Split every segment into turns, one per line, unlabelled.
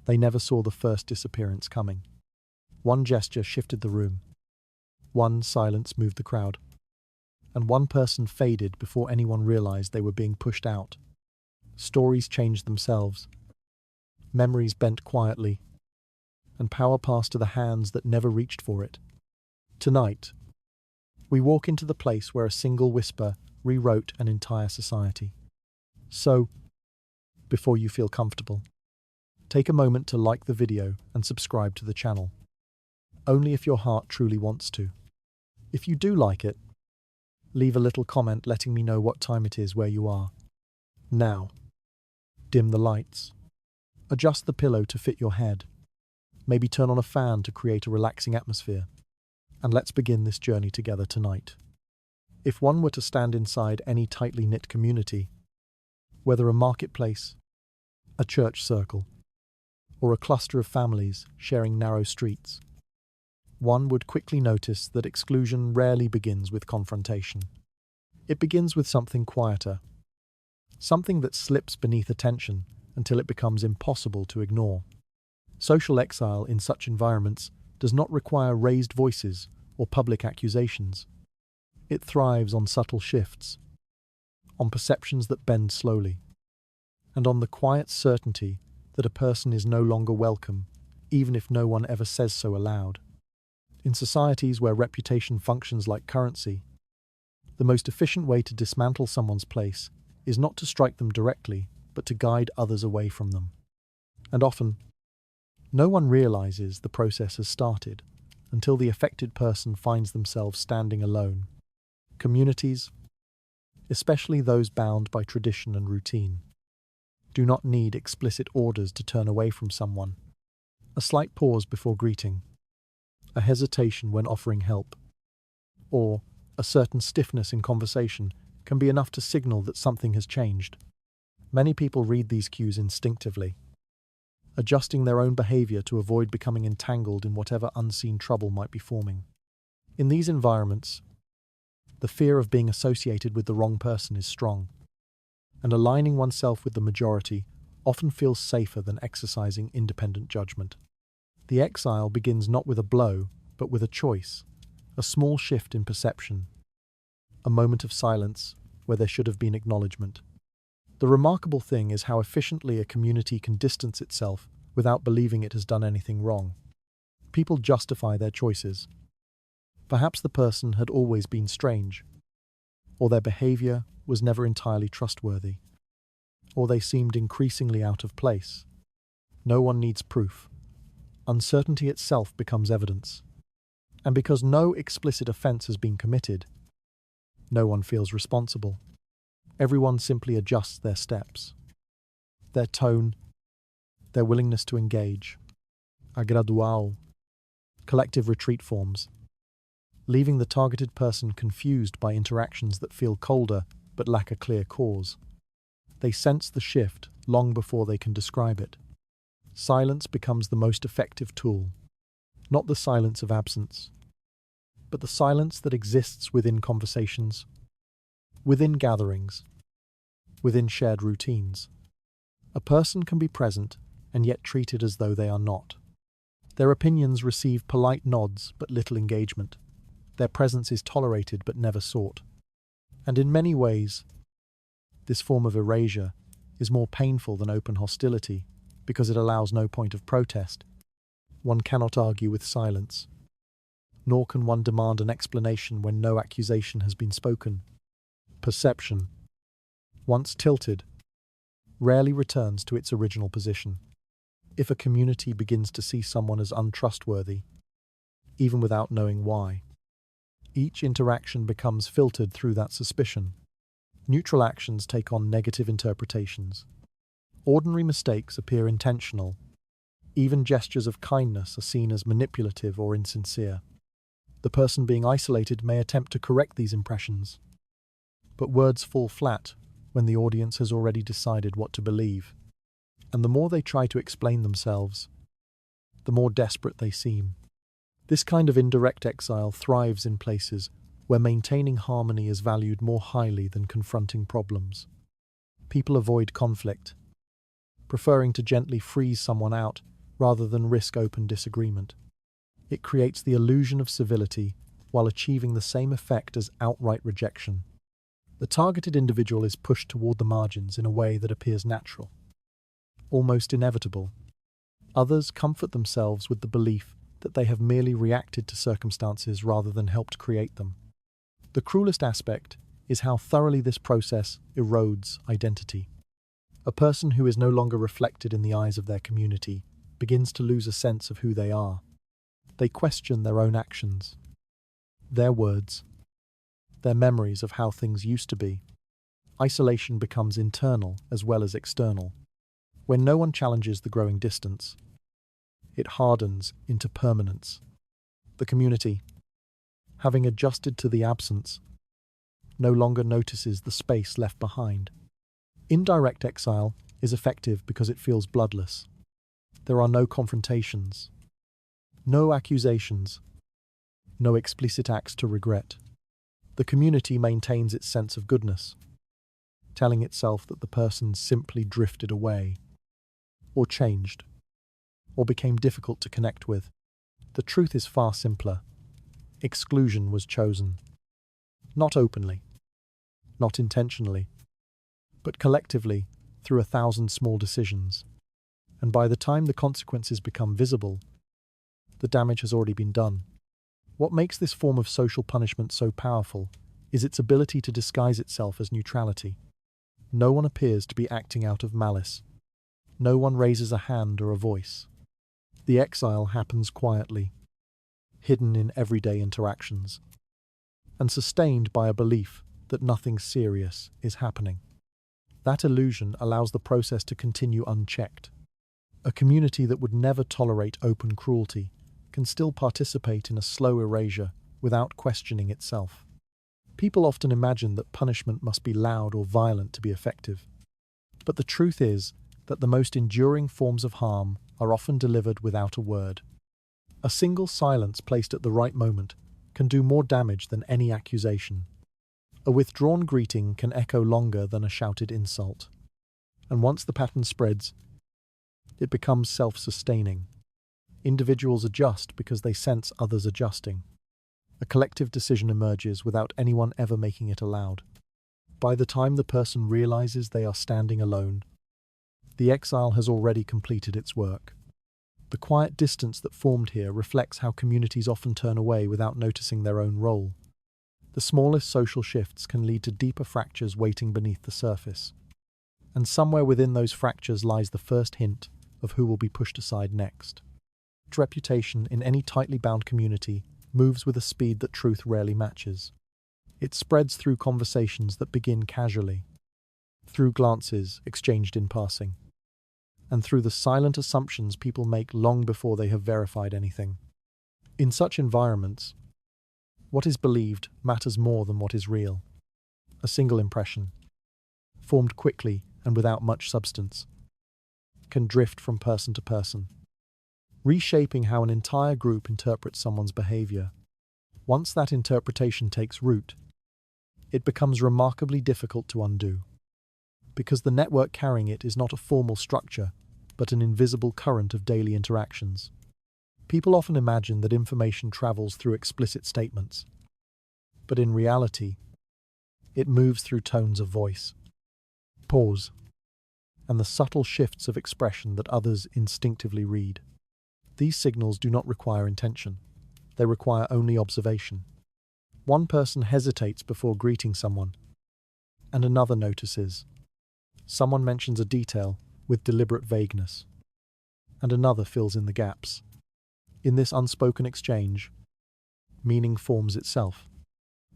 They never saw the first disappearance coming. One gesture shifted the room. One silence moved the crowd. And one person faded before anyone realized they were being pushed out. Stories changed themselves. Memories bent quietly. And power passed to the hands that never reached for it. Tonight, we walk into the place where a single whisper rewrote an entire society. So, before you feel comfortable, take a moment to like the video and subscribe to the channel. Only if your heart truly wants to. If you do like it, leave a little comment letting me know what time it is where you are. Now, dim the lights. Adjust the pillow to fit your head. Maybe turn on a fan to create a relaxing atmosphere. And let's begin this journey together tonight. If one were to stand inside any tightly knit community, whether a marketplace, a church circle, or a cluster of families sharing narrow streets, one would quickly notice that exclusion rarely begins with confrontation. It begins with something quieter, something that slips beneath attention until it becomes impossible to ignore. Social exile in such environments does not require raised voices or public accusations. It thrives on subtle shifts, on perceptions that bend slowly, and on the quiet certainty that a person is no longer welcome, even if no one ever says so aloud. In societies where reputation functions like currency, the most efficient way to dismantle someone's place is not to strike them directly, but to guide others away from them. And often, no one realizes the process has started until the affected person finds themselves standing alone. Communities, especially those bound by tradition and routine, do not need explicit orders to turn away from someone. A slight pause before greeting, a hesitation when offering help, or a certain stiffness in conversation can be enough to signal that something has changed. Many people read these cues instinctively, adjusting their own behavior to avoid becoming entangled in whatever unseen trouble might be forming. In these environments, the fear of being associated with the wrong person is strong, and aligning oneself with the majority often feels safer than exercising independent judgment. The exile begins not with a blow, but with a choice, a small shift in perception, a moment of silence where there should have been acknowledgement. The remarkable thing is how efficiently a community can distance itself without believing it has done anything wrong. People justify their choices. Perhaps the person had always been strange, or their behavior was never entirely trustworthy, or they seemed increasingly out of place. No one needs proof. Uncertainty itself becomes evidence. And because no explicit offense has been committed, no one feels responsible. Everyone simply adjusts their steps, their tone, their willingness to engage. A gradual, collective retreat forms, leaving the targeted person confused by interactions that feel colder but lack a clear cause. They sense the shift long before they can describe it. Silence becomes the most effective tool, not the silence of absence, but the silence that exists within conversations, within gatherings, within shared routines. A person can be present and yet treated as though they are not. Their opinions receive polite nods but little engagement. Their presence is tolerated but never sought. And in many ways, this form of erasure is more painful than open hostility because it allows no point of protest. One cannot argue with silence, nor can one demand an explanation when no accusation has been spoken. Perception, once tilted, rarely returns to its original position. If a community begins to see someone as untrustworthy, even without knowing why, each interaction becomes filtered through that suspicion. Neutral actions take on negative interpretations. Ordinary mistakes appear intentional. Even gestures of kindness are seen as manipulative or insincere. The person being isolated may attempt to correct these impressions, but words fall flat when the audience has already decided what to believe. And the more they try to explain themselves, the more desperate they seem. This kind of indirect exile thrives in places where maintaining harmony is valued more highly than confronting problems. People avoid conflict, preferring to gently freeze someone out rather than risk open disagreement. It creates the illusion of civility while achieving the same effect as outright rejection. The targeted individual is pushed toward the margins in a way that appears natural, almost inevitable. Others comfort themselves with the belief that they have merely reacted to circumstances rather than helped create them. The cruelest aspect is how thoroughly this process erodes identity. A person who is no longer reflected in the eyes of their community begins to lose a sense of who they are. They question their own actions, their words, their memories of how things used to be. Isolation becomes internal as well as external. When no one challenges the growing distance, it hardens into permanence. The community, having adjusted to the absence, no longer notices the space left behind. Indirect exile is effective because it feels bloodless. There are no confrontations, no accusations, no explicit acts to regret. The community maintains its sense of goodness, telling itself that the person simply drifted away, or changed, or became difficult to connect with. The truth is far simpler. Exclusion was chosen. Not openly, not intentionally, but collectively through 1,000 small decisions. And by the time the consequences become visible, the damage has already been done. What makes this form of social punishment so powerful is its ability to disguise itself as neutrality. No one appears to be acting out of malice. No one raises a hand or a voice. The exile happens quietly, hidden in everyday interactions, and sustained by a belief that nothing serious is happening. That illusion allows the process to continue unchecked. A community that would never tolerate open cruelty can still participate in a slow erasure without questioning itself. People often imagine that punishment must be loud or violent to be effective. But the truth is that the most enduring forms of harm are often delivered without a word. A single silence placed at the right moment can do more damage than any accusation. A withdrawn greeting can echo longer than a shouted insult. And once the pattern spreads, it becomes self-sustaining. Individuals adjust because they sense others adjusting. A collective decision emerges without anyone ever making it aloud. By the time the person realizes they are standing alone, the exile has already completed its work. The quiet distance that formed here reflects how communities often turn away without noticing their own role. The smallest social shifts can lead to deeper fractures waiting beneath the surface. And somewhere within those fractures lies the first hint of who will be pushed aside next. Reputation in any tightly bound community moves with a speed that truth rarely matches. It spreads through conversations that begin casually, through glances exchanged in passing, and through the silent assumptions people make long before they have verified anything. In such environments, what is believed matters more than what is real. A single impression, formed quickly and without much substance, can drift from person to person, reshaping how an entire group interprets someone's behavior. Once that interpretation takes root, it becomes remarkably difficult to undo, because the network carrying it is not a formal structure, but an invisible current of daily interactions. People often imagine that information travels through explicit statements, but in reality, it moves through tones of voice, pause, and the subtle shifts of expression that others instinctively read. These signals do not require intention. They require only observation. One person hesitates before greeting someone, and another notices. Someone mentions a detail with deliberate vagueness, and another fills in the gaps. In this unspoken exchange, meaning forms itself.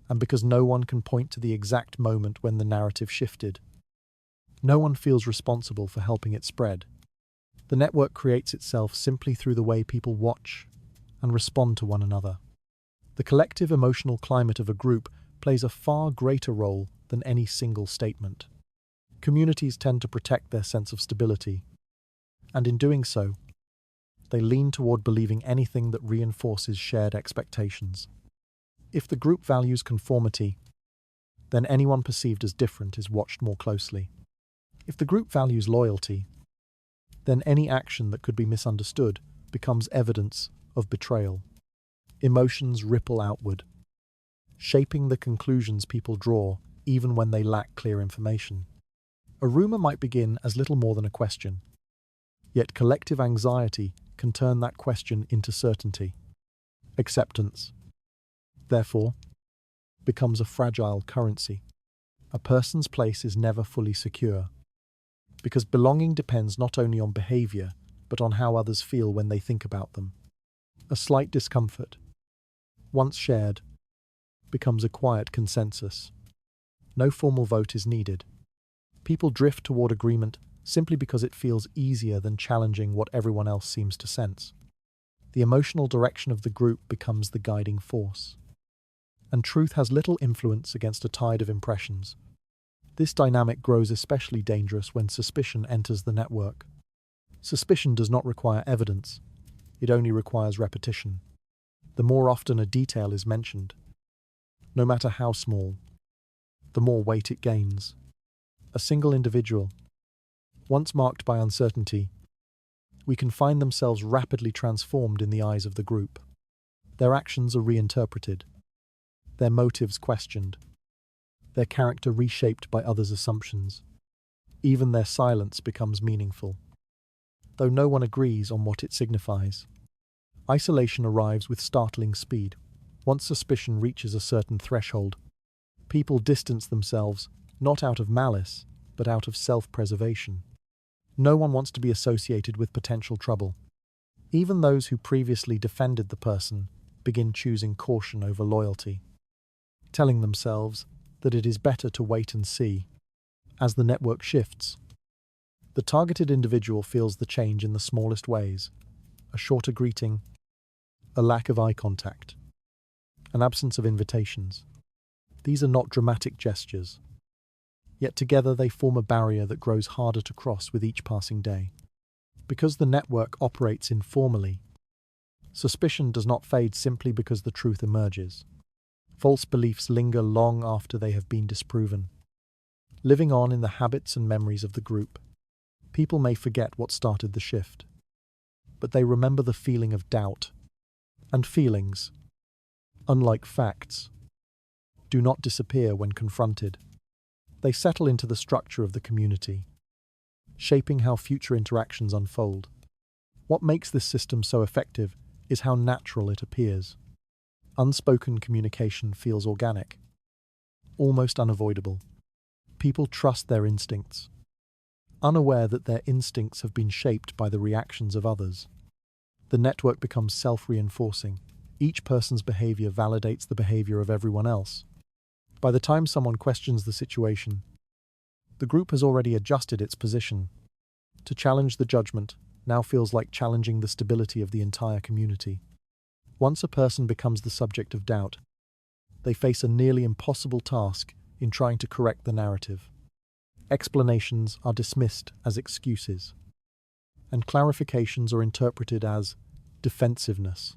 And because no one can point to the exact moment when the narrative shifted, no one feels responsible for helping it spread. The network creates itself simply through the way people watch and respond to one another. The collective emotional climate of a group plays a far greater role than any single statement. Communities tend to protect their sense of stability, and in doing so, they lean toward believing anything that reinforces shared expectations. If the group values conformity, then anyone perceived as different is watched more closely. If the group values loyalty, then any action that could be misunderstood becomes evidence of betrayal. Emotions ripple outward, shaping the conclusions people draw even when they lack clear information. A rumor might begin as little more than a question, yet collective anxiety can turn that question into certainty. Acceptance, therefore, becomes a fragile currency. A person's place is never fully secure, because belonging depends not only on behavior, but on how others feel when they think about them. A slight discomfort, once shared, becomes a quiet consensus. No formal vote is needed. People drift toward agreement simply because it feels easier than challenging what everyone else seems to sense. The emotional direction of the group becomes the guiding force, and truth has little influence against a tide of impressions. This dynamic grows especially dangerous when suspicion enters the network. Suspicion does not require evidence, it only requires repetition. The more often a detail is mentioned, no matter how small, the more weight it gains. A single individual, once marked by uncertainty, we can find themselves rapidly transformed in the eyes of the group. Their actions are reinterpreted, their motives questioned, their character reshaped by others' assumptions. Even their silence becomes meaningful, though no one agrees on what it signifies. Isolation arrives with startling speed. Once suspicion reaches a certain threshold, people distance themselves, not out of malice, but out of self-preservation. No one wants to be associated with potential trouble. Even those who previously defended the person begin choosing caution over loyalty, telling themselves that it is better to wait and see. As the network shifts, the targeted individual feels the change in the smallest ways: a shorter greeting, a lack of eye contact, an absence of invitations. These are not dramatic gestures, yet together they form a barrier that grows harder to cross with each passing day. Because the network operates informally, suspicion does not fade simply because the truth emerges. False beliefs linger long after they have been disproven, living on in the habits and memories of the group. People may forget what started the shift, but they remember the feeling of doubt. And feelings, unlike facts, do not disappear when confronted. They settle into the structure of the community, shaping how future interactions unfold. What makes this system so effective is how natural it appears. Unspoken communication feels organic, almost unavoidable. People trust their instincts, unaware that their instincts have been shaped by the reactions of others. The network becomes self-reinforcing. Each person's behavior validates the behavior of everyone else. By the time someone questions the situation, the group has already adjusted its position. To challenge the judgment now feels like challenging the stability of the entire community. Once a person becomes the subject of doubt, they face a nearly impossible task in trying to correct the narrative. Explanations are dismissed as excuses, and clarifications are interpreted as defensiveness.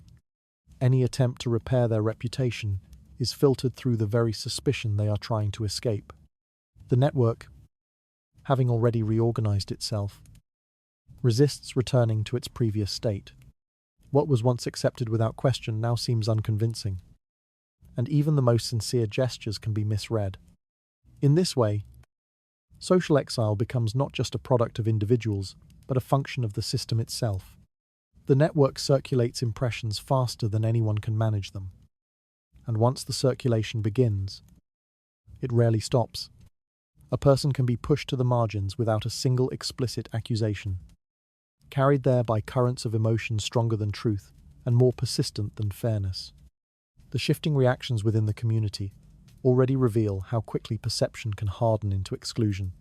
Any attempt to repair their reputation is filtered through the very suspicion they are trying to escape. The network, having already reorganized itself, resists returning to its previous state. What was once accepted without question now seems unconvincing, and even the most sincere gestures can be misread. In this way, social exile becomes not just a product of individuals, but a function of the system itself. The network circulates impressions faster than anyone can manage them, and once the circulation begins, it rarely stops. A person can be pushed to the margins without a single explicit accusation, carried there by currents of emotion stronger than truth and more persistent than fairness. The shifting reactions within the community already reveal how quickly perception can harden into exclusion.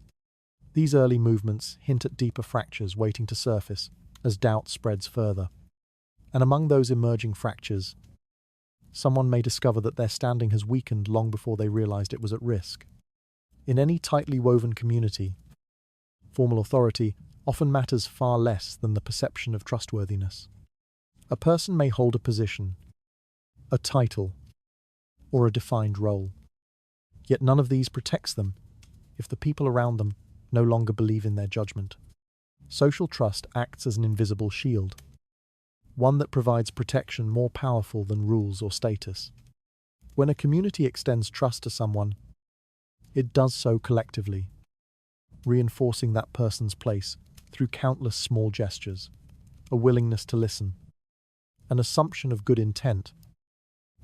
These early movements hint at deeper fractures waiting to surface as doubt spreads further. And among those emerging fractures, someone may discover that their standing has weakened long before they realized it was at risk. In any tightly woven community, formal authority often matters far less than the perception of trustworthiness. A person may hold a position, a title, or a defined role, yet none of these protects them if the people around them no longer believe in their judgment. Social trust acts as an invisible shield, one that provides protection more powerful than rules or status. When a community extends trust to someone, it does so collectively, reinforcing that person's place through countless small gestures, a willingness to listen, an assumption of good intent,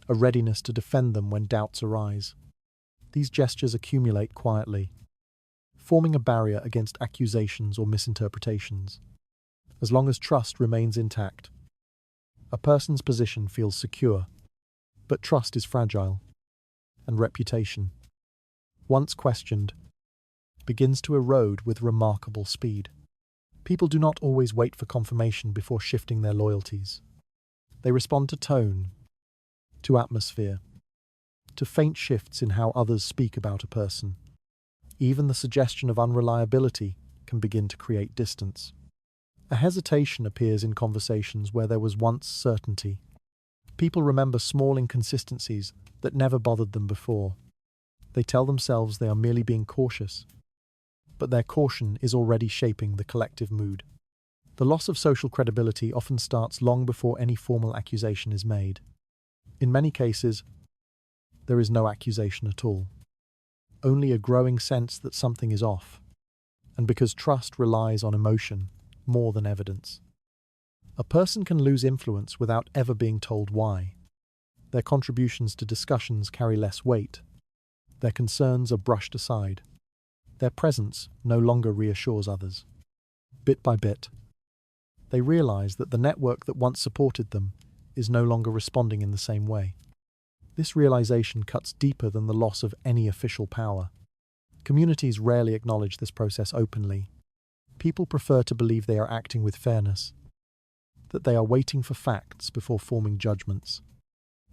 a readiness to defend them when doubts arise. These gestures accumulate quietly, forming a barrier against accusations or misinterpretations. As long as trust remains intact, a person's position feels secure, but trust is fragile, and reputation, once questioned, begins to erode with remarkable speed. People do not always wait for confirmation before shifting their loyalties. They respond to tone, to atmosphere, to faint shifts in how others speak about a person. Even the suggestion of unreliability can begin to create distance. A hesitation appears in conversations where there was once certainty. People remember small inconsistencies that never bothered them before. They tell themselves they are merely being cautious, but their caution is already shaping the collective mood. The loss of social credibility often starts long before any formal accusation is made. In many cases, there is no accusation at all, only a growing sense that something is off, and because trust relies on emotion more than evidence. A person can lose influence without ever being told why. Their contributions to discussions carry less weight. Their concerns are brushed aside. Their presence no longer reassures others. Bit by bit, they realize that the network that once supported them is no longer responding in the same way. This realization cuts deeper than the loss of any official power. Communities rarely acknowledge this process openly. People prefer to believe they are acting with fairness, that they are waiting for facts before forming judgments.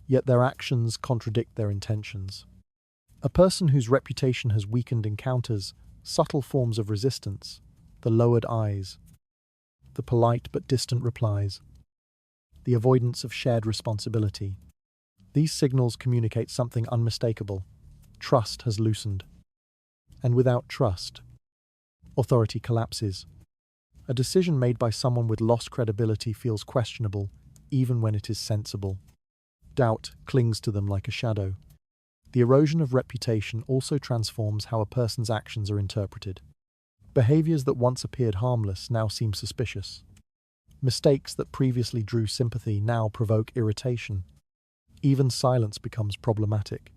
Yet their actions contradict their intentions. A person whose reputation has weakened encounters subtle forms of resistance, the lowered eyes, the polite but distant replies, the avoidance of shared responsibility. These signals communicate something unmistakable. Trust has loosened. And without trust, authority collapses. A decision made by someone with lost credibility feels questionable, even when it is sensible. Doubt clings to them like a shadow. The erosion of reputation also transforms how a person's actions are interpreted. Behaviors that once appeared harmless now seem suspicious. Mistakes that previously drew sympathy now provoke irritation. Even silence becomes problematic,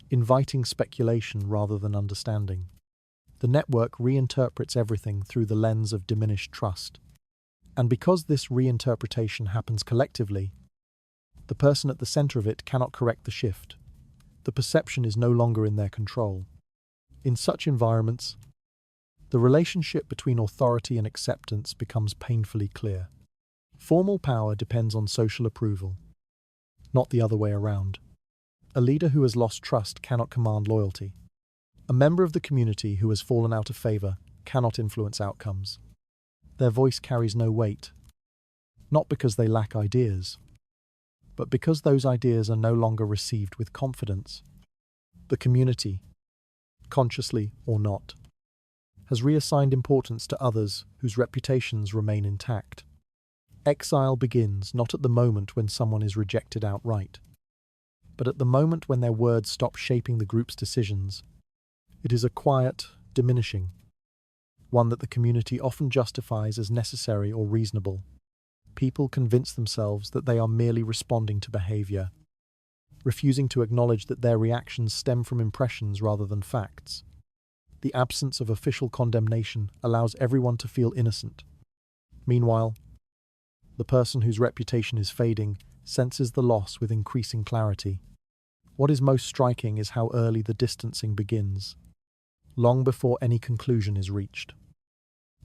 inviting speculation rather than understanding. The network reinterprets everything through the lens of diminished trust. And because this reinterpretation happens collectively, the person at the center of it cannot correct the shift. The perception is no longer in their control. In such environments, the relationship between authority and acceptance becomes painfully clear. Formal power depends on social approval, not the other way around. A leader who has lost trust cannot command loyalty. A member of the community who has fallen out of favor cannot influence outcomes. Their voice carries no weight, not because they lack ideas, but because those ideas are no longer received with confidence. The community, consciously or not, has reassigned importance to others whose reputations remain intact. Exile begins not at the moment when someone is rejected outright, but at the moment when their words stop shaping the group's decisions. It is a quiet, diminishing, one that the community often justifies as necessary or reasonable. People convince themselves that they are merely responding to behavior, refusing to acknowledge that their reactions stem from impressions rather than facts. The absence of official condemnation allows everyone to feel innocent. Meanwhile, the person whose reputation is fading senses the loss with increasing clarity. What is most striking is how early the distancing begins, long before any conclusion is reached,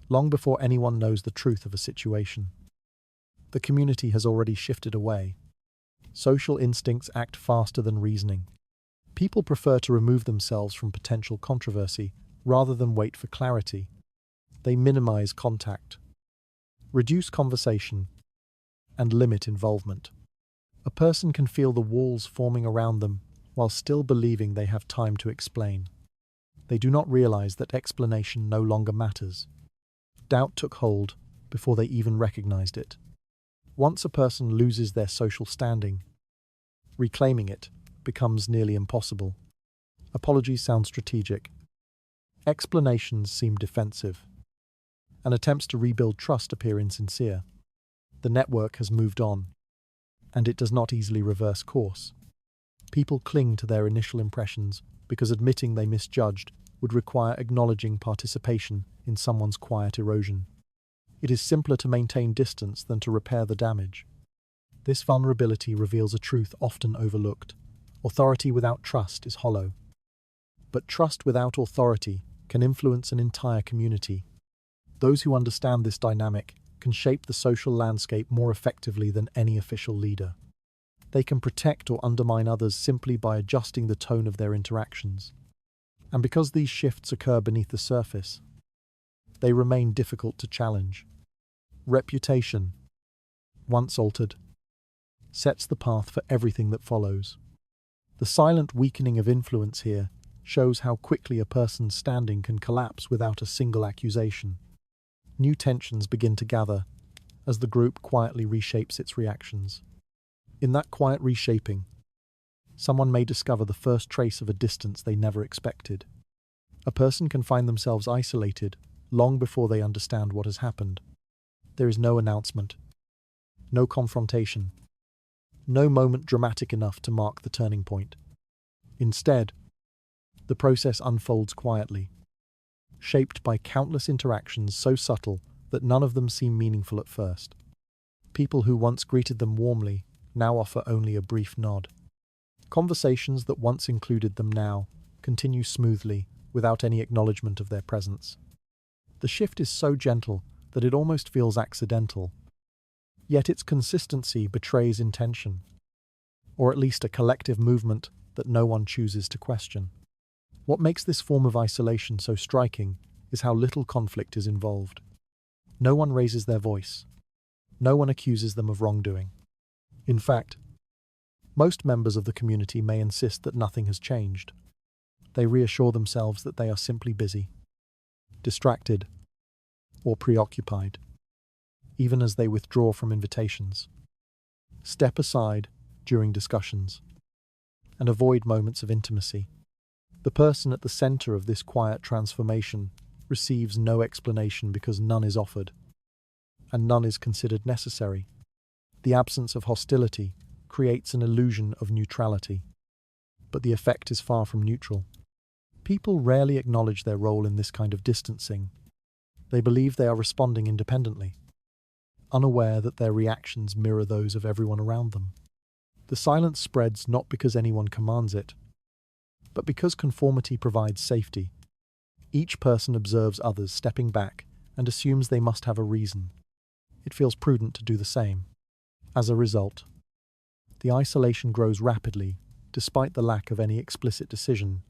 long before anyone knows the truth of a situation. The community has already shifted away. Social instincts act faster than reasoning. People prefer to remove themselves from potential controversy rather than wait for clarity. They minimize contact, reduce conversation, and limit involvement. A person can feel the walls forming around them while still believing they have time to explain. They do not realize that explanation no longer matters. Doubt took hold before they even recognized it. Once a person loses their social standing, reclaiming it becomes nearly impossible. Apologies sound strategic. Explanations seem defensive. And attempts to rebuild trust appear insincere. The network has moved on, and it does not easily reverse course. People cling to their initial impressions because admitting they misjudged would require acknowledging participation in someone's quiet erosion. It is simpler to maintain distance than to repair the damage. This vulnerability reveals a truth often overlooked. Authority without trust is hollow. But trust without authority can influence an entire community. Those who understand this dynamic can shape the social landscape more effectively than any official leader. They can protect or undermine others simply by adjusting the tone of their interactions. And because these shifts occur beneath the surface, they remain difficult to challenge. Reputation, once altered, sets the path for everything that follows. The silent weakening of influence here shows how quickly a person's standing can collapse without a single accusation. New tensions begin to gather as the group quietly reshapes its reactions. In that quiet reshaping, someone may discover the first trace of a distance they never expected. A person can find themselves isolated long before they understand what has happened. There is no announcement, no confrontation, no moment dramatic enough to mark the turning point. Instead, the process unfolds quietly, shaped by countless interactions so subtle that none of them seem meaningful at first. People who once greeted them warmly now offer only a brief nod. Conversations that once included them now continue smoothly without any acknowledgement of their presence. The shift is so gentle that it almost feels accidental, yet its consistency betrays intention, or at least a collective movement that no one chooses to question. What makes this form of isolation so striking is how little conflict is involved. No one raises their voice. No one accuses them of wrongdoing. In fact, most members of the community may insist that nothing has changed. They reassure themselves that they are simply busy, distracted, or preoccupied, even as they withdraw from invitations, step aside during discussions, and avoid moments of intimacy. The person at the center of this quiet transformation receives no explanation because none is offered, and none is considered necessary. The absence of hostility creates an illusion of neutrality, but the effect is far from neutral. People rarely acknowledge their role in this kind of distancing. They believe they are responding independently, unaware that their reactions mirror those of everyone around them. The silence spreads not because anyone commands it, but because conformity provides safety. Each person observes others stepping back and assumes they must have a reason. It feels prudent to do the same. As a result, the isolation grows rapidly, despite the lack of any explicit decision.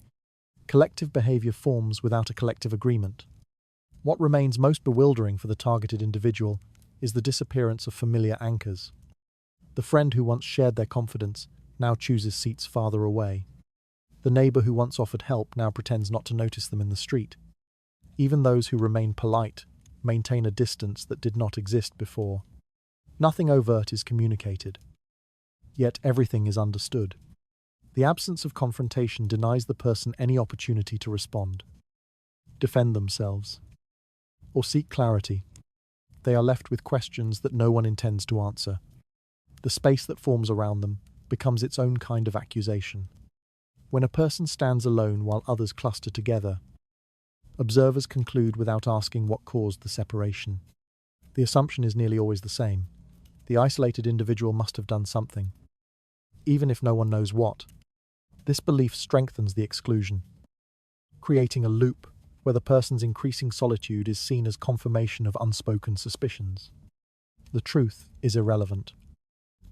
Collective behavior forms without a collective agreement. What remains most bewildering for the targeted individual is the disappearance of familiar anchors. The friend who once shared their confidence now chooses seats farther away. The neighbor who once offered help now pretends not to notice them in the street. Even those who remain polite maintain a distance that did not exist before. Nothing overt is communicated, yet everything is understood. The absence of confrontation denies the person any opportunity to respond, defend themselves, or seek clarity. They are left with questions that no one intends to answer. The space that forms around them becomes its own kind of accusation. When a person stands alone while others cluster together, observers conclude without asking what caused the separation. The assumption is nearly always the same. The isolated individual must have done something, even if no one knows what. This belief strengthens the exclusion, creating a loop where the person's increasing solitude is seen as confirmation of unspoken suspicions. The truth is irrelevant.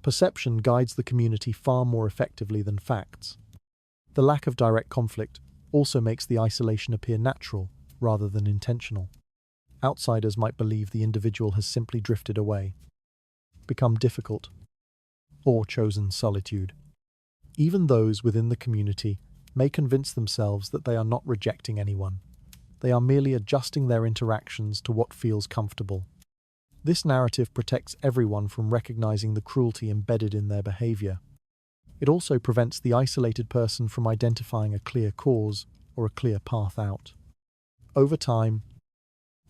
Perception guides the community far more effectively than facts. The lack of direct conflict also makes the isolation appear natural rather than intentional. Outsiders might believe the individual has simply drifted away, become difficult, or chosen solitude. Even those within the community may convince themselves that they are not rejecting anyone. They are merely adjusting their interactions to what feels comfortable. This narrative protects everyone from recognizing the cruelty embedded in their behavior. It also prevents the isolated person from identifying a clear cause or a clear path out. Over time,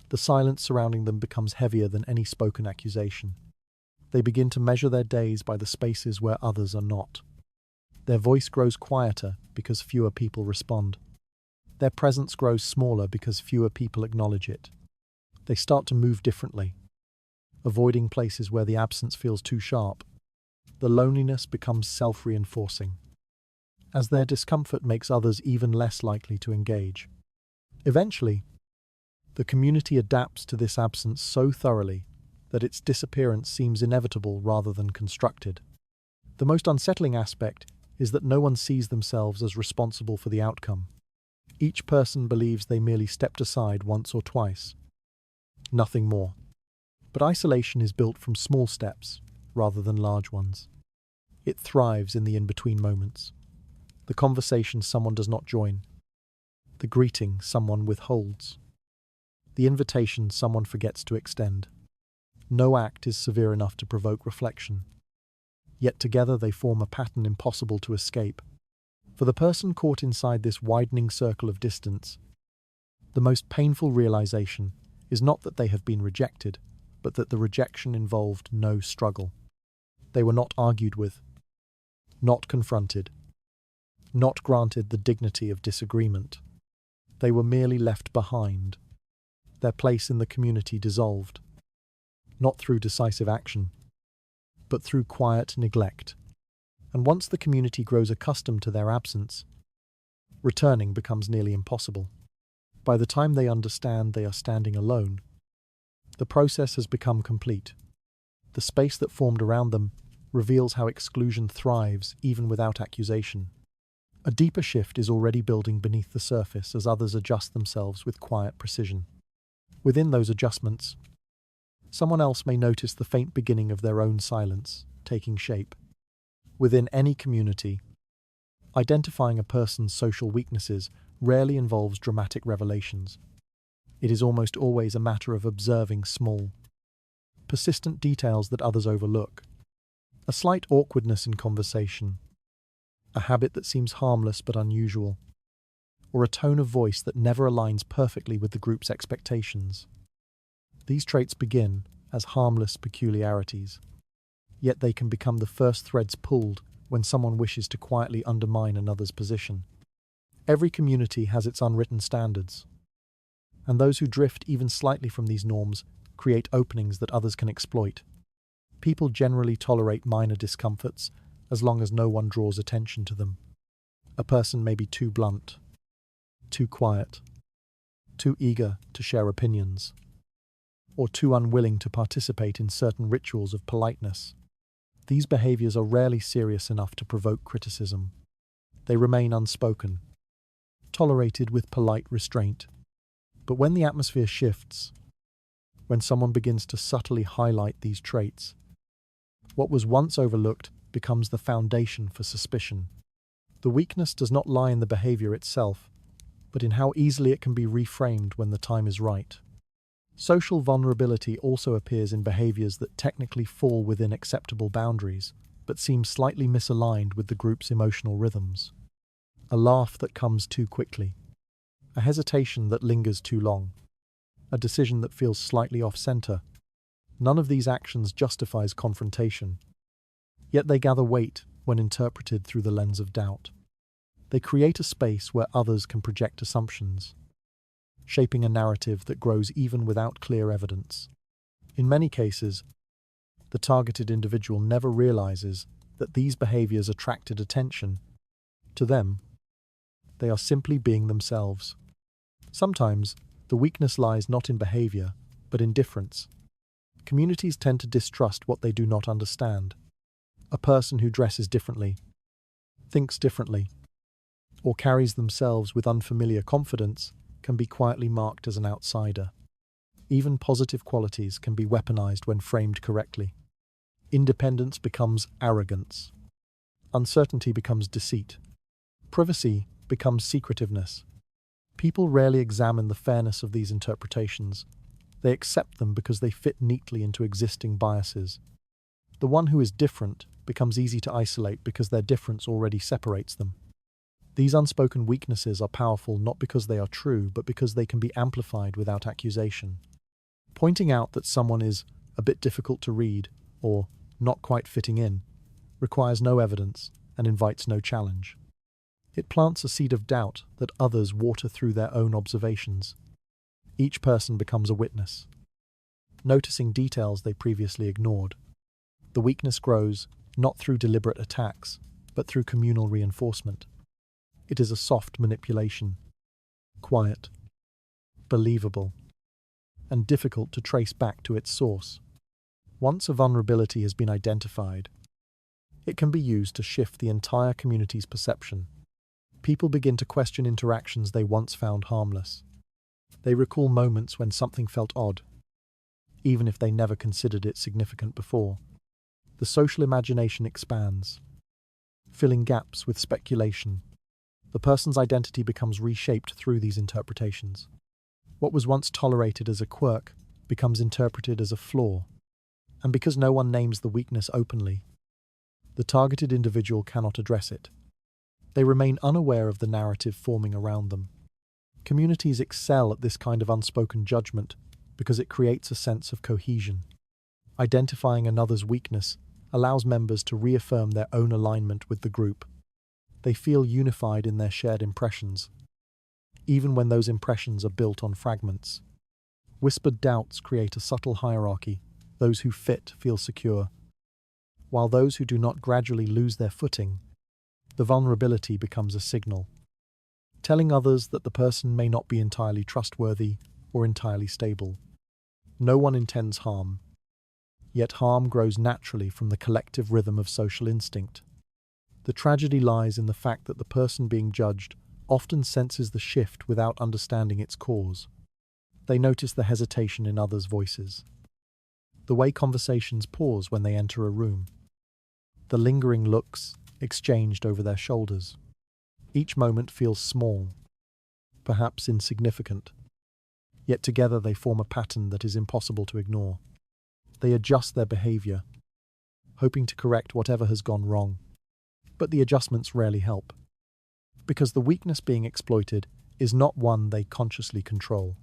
the silence surrounding them becomes heavier than any spoken accusation. They begin to measure their days by the spaces where others are not. Their voice grows quieter because fewer people respond. Their presence grows smaller because fewer people acknowledge it. They start to move differently, avoiding places where the absence feels too sharp. The loneliness becomes self-reinforcing, as their discomfort makes others even less likely to engage. Eventually, the community adapts to this absence so thoroughly that its disappearance seems inevitable rather than constructed. The most unsettling aspect is that no one sees themselves as responsible for the outcome. Each person believes they merely stepped aside once or twice. Nothing more. But isolation is built from small steps rather than large ones. It thrives in the in-between moments. The conversation someone does not join. The greeting someone withholds. The invitation someone forgets to extend. No act is severe enough to provoke reflection. Yet together they form a pattern impossible to escape. For the person caught inside this widening circle of distance, the most painful realization is not that they have been rejected, but that the rejection involved no struggle. They were not argued with, not confronted, not granted the dignity of disagreement. They were merely left behind, their place in the community dissolved, not through decisive action, but through quiet neglect. And once the community grows accustomed to their absence, returning becomes nearly impossible. By the time they understand they are standing alone, the process has become complete. The space that formed around them reveals how exclusion thrives even without accusation. A deeper shift is already building beneath the surface as others adjust themselves with quiet precision. Within those adjustments, someone else may notice the faint beginning of their own silence taking shape. Within any community, identifying a person's social weaknesses rarely involves dramatic revelations. It is almost always a matter of observing small, persistent details that others overlook. A slight awkwardness in conversation, a habit that seems harmless but unusual, or a tone of voice that never aligns perfectly with the group's expectations. These traits begin as harmless peculiarities, yet they can become the first threads pulled when someone wishes to quietly undermine another's position. Every community has its unwritten standards, and those who drift even slightly from these norms create openings that others can exploit. People generally tolerate minor discomforts as long as no one draws attention to them. A person may be too blunt, too quiet, too eager to share opinions, or too unwilling to participate in certain rituals of politeness. These behaviors are rarely serious enough to provoke criticism. They remain unspoken, tolerated with polite restraint. But when the atmosphere shifts, when someone begins to subtly highlight these traits, what was once overlooked becomes the foundation for suspicion. The weakness does not lie in the behavior itself, but in how easily it can be reframed when the time is right. Social vulnerability also appears in behaviors that technically fall within acceptable boundaries, but seem slightly misaligned with the group's emotional rhythms. A laugh that comes too quickly, a hesitation that lingers too long, a decision that feels slightly off-center. None of these actions justifies confrontation, yet they gather weight when interpreted through the lens of doubt. They create a space where others can project assumptions, shaping a narrative that grows even without clear evidence. In many cases, the targeted individual never realizes that these behaviors attracted attention. To them, they are simply being themselves. Sometimes, the weakness lies not in behavior, but in difference. Communities tend to distrust what they do not understand. A person who dresses differently, thinks differently, or carries themselves with unfamiliar confidence can be quietly marked as an outsider. Even positive qualities can be weaponized when framed correctly. Independence becomes arrogance. Uncertainty becomes deceit. Privacy becomes secretiveness. People rarely examine the fairness of these interpretations. They accept them because they fit neatly into existing biases. The one who is different becomes easy to isolate because their difference already separates them. These unspoken weaknesses are powerful not because they are true, but because they can be amplified without accusation. Pointing out that someone is a bit difficult to read or not quite fitting in requires no evidence and invites no challenge. It plants a seed of doubt that others water through their own observations. Each person becomes a witness, noticing details they previously ignored. The weakness grows not through deliberate attacks, but through communal reinforcement. It is a soft manipulation, quiet, believable, and difficult to trace back to its source. Once a vulnerability has been identified, it can be used to shift the entire community's perception. People begin to question interactions they once found harmless. They recall moments when something felt odd, even if they never considered it significant before. The social imagination expands, filling gaps with speculation. The person's identity becomes reshaped through these interpretations. What was once tolerated as a quirk becomes interpreted as a flaw. And because no one names the weakness openly, the targeted individual cannot address it. They remain unaware of the narrative forming around them. Communities excel at this kind of unspoken judgment because it creates a sense of cohesion. Identifying another's weakness allows members to reaffirm their own alignment with the group. They feel unified in their shared impressions, even when those impressions are built on fragments. Whispered doubts create a subtle hierarchy. Those who fit feel secure, while those who do not gradually lose their footing. The vulnerability becomes a signal, telling others that the person may not be entirely trustworthy or entirely stable. No one intends harm, yet harm grows naturally from the collective rhythm of social instinct. The tragedy lies in the fact that the person being judged often senses the shift without understanding its cause. They notice the hesitation in others' voices, the way conversations pause when they enter a room, the lingering looks exchanged over their shoulders. Each moment feels small, perhaps insignificant, yet together they form a pattern that is impossible to ignore. They adjust their behavior, hoping to correct whatever has gone wrong. But the adjustments rarely help, because the weakness being exploited is not one they consciously control.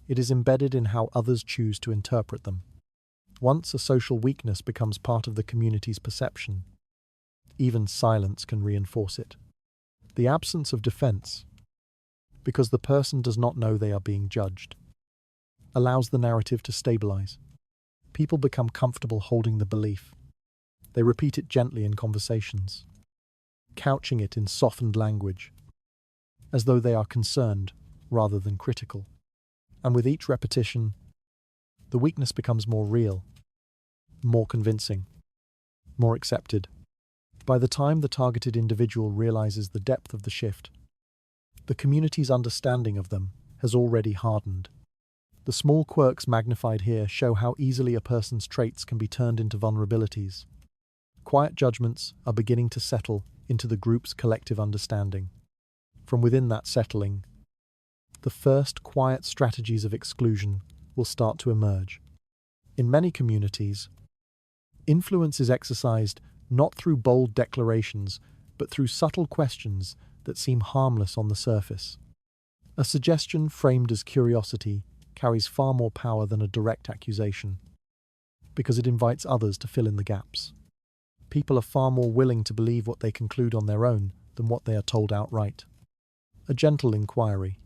It is embedded in how others choose to interpret them. Once a social weakness becomes part of the community's perception, even silence can reinforce it. The absence of defense, because the person does not know they are being judged, allows the narrative to stabilize. People become comfortable holding the belief. They repeat it gently in conversations, couching it in softened language, as though they are concerned rather than critical. And with each repetition, the weakness becomes more real, more convincing, more accepted. By the time the targeted individual realizes the depth of the shift, the community's understanding of them has already hardened. The small quirks magnified here show how easily a person's traits can be turned into vulnerabilities. Quiet judgments are beginning to settle into the group's collective understanding. From within that settling, the first quiet strategies of exclusion will start to emerge. In many communities, influence is exercised not through bold declarations, but through subtle questions that seem harmless on the surface. A suggestion framed as curiosity carries far more power than a direct accusation, because it invites others to fill in the gaps. People are far more willing to believe what they conclude on their own than what they are told outright. A gentle inquiry,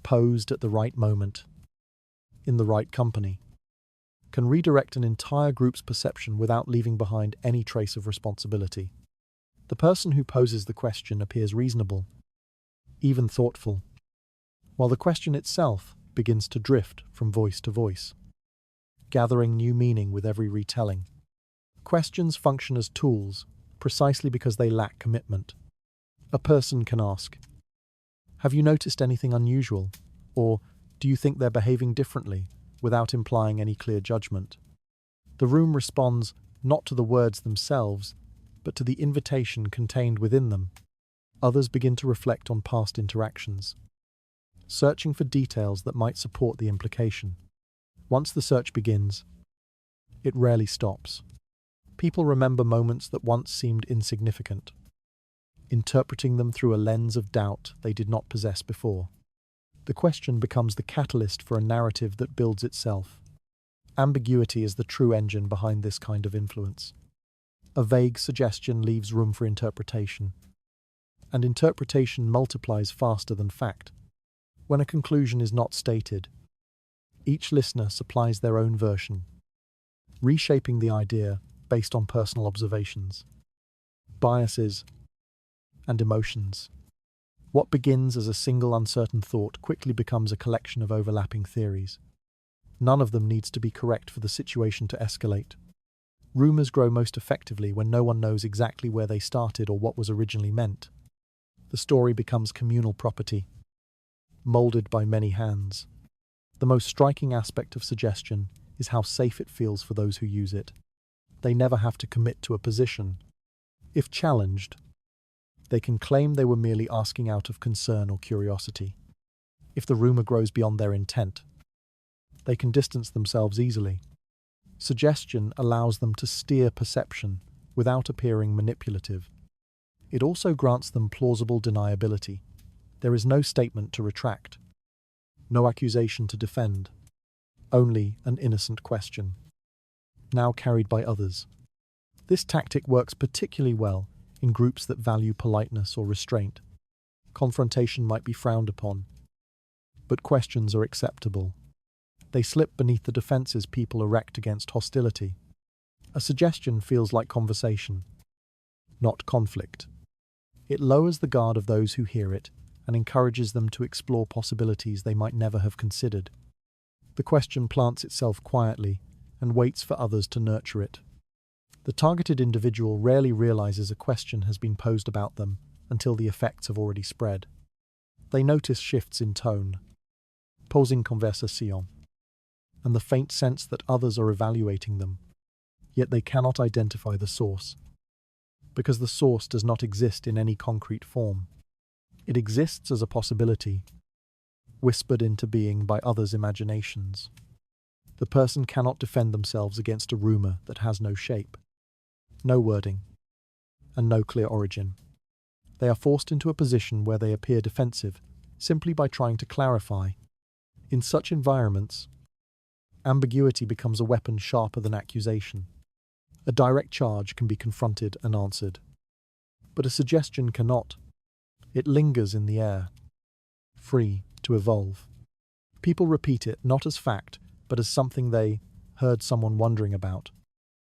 posed at the right moment, in the right company, can redirect an entire group's perception without leaving behind any trace of responsibility. The person who poses the question appears reasonable, even thoughtful, while the question itself begins to drift from voice to voice, gathering new meaning with every retelling. Questions function as tools precisely because they lack commitment. A person can ask, "Have you noticed anything unusual?" Or, "Do you think they're behaving differently?" without implying any clear judgment. The room responds not to the words themselves, but to the invitation contained within them. Others begin to reflect on past interactions, searching for details that might support the implication. Once the search begins, it rarely stops. People remember moments that once seemed insignificant, interpreting them through a lens of doubt they did not possess before. The question becomes the catalyst for a narrative that builds itself. Ambiguity is the true engine behind this kind of influence. A vague suggestion leaves room for interpretation, and interpretation multiplies faster than fact. When a conclusion is not stated, each listener supplies their own version, reshaping the idea based on personal observations, biases, and emotions. What begins as a single uncertain thought quickly becomes a collection of overlapping theories. None of them needs to be correct for the situation to escalate. Rumors grow most effectively when no one knows exactly where they started or what was originally meant. The story becomes communal property, molded by many hands. The most striking aspect of suggestion is how safe it feels for those who use it. They never have to commit to a position. If challenged, they can claim they were merely asking out of concern or curiosity. If the rumor grows beyond their intent, they can distance themselves easily. Suggestion allows them to steer perception without appearing manipulative. It also grants them plausible deniability. There is no statement to retract, no accusation to defend, only an innocent question, now carried by others. This tactic works particularly well in groups that value politeness or restraint. Confrontation might be frowned upon, but questions are acceptable. They slip beneath the defenses people erect against hostility. A suggestion feels like conversation, not conflict. It lowers the guard of those who hear it and encourages them to explore possibilities they might never have considered. The question plants itself quietly and waits for others to nurture it. The targeted individual rarely realizes a question has been posed about them until the effects have already spread. They notice shifts in tone, posing conversation, and the faint sense that others are evaluating them, yet they cannot identify the source, because the source does not exist in any concrete form. It exists as a possibility, whispered into being by others' imaginations. The person cannot defend themselves against a rumor that has no shape, no wording, and no clear origin. They are forced into a position where they appear defensive simply by trying to clarify. In such environments, ambiguity becomes a weapon sharper than accusation. A direct charge can be confronted and answered, but a suggestion cannot. It lingers in the air, free to evolve. People repeat it not as fact, but as something they heard someone wondering about.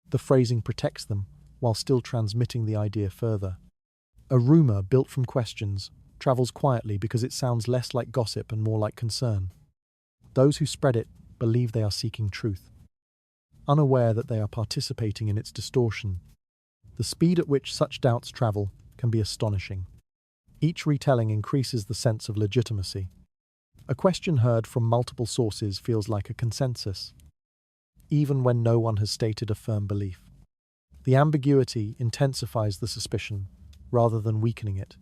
The phrasing protects them while still transmitting the idea further. A rumor built from questions travels quietly because it sounds less like gossip and more like concern. Those who spread it believe they are seeking truth, unaware that they are participating in its distortion. The speed at which such doubts travel can be astonishing. Each retelling increases the sense of legitimacy. A question heard from multiple sources feels like a consensus, even when no one has stated a firm belief. The ambiguity intensifies the suspicion rather than weakening it,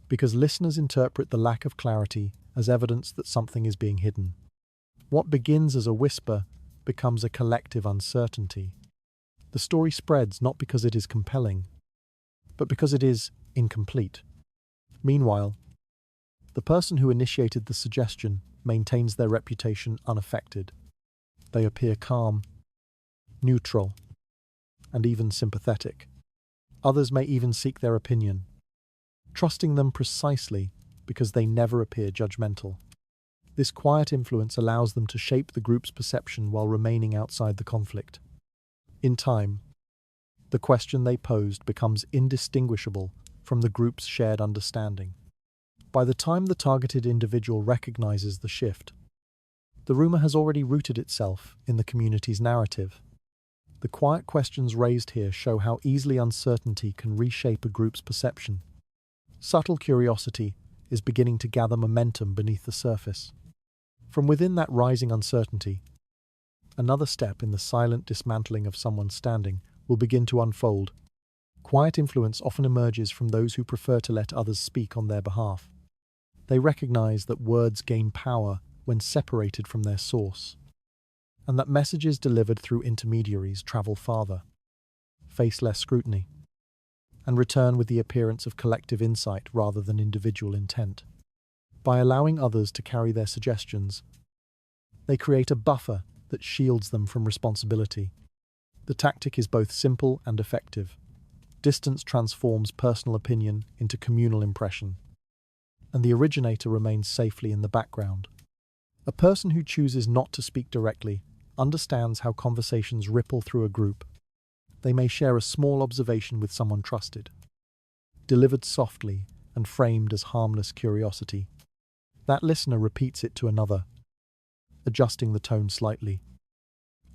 because listeners interpret the lack of clarity as evidence that something is being hidden. What begins as a whisper becomes a collective uncertainty. The story spreads not because it is compelling, but because it is incomplete. Meanwhile, the person who initiated the suggestion maintains their reputation unaffected. They appear calm, neutral, and even sympathetic. Others may even seek their opinion, trusting them precisely because they never appear judgmental. This quiet influence allows them to shape the group's perception while remaining outside the conflict. In time, the question they posed becomes indistinguishable from the group's shared understanding. By the time the targeted individual recognizes the shift, the rumor has already rooted itself in the community's narrative. The quiet questions raised here show how easily uncertainty can reshape a group's perception. Subtle curiosity is beginning to gather momentum beneath the surface. From within that rising uncertainty, another step in the silent dismantling of someone's standing will begin to unfold. Quiet influence often emerges from those who prefer to let others speak on their behalf. They recognize that words gain power when separated from their source, and that messages delivered through intermediaries travel farther, face less scrutiny, and return with the appearance of collective insight rather than individual intent. By allowing others to carry their suggestions, they create a buffer that shields them from responsibility. The tactic is both simple and effective. Distance transforms personal opinion into communal impression, and the originator remains safely in the background. A person who chooses not to speak directly understands how conversations ripple through a group. They may share a small observation with someone trusted, delivered softly and framed as harmless curiosity. That listener repeats it to another, adjusting the tone slightly,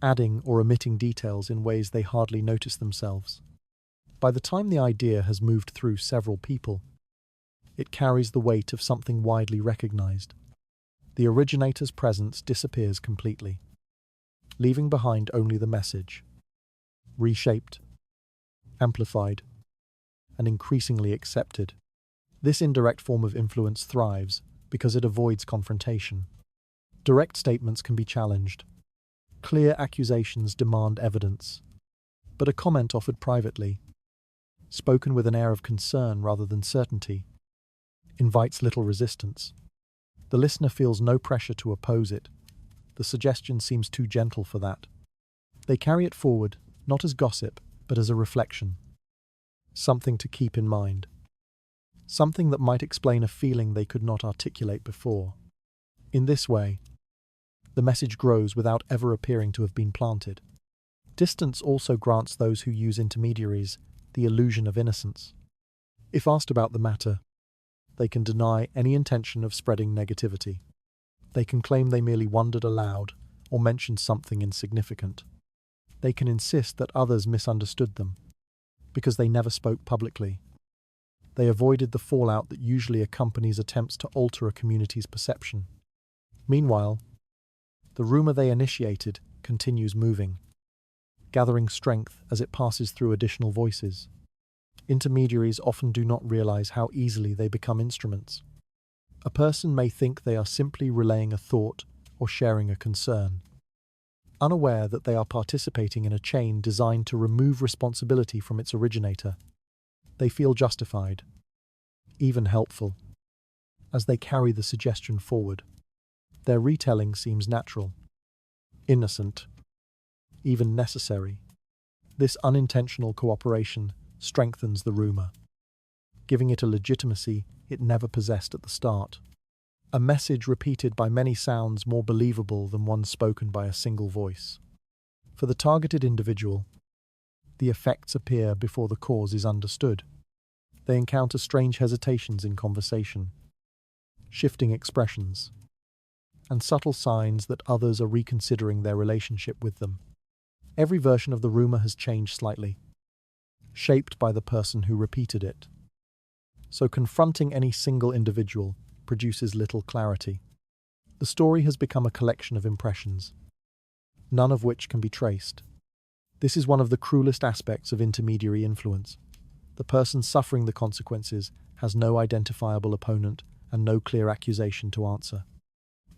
adding or omitting details in ways they hardly notice themselves. By the time the idea has moved through several people, it carries the weight of something widely recognized. The originator's presence disappears completely, leaving behind only the message, reshaped, amplified, and increasingly accepted. This indirect form of influence thrives because it avoids confrontation. Direct statements can be challenged. Clear accusations demand evidence. But a comment offered privately, spoken with an air of concern rather than certainty, invites little resistance. The listener feels no pressure to oppose it. The suggestion seems too gentle for that. They carry it forward, not as gossip, but as a reflection. Something to keep in mind. Something that might explain a feeling they could not articulate before. In this way, the message grows without ever appearing to have been planted. Distance also grants those who use intermediaries the illusion of innocence. If asked about the matter, they can deny any intention of spreading negativity. They can claim they merely wondered aloud or mentioned something insignificant. They can insist that others misunderstood them, because they never spoke publicly. They avoided the fallout that usually accompanies attempts to alter a community's perception. Meanwhile, the rumor they initiated continues moving, gathering strength as it passes through additional voices. Intermediaries often do not realize how easily they become instruments. A person may think they are simply relaying a thought or sharing a concern, unaware that they are participating in a chain designed to remove responsibility from its originator. They feel justified, even helpful, as they carry the suggestion forward. Their retelling seems natural, innocent, even necessary. This unintentional cooperation strengthens the rumor, giving it a legitimacy it never possessed at the start. A message repeated by many sounds more believable than one spoken by a single voice. For the targeted individual, the effects appear before the cause is understood. They encounter strange hesitations in conversation, shifting expressions, and subtle signs that others are reconsidering their relationship with them. Every version of the rumor has changed slightly, shaped by the person who repeated it. So confronting any single individual produces little clarity. The story has become a collection of impressions, none of which can be traced. This is one of the cruelest aspects of intermediary influence. The person suffering the consequences has no identifiable opponent and no clear accusation to answer.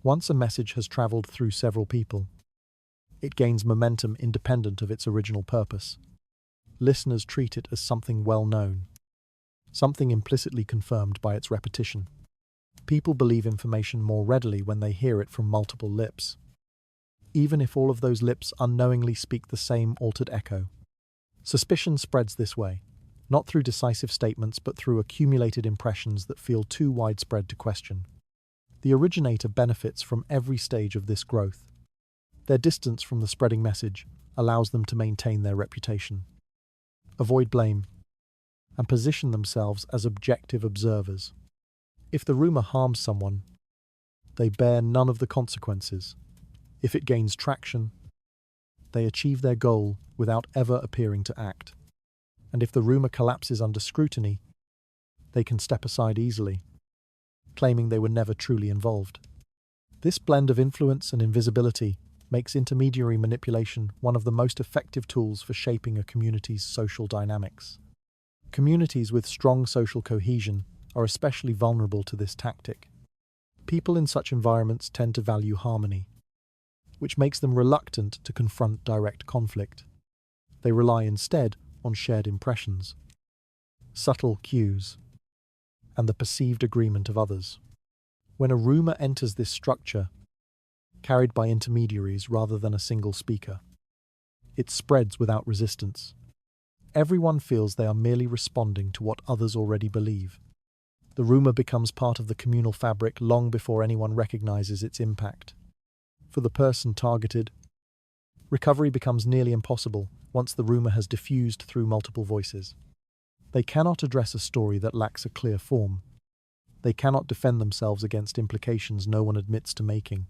Once a message has traveled through several people, it gains momentum independent of its original purpose. Listeners treat it as something well known, something implicitly confirmed by its repetition. People believe information more readily when they hear it from multiple lips, even if all of those lips unknowingly speak the same altered echo. Suspicion spreads this way, not through decisive statements but through accumulated impressions that feel too widespread to question. The originator benefits from every stage of this growth. Their distance from the spreading message allows them to maintain their reputation, avoid blame, and position themselves as objective observers. If the rumor harms someone, they bear none of the consequences. If it gains traction, they achieve their goal without ever appearing to act. And if the rumor collapses under scrutiny, they can step aside easily, claiming they were never truly involved. This blend of influence and invisibility makes intermediary manipulation one of the most effective tools for shaping a community's social dynamics. Communities with strong social cohesion are especially vulnerable to this tactic. People in such environments tend to value harmony, which makes them reluctant to confront direct conflict. They rely instead on shared impressions, subtle cues, and the perceived agreement of others. When a rumor enters this structure, carried by intermediaries rather than a single speaker, it spreads without resistance. Everyone feels they are merely responding to what others already believe. The rumor becomes part of the communal fabric long before anyone recognizes its impact. For the person targeted, recovery becomes nearly impossible once the rumor has diffused through multiple voices. They cannot address a story that lacks a clear form. They cannot defend themselves against implications no one admits to making.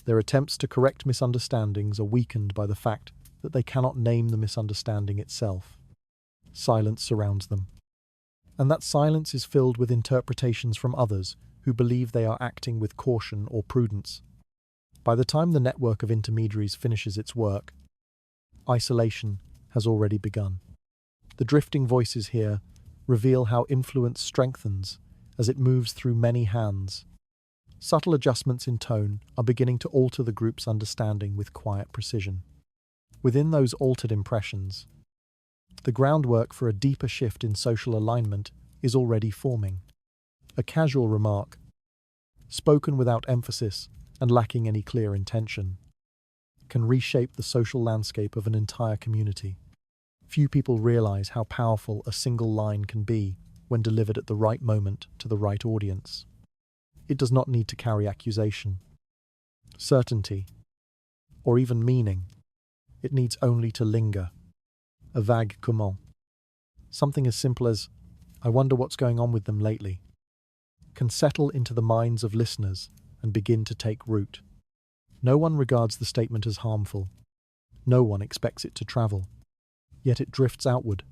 Their attempts to correct misunderstandings are weakened by the fact that they cannot name the misunderstanding itself. Silence surrounds them. And that silence is filled with interpretations from others who believe they are acting with caution or prudence. By the time the network of intermediaries finishes its work, isolation has already begun. The drifting voices here reveal how influence strengthens as it moves through many hands. Subtle adjustments in tone are beginning to alter the group's understanding with quiet precision. Within those altered impressions, the groundwork for a deeper shift in social alignment is already forming. A casual remark, spoken without emphasis and lacking any clear intention, can reshape the social landscape of an entire community. Few people realize how powerful a single line can be when delivered at the right moment to the right audience. It does not need to carry accusation, certainty, or even meaning. It needs only to linger. A vague comment. Something as simple as, "I wonder what's going on with them lately," can settle into the minds of listeners and begin to take root. No one regards the statement as harmful. No one expects it to travel. Yet it drifts outward,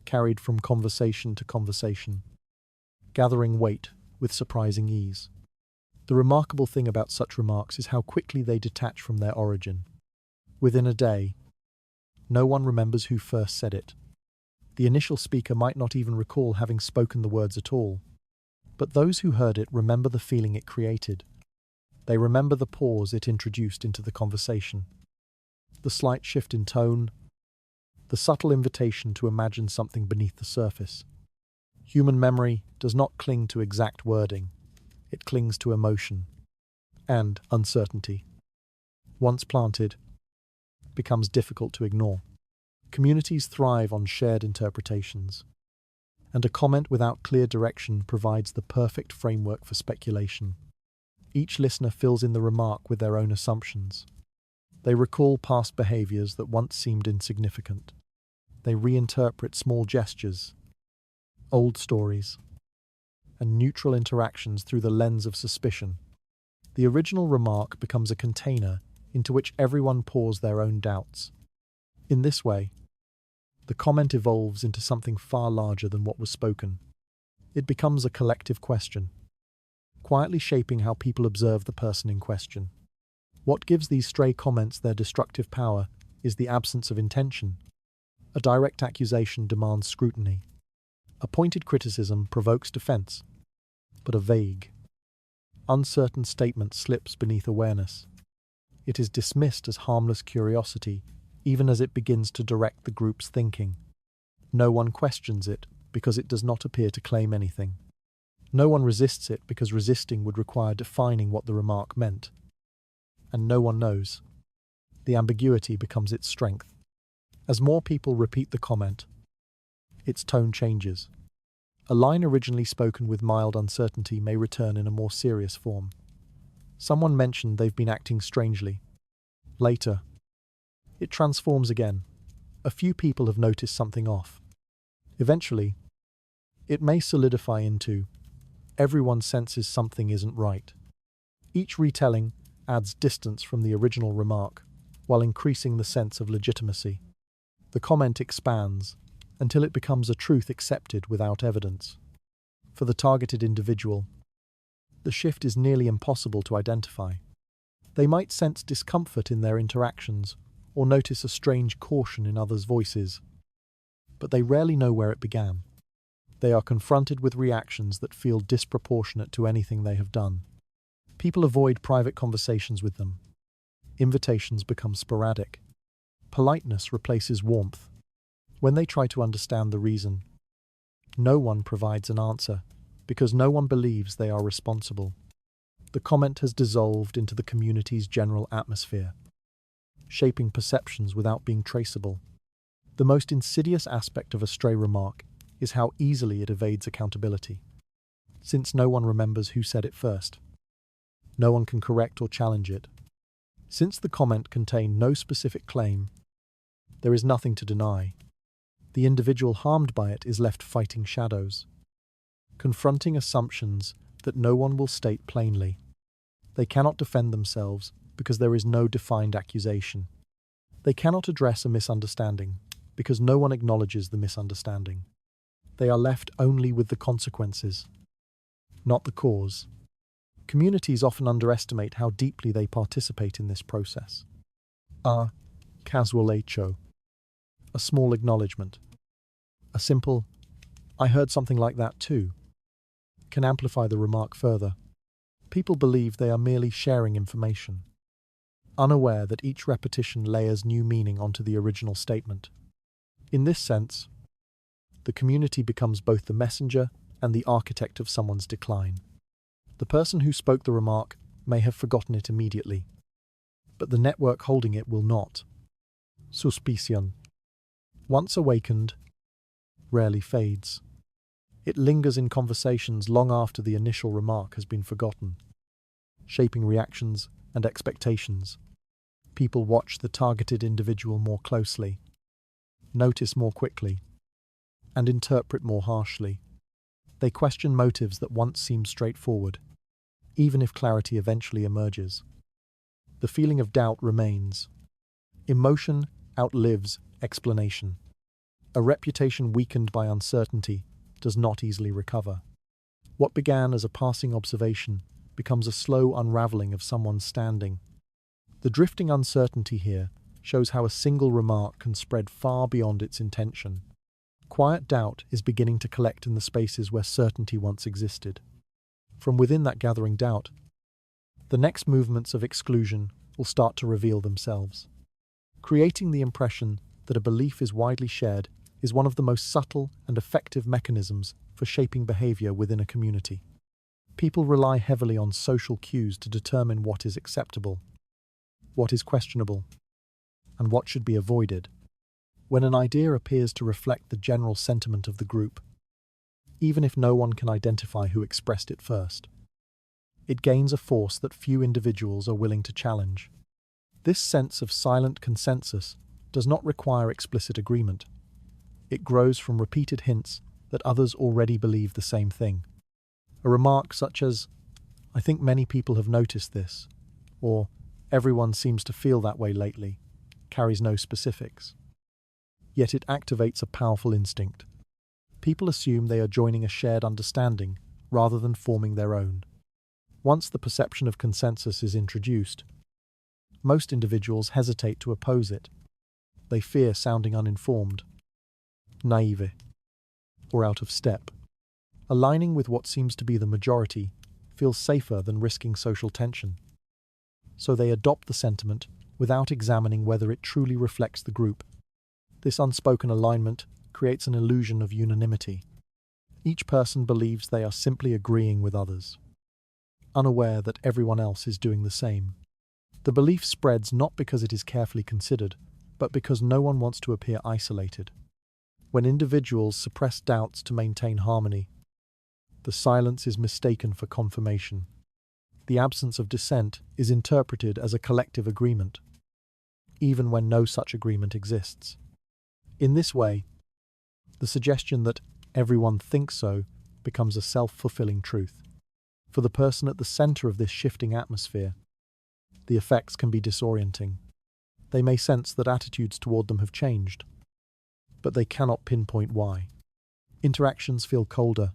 carried from conversation to conversation, gathering weight with surprising ease. The remarkable thing about such remarks is how quickly they detach from their origin. Within a day, no one remembers who first said it. The initial speaker might not even recall having spoken the words at all, but those who heard it remember the feeling it created. They remember the pause it introduced into the conversation, the slight shift in tone, the subtle invitation to imagine something beneath the surface. Human memory does not cling to exact wording. It clings to emotion and uncertainty. Once planted, becomes difficult to ignore. Communities thrive on shared interpretations, and a comment without clear direction provides the perfect framework for speculation. Each listener fills in the remark with their own assumptions. They recall past behaviors that once seemed insignificant. They reinterpret small gestures, old stories, and neutral interactions through the lens of suspicion. The original remark becomes a container into which everyone pours their own doubts. In this way, the comment evolves into something far larger than what was spoken. It becomes a collective question, quietly shaping how people observe the person in question. What gives these stray comments their destructive power is the absence of intention. A direct accusation demands scrutiny. A pointed criticism provokes defense, but a vague, uncertain statement slips beneath awareness. It is dismissed as harmless curiosity, even as it begins to direct the group's thinking. No one questions it because it does not appear to claim anything. No one resists it because resisting would require defining what the remark meant. And no one knows. The ambiguity becomes its strength. As more people repeat the comment, its tone changes. A line originally spoken with mild uncertainty may return in a more serious form. Someone mentioned they've been acting strangely. Later, it transforms again. A few people have noticed something off. Eventually, it may solidify into, everyone senses something isn't right. Each retelling adds distance from the original remark, while increasing the sense of legitimacy. The comment expands until it becomes a truth accepted without evidence. For the targeted individual, the shift is nearly impossible to identify. They might sense discomfort in their interactions or notice a strange caution in others' voices, but they rarely know where it began. They are confronted with reactions that feel disproportionate to anything they have done. People avoid private conversations with them. Invitations become sporadic. Politeness replaces warmth. When they try to understand the reason, no one provides an answer because no one believes they are responsible. The comment has dissolved into the community's general atmosphere, shaping perceptions without being traceable. The most insidious aspect of a stray remark is how easily it evades accountability. Since no one remembers who said it first, no one can correct or challenge it. Since the comment contained no specific claim, there is nothing to deny. The individual harmed by it is left fighting shadows, confronting assumptions that no one will state plainly. They cannot defend themselves because there is no defined accusation. They cannot address a misunderstanding because no one acknowledges the misunderstanding. They are left only with the consequences, not the cause. Communities often underestimate how deeply they participate in this process. A casual hecho, a small acknowledgement, a simple, "I heard something like that too," can amplify the remark further. People believe they are merely sharing information, unaware that each repetition layers new meaning onto the original statement. In this sense, the community becomes both the messenger and the architect of someone's decline. The person who spoke the remark may have forgotten it immediately, but the network holding it will not. Suspicion, once awakened, rarely fades. It lingers in conversations long after the initial remark has been forgotten, shaping reactions and expectations. People watch the targeted individual more closely, notice more quickly, and interpret more harshly. They question motives that once seemed straightforward, even if clarity eventually emerges. The feeling of doubt remains. Emotion outlives explanation. A reputation weakened by uncertainty does not easily recover. What began as a passing observation becomes a slow unraveling of someone's standing. The drifting uncertainty here shows how a single remark can spread far beyond its intention. Quiet doubt is beginning to collect in the spaces where certainty once existed. From within that gathering doubt, the next movements of exclusion will start to reveal themselves. Creating the impression that a belief is widely shared is one of the most subtle and effective mechanisms for shaping behavior within a community. People rely heavily on social cues to determine what is acceptable, what is questionable, and what should be avoided. When an idea appears to reflect the general sentiment of the group, even if no one can identify who expressed it first, it gains a force that few individuals are willing to challenge. This sense of silent consensus does not require explicit agreement. It grows from repeated hints that others already believe the same thing. A remark such as, "I think many people have noticed this," or "everyone seems to feel that way lately," carries no specifics. Yet it activates a powerful instinct. People assume they are joining a shared understanding rather than forming their own. Once the perception of consensus is introduced, most individuals hesitate to oppose it. They fear sounding uninformed, naive, or out of step. Aligning with what seems to be the majority feels safer than risking social tension. So they adopt the sentiment without examining whether it truly reflects the group. This unspoken alignment creates an illusion of unanimity. Each person believes they are simply agreeing with others, unaware that everyone else is doing the same. The belief spreads not because it is carefully considered, but because no one wants to appear isolated. When individuals suppress doubts to maintain harmony, the silence is mistaken for confirmation. The absence of dissent is interpreted as a collective agreement, even when no such agreement exists. In this way, the suggestion that everyone thinks so becomes a self-fulfilling truth. For the person at the center of this shifting atmosphere, the effects can be disorienting. They may sense that attitudes toward them have changed, but they cannot pinpoint why. Interactions feel colder,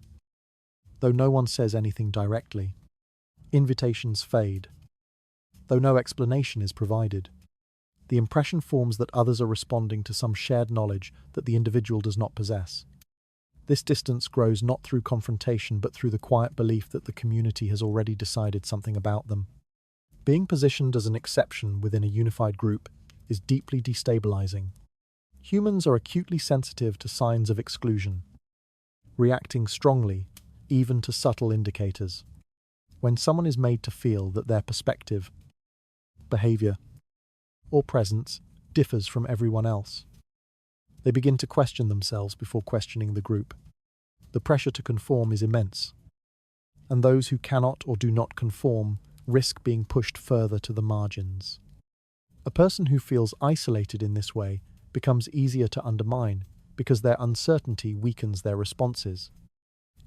though no one says anything directly. Invitations fade, though no explanation is provided. The impression forms that others are responding to some shared knowledge that the individual does not possess. This distance grows not through confrontation but through the quiet belief that the community has already decided something about them. Being positioned as an exception within a unified group is deeply destabilizing. Humans are acutely sensitive to signs of exclusion, reacting strongly, even to subtle indicators. When someone is made to feel that their perspective, behavior, or presence differs from everyone else, they begin to question themselves before questioning the group. The pressure to conform is immense, and those who cannot or do not conform risk being pushed further to the margins. A person who feels isolated in this way becomes easier to undermine because their uncertainty weakens their responses.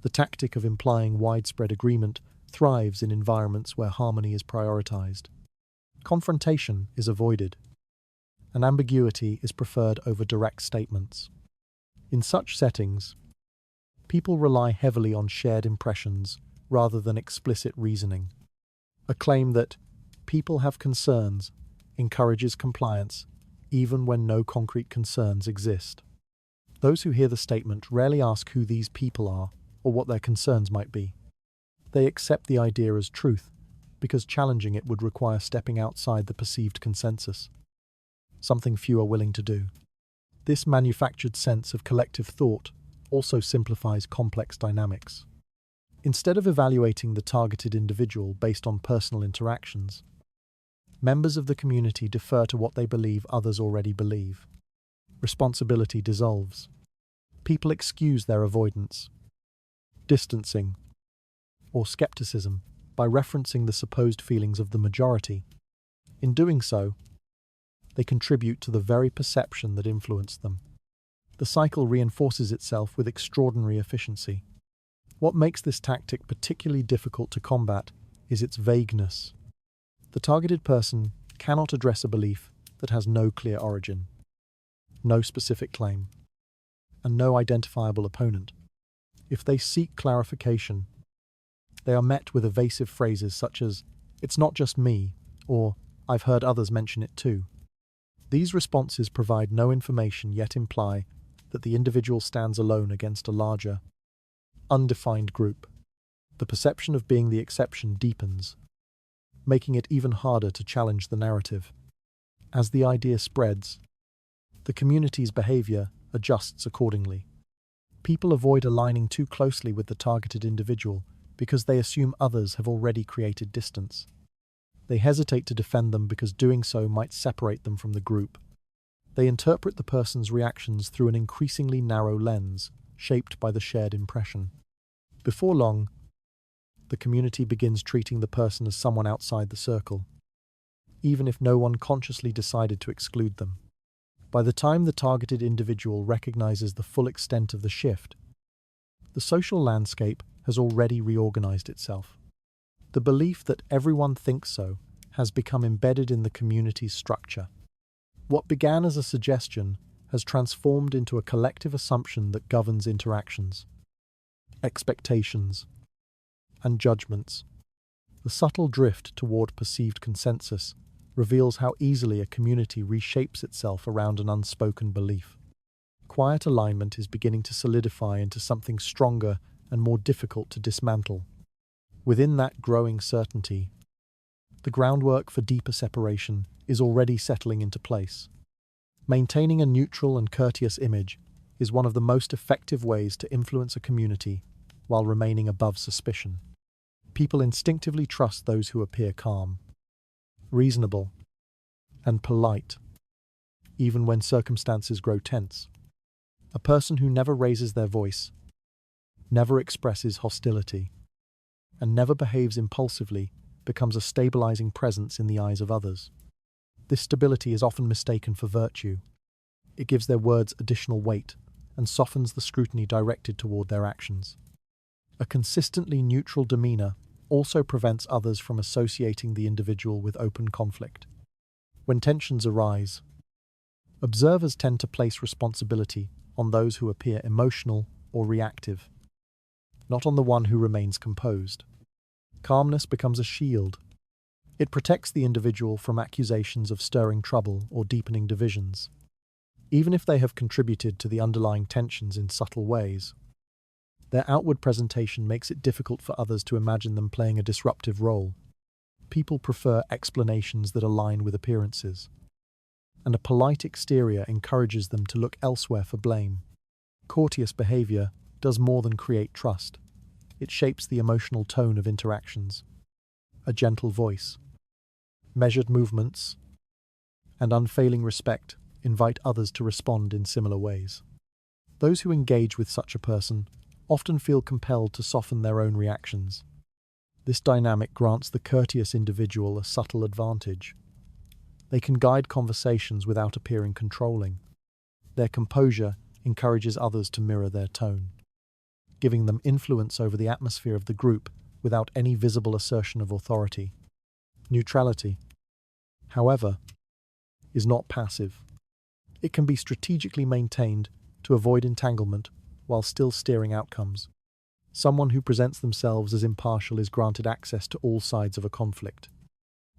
The tactic of implying widespread agreement thrives in environments where harmony is prioritized. Confrontation is avoided, and ambiguity is preferred over direct statements. In such settings, people rely heavily on shared impressions rather than explicit reasoning. A claim that people have concerns encourages compliance even when no concrete concerns exist. Those who hear the statement rarely ask who these people are or what their concerns might be. They accept the idea as truth because challenging it would require stepping outside the perceived consensus, something few are willing to do. This manufactured sense of collective thought also simplifies complex dynamics. Instead of evaluating the targeted individual based on personal interactions, members of the community defer to what they believe others already believe. Responsibility dissolves. People excuse their avoidance, distancing, or skepticism by referencing the supposed feelings of the majority. In doing so, they contribute to the very perception that influenced them. The cycle reinforces itself with extraordinary efficiency. What makes this tactic particularly difficult to combat is its vagueness. The targeted person cannot address a belief that has no clear origin, no specific claim, and no identifiable opponent. If they seek clarification, they are met with evasive phrases such as, "It's not just me," or "I've heard others mention it too." These responses provide no information yet imply that the individual stands alone against a larger, undefined group. The perception of being the exception deepens, making it even harder to challenge the narrative. As the idea spreads, the community's behavior adjusts accordingly. People avoid aligning too closely with the targeted individual because they assume others have already created distance. They hesitate to defend them because doing so might separate them from the group. They interpret the person's reactions through an increasingly narrow lens, shaped by the shared impression. Before long, the community begins treating the person as someone outside the circle, even if no one consciously decided to exclude them. By the time the targeted individual recognizes the full extent of the shift, the social landscape has already reorganized itself. The belief that everyone thinks so has become embedded in the community's structure. What began as a suggestion has transformed into a collective assumption that governs interactions, expectations, and judgments. The subtle drift toward perceived consensus reveals how easily a community reshapes itself around an unspoken belief. Quiet alignment is beginning to solidify into something stronger and more difficult to dismantle. Within that growing certainty, the groundwork for deeper separation is already settling into place. Maintaining a neutral and courteous image is one of the most effective ways to influence a community while remaining above suspicion. People instinctively trust those who appear calm, reasonable, and polite, even when circumstances grow tense. A person who never raises their voice, never expresses hostility, and never behaves impulsively becomes a stabilizing presence in the eyes of others. This stability is often mistaken for virtue. It gives their words additional weight and softens the scrutiny directed toward their actions. A consistently neutral demeanor also prevents others from associating the individual with open conflict. When tensions arise, observers tend to place responsibility on those who appear emotional or reactive, not on the one who remains composed. Calmness becomes a shield. It protects the individual from accusations of stirring trouble or deepening divisions. Even if they have contributed to the underlying tensions in subtle ways, Their outward presentation makes it difficult for others to imagine them playing a disruptive role. People prefer explanations that align with appearances, and a polite exterior encourages them to look elsewhere for blame. Courteous behavior does more than create trust. It shapes the emotional tone of interactions. A gentle voice, measured movements, and unfailing respect invite others to respond in similar ways. Those who engage with such a person often feel compelled to soften their own reactions. This dynamic grants the courteous individual a subtle advantage. They can guide conversations without appearing controlling. Their composure encourages others to mirror their tone, giving them influence over the atmosphere of the group without any visible assertion of authority. Neutrality, however, is not passive. It can be strategically maintained to avoid entanglement while still steering outcomes. Someone who presents themselves as impartial is granted access to all sides of a conflict.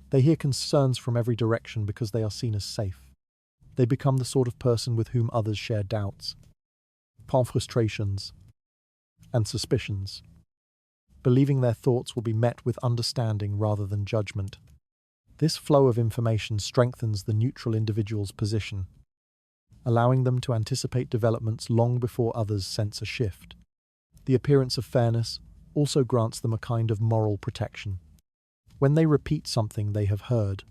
They hear concerns from every direction because they are seen as safe. They become the sort of person with whom others share doubts, frustrations, and suspicions, believing their thoughts will be met with understanding rather than judgment. This flow of information strengthens the neutral individual's position, allowing them to anticipate developments long before others sense a shift. The appearance of fairness also grants them a kind of moral protection. When they repeat something they have heard,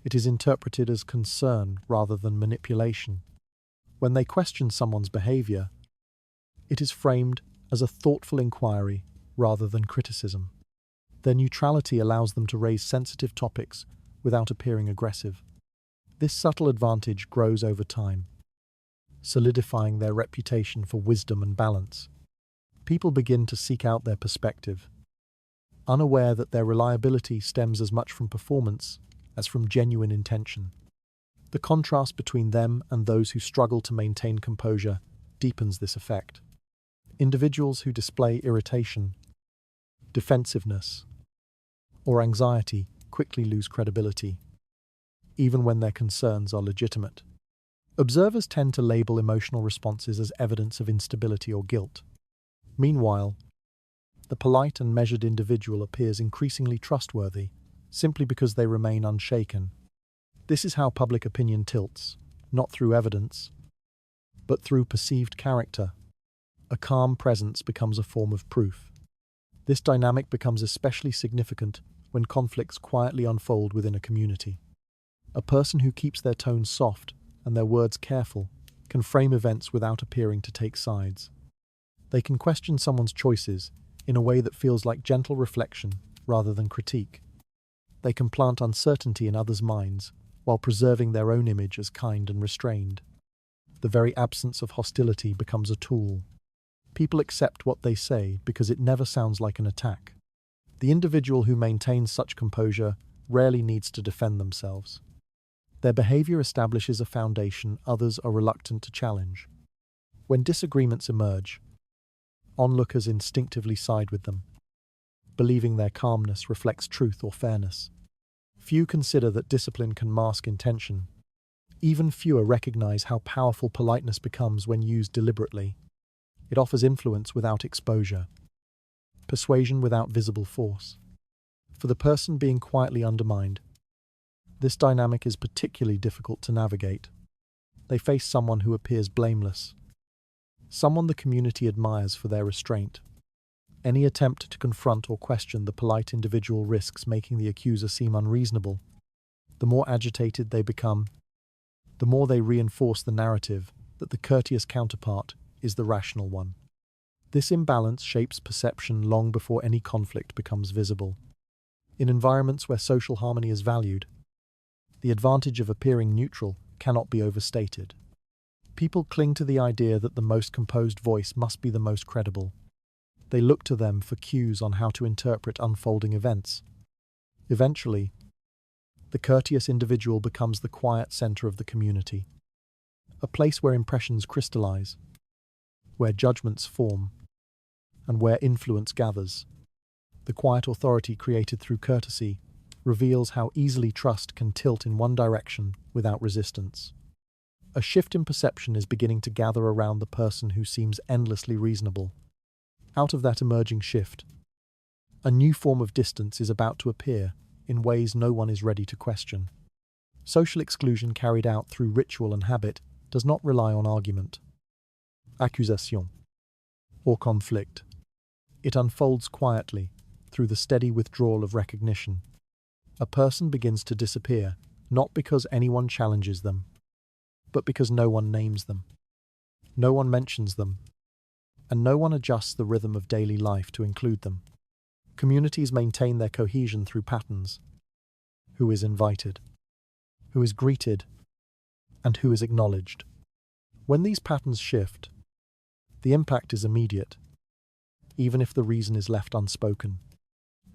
it is interpreted as concern rather than manipulation. When they question someone's behavior, it is framed as a thoughtful inquiry rather than criticism. Their neutrality allows them to raise sensitive topics without appearing aggressive. This subtle advantage grows over time, solidifying their reputation for wisdom and balance. People begin to seek out their perspective, unaware that their reliability stems as much from performance as from genuine intention. The contrast between them and those who struggle to maintain composure deepens this effect. Individuals who display irritation, defensiveness, or anxiety quickly lose credibility, even when their concerns are legitimate. Observers tend to label emotional responses as evidence of instability or guilt. Meanwhile, the polite and measured individual appears increasingly trustworthy simply because they remain unshaken. This is how public opinion tilts, not through evidence, but through perceived character. A calm presence becomes a form of proof. This dynamic becomes especially significant when conflicts quietly unfold within a community. A person who keeps their tone soft and their words careful can frame events without appearing to take sides. They can question someone's choices in a way that feels like gentle reflection rather than critique. They can plant uncertainty in others' minds while preserving their own image as kind and restrained. The very absence of hostility becomes a tool. People accept what they say because it never sounds like an attack. The individual who maintains such composure rarely needs to defend themselves. Their behavior establishes a foundation others are reluctant to challenge. When disagreements emerge, onlookers instinctively side with them, believing their calmness reflects truth or fairness. Few consider that discipline can mask intention. Even fewer recognize how powerful politeness becomes when used deliberately. It offers influence without exposure, persuasion without visible force. For the person being quietly undermined, this dynamic is particularly difficult to navigate. They face someone who appears blameless, someone the community admires for their restraint. Any attempt to confront or question the polite individual risks making the accuser seem unreasonable. The more agitated they become, the more they reinforce the narrative that the courteous counterpart is the rational one. This imbalance shapes perception long before any conflict becomes visible. In environments where social harmony is valued, the advantage of appearing neutral cannot be overstated. People cling to the idea that the most composed voice must be the most credible. They look to them for cues on how to interpret unfolding events. Eventually, the courteous individual becomes the quiet center of the community, a place where impressions crystallize, where judgments form, and where influence gathers. The quiet authority created through courtesy reveals how easily trust can tilt in one direction without resistance. A shift in perception is beginning to gather around the person who seems endlessly reasonable. Out of that emerging shift, a new form of distance is about to appear in ways no one is ready to question. Social exclusion carried out through ritual and habit does not rely on argument, accusation, or conflict. It unfolds quietly through the steady withdrawal of recognition. A person begins to disappear, not because anyone challenges them, but because no one names them, no one mentions them, and no one adjusts the rhythm of daily life to include them. Communities maintain their cohesion through patterns. Who is invited? Who is greeted? And who is acknowledged? When these patterns shift, the impact is immediate, even if the reason is left unspoken.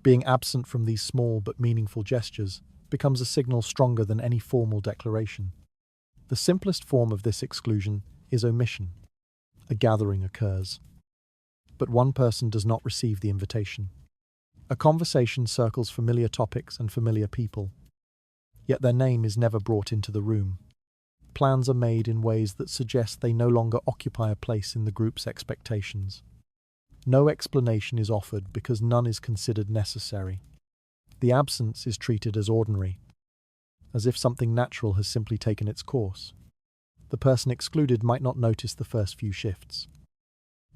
Being absent from these small but meaningful gestures becomes a signal stronger than any formal declaration. The simplest form of this exclusion is omission. A gathering occurs, but one person does not receive the invitation. A conversation circles familiar topics and familiar people, yet their name is never brought into the room. Plans are made in ways that suggest they no longer occupy a place in the group's expectations. No explanation is offered because none is considered necessary. The absence is treated as ordinary, as if something natural has simply taken its course. The person excluded might not notice the first few shifts,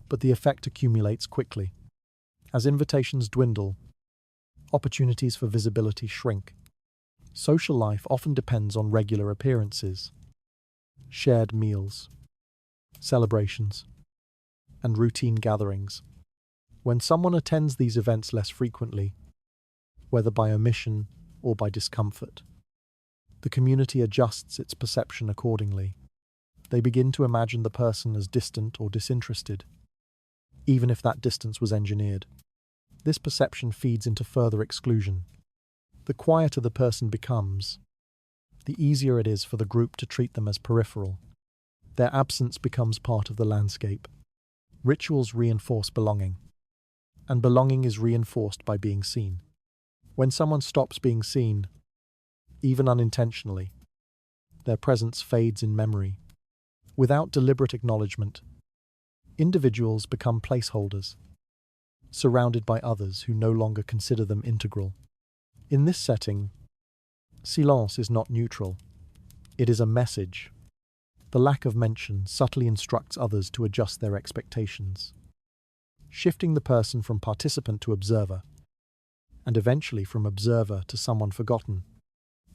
but the effect accumulates quickly. As invitations dwindle, opportunities for visibility shrink. Social life often depends on regular appearances, shared meals, celebrations, and routine gatherings. When someone attends these events less frequently, whether by omission or by discomfort, the community adjusts its perception accordingly. They begin to imagine the person as distant or disinterested, even if that distance was engineered. This perception feeds into further exclusion. The quieter the person becomes, the easier it is for the group to treat them as peripheral. Their absence becomes part of the landscape. Rituals reinforce belonging, and belonging is reinforced by being seen. When someone stops being seen, even unintentionally, their presence fades in memory. Without deliberate acknowledgement, individuals become placeholders, surrounded by others who no longer consider them integral. In this setting, silence is not neutral. It is a message. The lack of mention subtly instructs others to adjust their expectations, shifting the person from participant to observer, and eventually from observer to someone forgotten.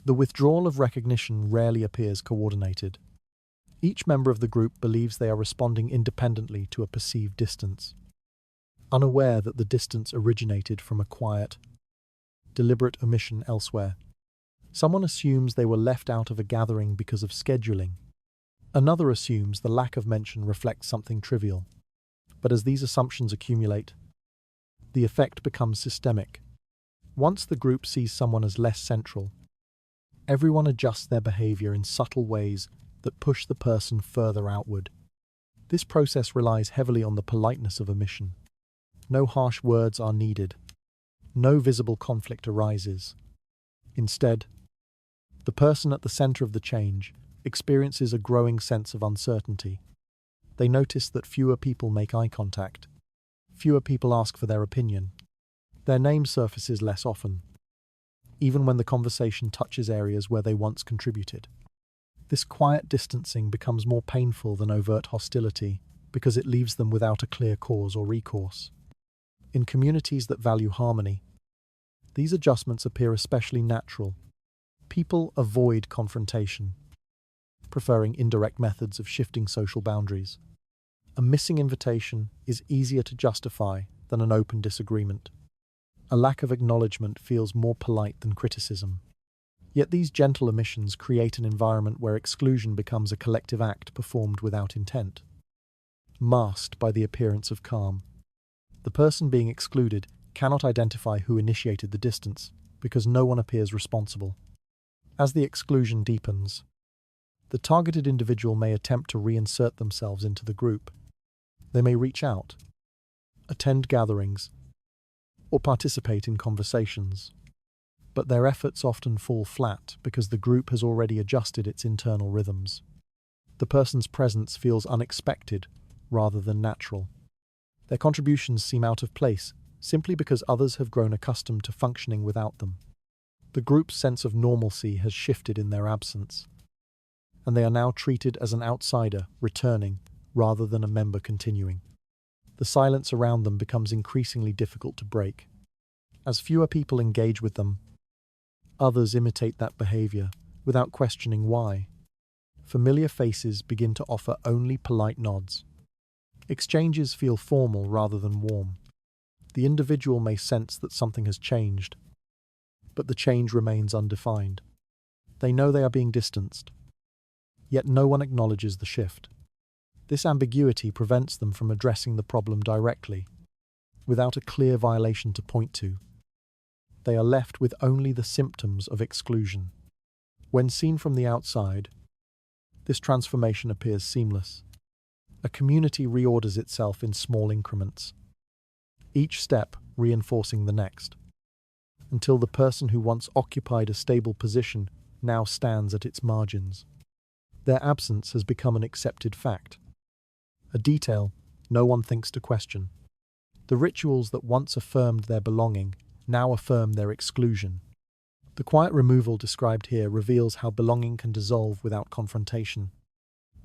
The withdrawal of recognition rarely appears coordinated. Each member of the group believes they are responding independently to a perceived distance, unaware that the distance originated from a quiet, deliberate omission elsewhere. Someone assumes they were left out of a gathering because of scheduling. Another assumes the lack of mention reflects something trivial. But as these assumptions accumulate, the effect becomes systemic. Once the group sees someone as less central, everyone adjusts their behavior in subtle ways that push the person further outward. This process relies heavily on the politeness of omission. No harsh words are needed. No visible conflict arises. Instead, the person at the center of the change experiences a growing sense of uncertainty. They notice that fewer people make eye contact. Fewer people ask for their opinion. Their name surfaces less often, even when the conversation touches areas where they once contributed. This quiet distancing becomes more painful than overt hostility because it leaves them without a clear cause or recourse. In communities that value harmony, these adjustments appear especially natural. People avoid confrontation, preferring indirect methods of shifting social boundaries. A missing invitation is easier to justify than an open disagreement. A lack of acknowledgement feels more polite than criticism. Yet these gentle omissions create an environment where exclusion becomes a collective act performed without intent, masked by the appearance of calm. The person being excluded cannot identify who initiated the distance because no one appears responsible. As the exclusion deepens, the targeted individual may attempt to reinsert themselves into the group. They may reach out, attend gatherings, or participate in conversations. But their efforts often fall flat because the group has already adjusted its internal rhythms. The person's presence feels unexpected rather than natural. Their contributions seem out of place simply because others have grown accustomed to functioning without them. The group's sense of normalcy has shifted in their absence, and they are now treated as an outsider returning rather than a member continuing. The silence around them becomes increasingly difficult to break. As fewer people engage with them, others imitate that behavior without questioning why. Familiar faces begin to offer only polite nods. Exchanges feel formal rather than warm. The individual may sense that something has changed, but the change remains undefined. They know they are being distanced, yet no one acknowledges the shift. This ambiguity prevents them from addressing the problem directly, without a clear violation to point to. They are left with only the symptoms of exclusion. When seen from the outside, this transformation appears seamless. A community reorders itself in small increments, each step reinforcing the next, until the person who once occupied a stable position now stands at its margins. Their absence has become an accepted fact, a detail no one thinks to question. The rituals that once affirmed their belonging now affirm their exclusion. The quiet removal described here reveals how belonging can dissolve without confrontation.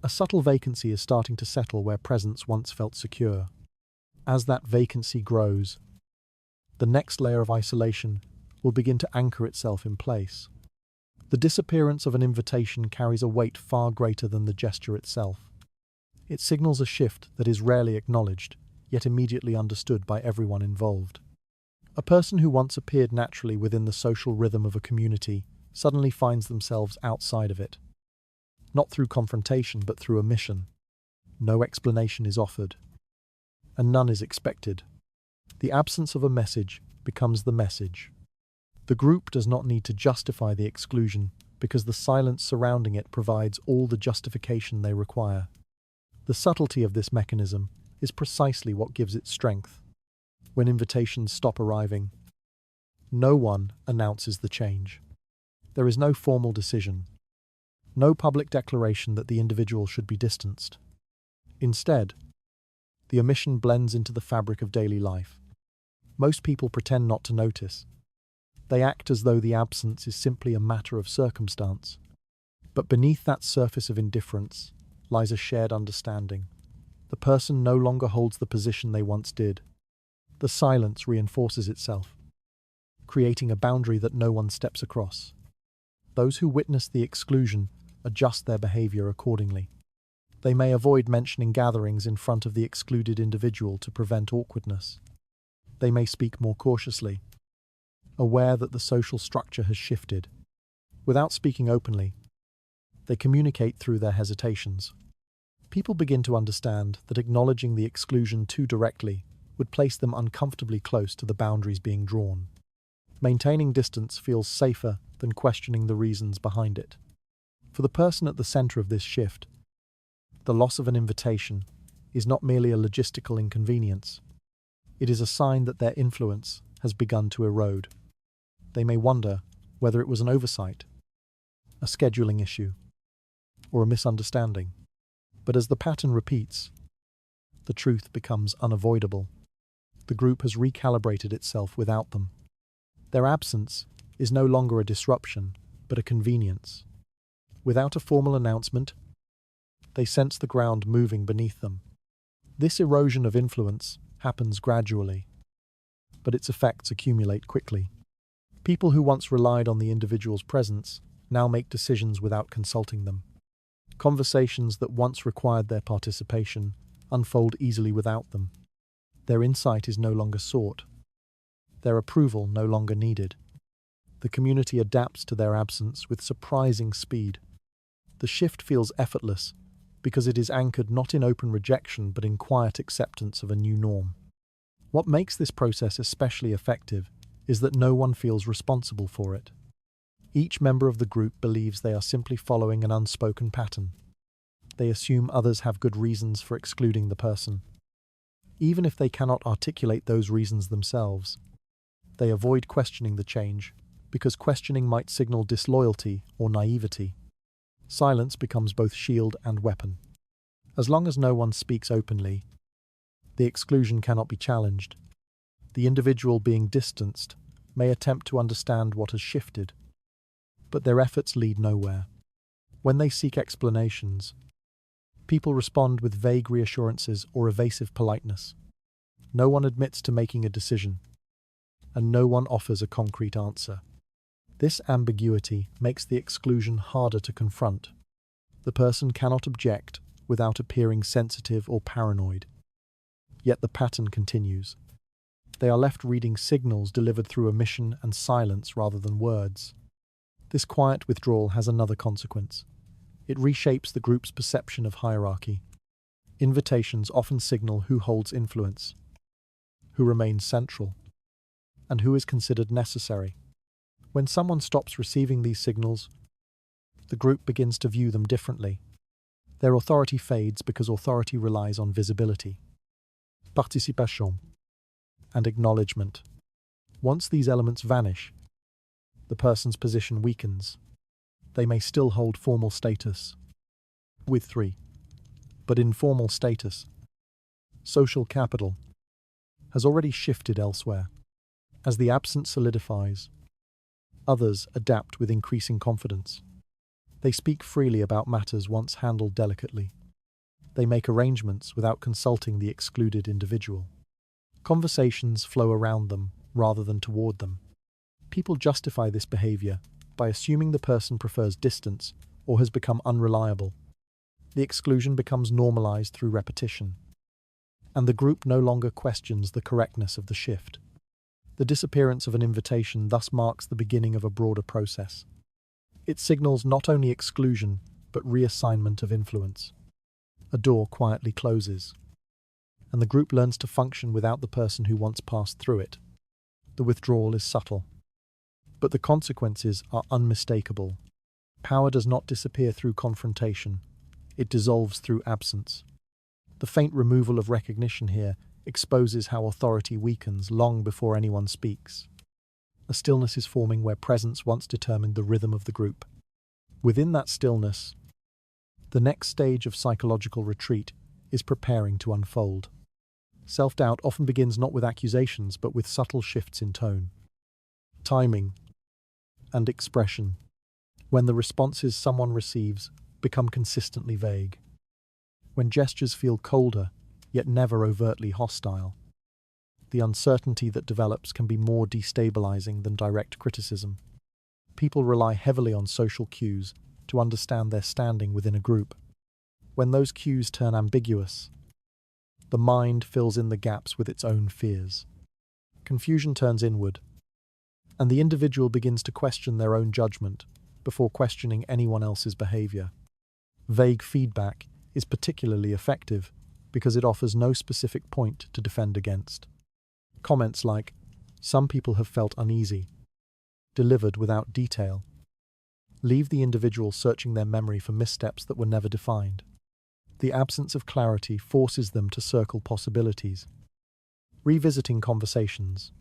A subtle vacancy is starting to settle where presence once felt secure. As that vacancy grows, the next layer of isolation will begin to anchor itself in place. The disappearance of an invitation carries a weight far greater than the gesture itself. It signals a shift that is rarely acknowledged, yet immediately understood by everyone involved. A person who once appeared naturally within the social rhythm of a community suddenly finds themselves outside of it. Not through confrontation, but through omission. No explanation is offered, and none is expected. The absence of a message becomes the message. The group does not need to justify the exclusion because the silence surrounding it provides all the justification they require. The subtlety of this mechanism is precisely what gives it strength. When invitations stop arriving, no one announces the change. There is no formal decision, no public declaration that the individual should be distanced. Instead, the omission blends into the fabric of daily life. Most people pretend not to notice. They act as though the absence is simply a matter of circumstance. But beneath that surface of indifference lies a shared understanding. The person no longer holds the position they once did. The silence reinforces itself, creating a boundary that no one steps across. Those who witness the exclusion adjust their behavior accordingly. They may avoid mentioning gatherings in front of the excluded individual to prevent awkwardness. They may speak more cautiously, aware that the social structure has shifted. Without speaking openly, they communicate through their hesitations. People begin to understand that acknowledging the exclusion too directly would place them uncomfortably close to the boundaries being drawn. Maintaining distance feels safer than questioning the reasons behind it. For the person at the center of this shift, the loss of an invitation is not merely a logistical inconvenience. It is a sign that their influence has begun to erode. They may wonder whether it was an oversight, a scheduling issue, or a misunderstanding. But as the pattern repeats, the truth becomes unavoidable. The group has recalibrated itself without them. Their absence is no longer a disruption, but a convenience. Without a formal announcement, they sense the ground moving beneath them. This erosion of influence happens gradually, but its effects accumulate quickly. People who once relied on the individual's presence now make decisions without consulting them. Conversations that once required their participation unfold easily without them. Their insight is no longer sought. Their approval no longer needed. The community adapts to their absence with surprising speed. The shift feels effortless because it is anchored not in open rejection but in quiet acceptance of a new norm. What makes this process especially effective is that no one feels responsible for it. Each member of the group believes they are simply following an unspoken pattern. They assume others have good reasons for excluding the person. Even if they cannot articulate those reasons themselves, they avoid questioning the change because questioning might signal disloyalty or naivety. Silence becomes both shield and weapon. As long as no one speaks openly, The exclusion cannot be challenged. The individual being distanced may attempt to understand what has shifted, but their efforts lead nowhere. When they seek explanations, people respond with vague reassurances or evasive politeness. No one admits to making a decision, and no one offers a concrete answer. This ambiguity makes the exclusion harder to confront. The person cannot object without appearing sensitive or paranoid. Yet the pattern continues. They are left reading signals delivered through omission and silence rather than words. This quiet withdrawal has another consequence. It reshapes the group's perception of hierarchy. Invitations often signal who holds influence, who remains central, and who is considered necessary. When someone stops receiving these signals, the group begins to view them differently. Their authority fades because authority relies on visibility, participation, and acknowledgement. Once these elements vanish, the person's position weakens. They may still hold formal status, with three, but informal status, social capital, has already shifted elsewhere. As the absence solidifies, others adapt with increasing confidence. They speak freely about matters once handled delicately. They make arrangements without consulting the excluded individual. Conversations flow around them rather than toward them. People justify this behavior by assuming the person prefers distance or has become unreliable. The exclusion becomes normalized through repetition, and the group no longer questions the correctness of the shift. The disappearance of an invitation thus marks the beginning of a broader process. It signals not only exclusion, but reassignment of influence. A door quietly closes, and the group learns to function without the person who once passed through it. The withdrawal is subtle, but the consequences are unmistakable. Power does not disappear through confrontation, it dissolves through absence. The faint removal of recognition here exposes how authority weakens long before anyone speaks. A stillness is forming where presence once determined the rhythm of the group. Within that stillness, the next stage of psychological retreat is preparing to unfold. Self-doubt often begins not with accusations but with subtle shifts in tone, timing, and expression. When the responses someone receives become consistently vague. When gestures feel colder, yet never overtly hostile. The uncertainty that develops can be more destabilizing than direct criticism. People rely heavily on social cues to understand their standing within a group. When those cues turn ambiguous, the mind fills in the gaps with its own fears. Confusion turns inward, and the individual begins to question their own judgment before questioning anyone else's behavior. Vague feedback is particularly effective because it offers no specific point to defend against. Comments like, "Some people have felt uneasy," delivered without detail, leave the individual searching their memory for missteps that were never defined. The absence of clarity forces them to circle possibilities, revisiting conversations,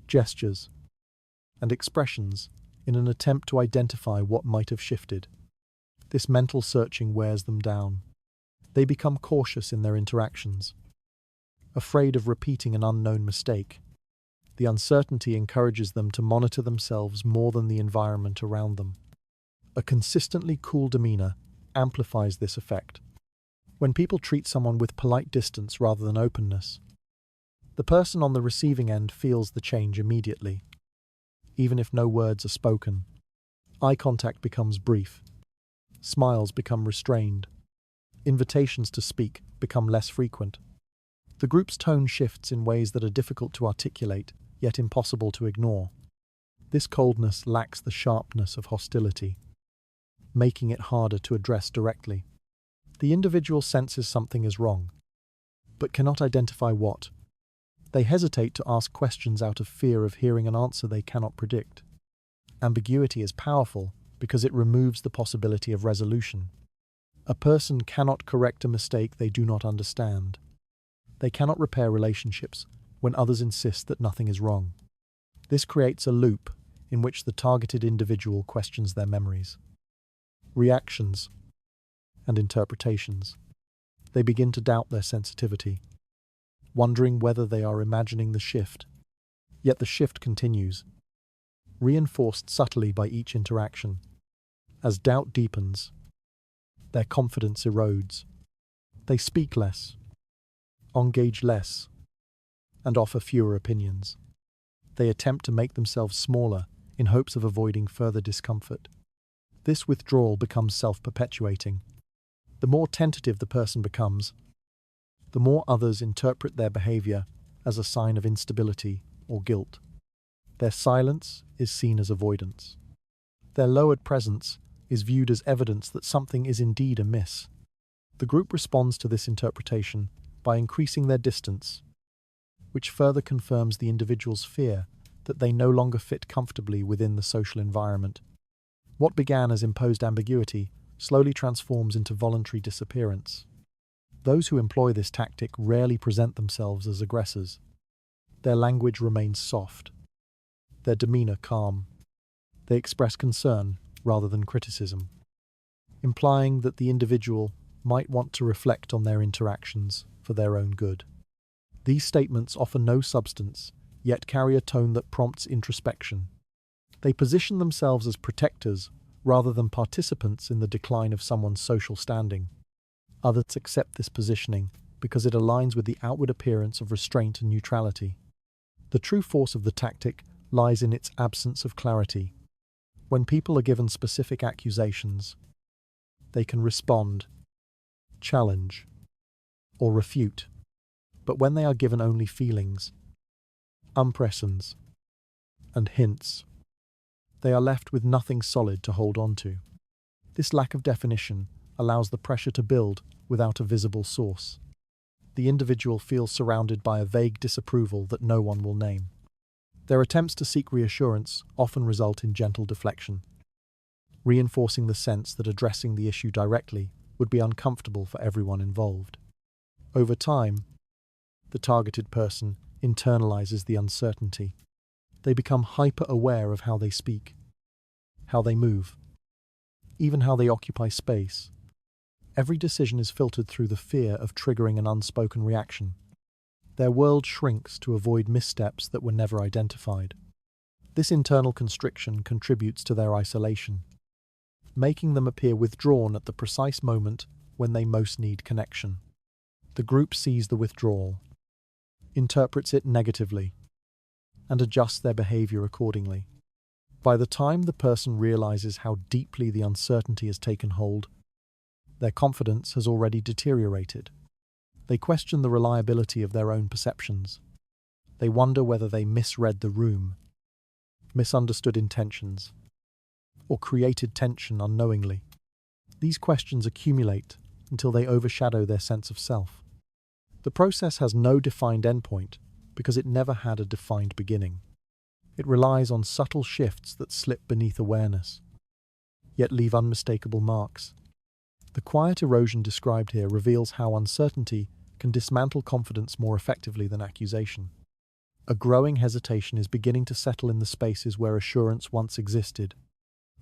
gestures, and expressions in an attempt to identify what might have shifted. This mental searching wears them down. They become cautious in their interactions, afraid of repeating an unknown mistake. The uncertainty encourages them to monitor themselves more than the environment around them. A consistently cool demeanor amplifies this effect. When people treat someone with polite distance rather than openness, the person on the receiving end feels the change immediately. Even if no words are spoken, eye contact becomes brief, smiles become restrained, invitations to speak become less frequent. The group's tone shifts in ways that are difficult to articulate, yet impossible to ignore. This coldness lacks the sharpness of hostility, making it harder to address directly. The individual senses something is wrong, but cannot identify what. They hesitate to ask questions out of fear of hearing an answer they cannot predict. Ambiguity is powerful because it removes the possibility of resolution. A person cannot correct a mistake they do not understand. They cannot repair relationships when others insist that nothing is wrong. This creates a loop in which the targeted individual questions their memories, reactions, and interpretations. They begin to doubt their sensitivity. wondering whether they are imagining the shift. Yet the shift continues, reinforced subtly by each interaction. As doubt deepens, their confidence erodes. They speak less, engage less, and offer fewer opinions. They attempt to make themselves smaller in hopes of avoiding further discomfort. This withdrawal becomes self-perpetuating. The more tentative the person becomes, the more others interpret their behavior as a sign of instability or guilt. Their silence is seen as avoidance. Their lowered presence is viewed as evidence that something is indeed amiss. The group responds to this interpretation by increasing their distance, which further confirms the individual's fear that they no longer fit comfortably within the social environment. What began as imposed ambiguity slowly transforms into voluntary disappearance. Those who employ this tactic rarely present themselves as aggressors. Their language remains soft, their demeanor calm. They express concern rather than criticism, implying that the individual might want to reflect on their interactions for their own good. These statements offer no substance, yet carry a tone that prompts introspection. They position themselves as protectors rather than participants in the decline of someone's social standing. Others accept this positioning because it aligns with the outward appearance of restraint and neutrality. The true force of the tactic lies in its absence of clarity. When people are given specific accusations, they can respond, challenge, or refute. But when they are given only feelings, impressions, and hints, they are left with nothing solid to hold on to. This lack of definition allows the pressure to build without a visible source. The individual feels surrounded by a vague disapproval that no one will name. Their attempts to seek reassurance often result in gentle deflection, reinforcing the sense that addressing the issue directly would be uncomfortable for everyone involved. Over time, the targeted person internalizes the uncertainty. They become hyper-aware of how they speak, how they move, even how they occupy space. Every decision is filtered through the fear of triggering an unspoken reaction. Their world shrinks to avoid missteps that were never identified. This internal constriction contributes to their isolation, making them appear withdrawn at the precise moment when they most need connection. The group sees the withdrawal, interprets it negatively, and adjusts their behavior accordingly. By the time the person realizes how deeply the uncertainty has taken hold, their confidence has already deteriorated. They question the reliability of their own perceptions. They wonder whether they misread the room, misunderstood intentions, or created tension unknowingly. These questions accumulate until they overshadow their sense of self. The process has no defined endpoint because it never had a defined beginning. It relies on subtle shifts that slip beneath awareness, yet leave unmistakable marks. The quiet erosion described here reveals how uncertainty can dismantle confidence more effectively than accusation. A growing hesitation is beginning to settle in the spaces where assurance once existed.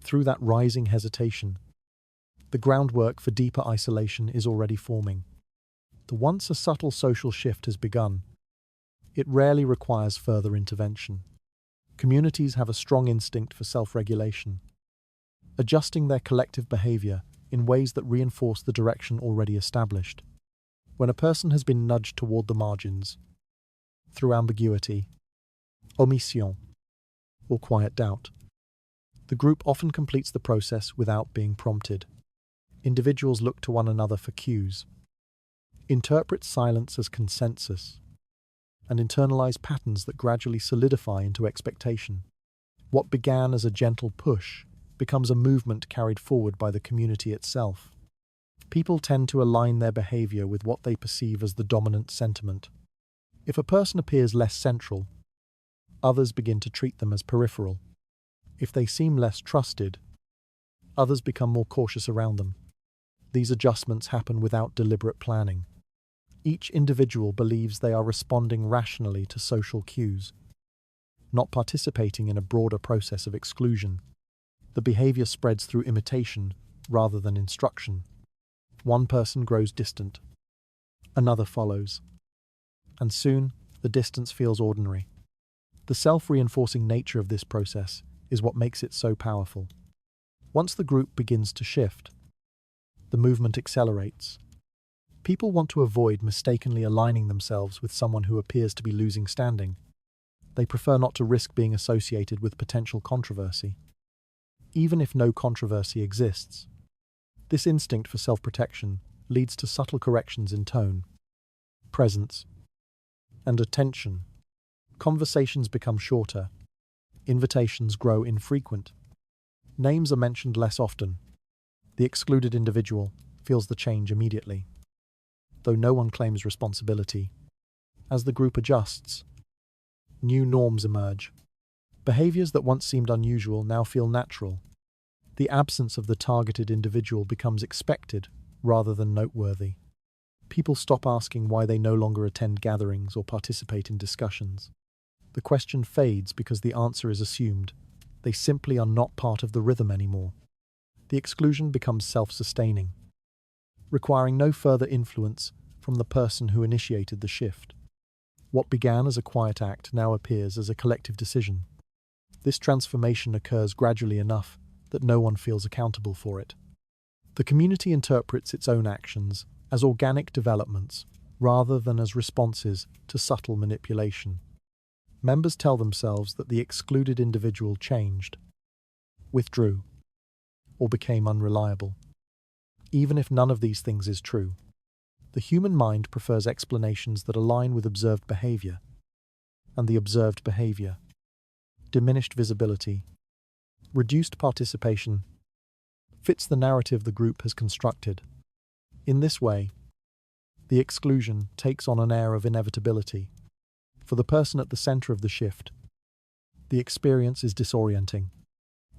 Through that rising hesitation, the groundwork for deeper isolation is already forming. Once a subtle social shift has begun, it rarely requires further intervention. Communities have a strong instinct for self-regulation, adjusting their collective behavior in ways that reinforce the direction already established. When a person has been nudged toward the margins, through ambiguity, omission, or quiet doubt, the group often completes the process without being prompted. Individuals look to one another for cues, interpret silence as consensus, and internalize patterns that gradually solidify into expectation. What began as a gentle push becomes a movement carried forward by the community itself. People tend to align their behavior with what they perceive as the dominant sentiment. If a person appears less central, others begin to treat them as peripheral. If they seem less trusted, others become more cautious around them. These adjustments happen without deliberate planning. Each individual believes they are responding rationally to social cues, not participating in a broader process of exclusion. The behavior spreads through imitation rather than instruction. One person grows distant, another follows, and soon the distance feels ordinary. The self-reinforcing nature of this process is what makes it so powerful. Once the group begins to shift, the movement accelerates. People want to avoid mistakenly aligning themselves with someone who appears to be losing standing. They prefer not to risk being associated with potential controversy, even if no controversy exists. This instinct for self-protection leads to subtle corrections in tone, presence, and attention. Conversations become shorter. Invitations grow infrequent. Names are mentioned less often. The excluded individual feels the change immediately, though no one claims responsibility. As the group adjusts, new norms emerge. Behaviors that once seemed unusual now feel natural. The absence of the targeted individual becomes expected rather than noteworthy. People stop asking why they no longer attend gatherings or participate in discussions. The question fades because the answer is assumed. They simply are not part of the rhythm anymore. The exclusion becomes self-sustaining, requiring no further influence from the person who initiated the shift. What began as a quiet act now appears as a collective decision. This transformation occurs gradually enough that no one feels accountable for it. The community interprets its own actions as organic developments rather than as responses to subtle manipulation. Members tell themselves that the excluded individual changed, withdrew, or became unreliable. Even if none of these things is true, the human mind prefers explanations that align with observed behavior, and the observed behavior, diminished visibility, reduced participation, fits the narrative the group has constructed. In this way, the exclusion takes on an air of inevitability. For the person at the center of the shift, the experience is disorienting.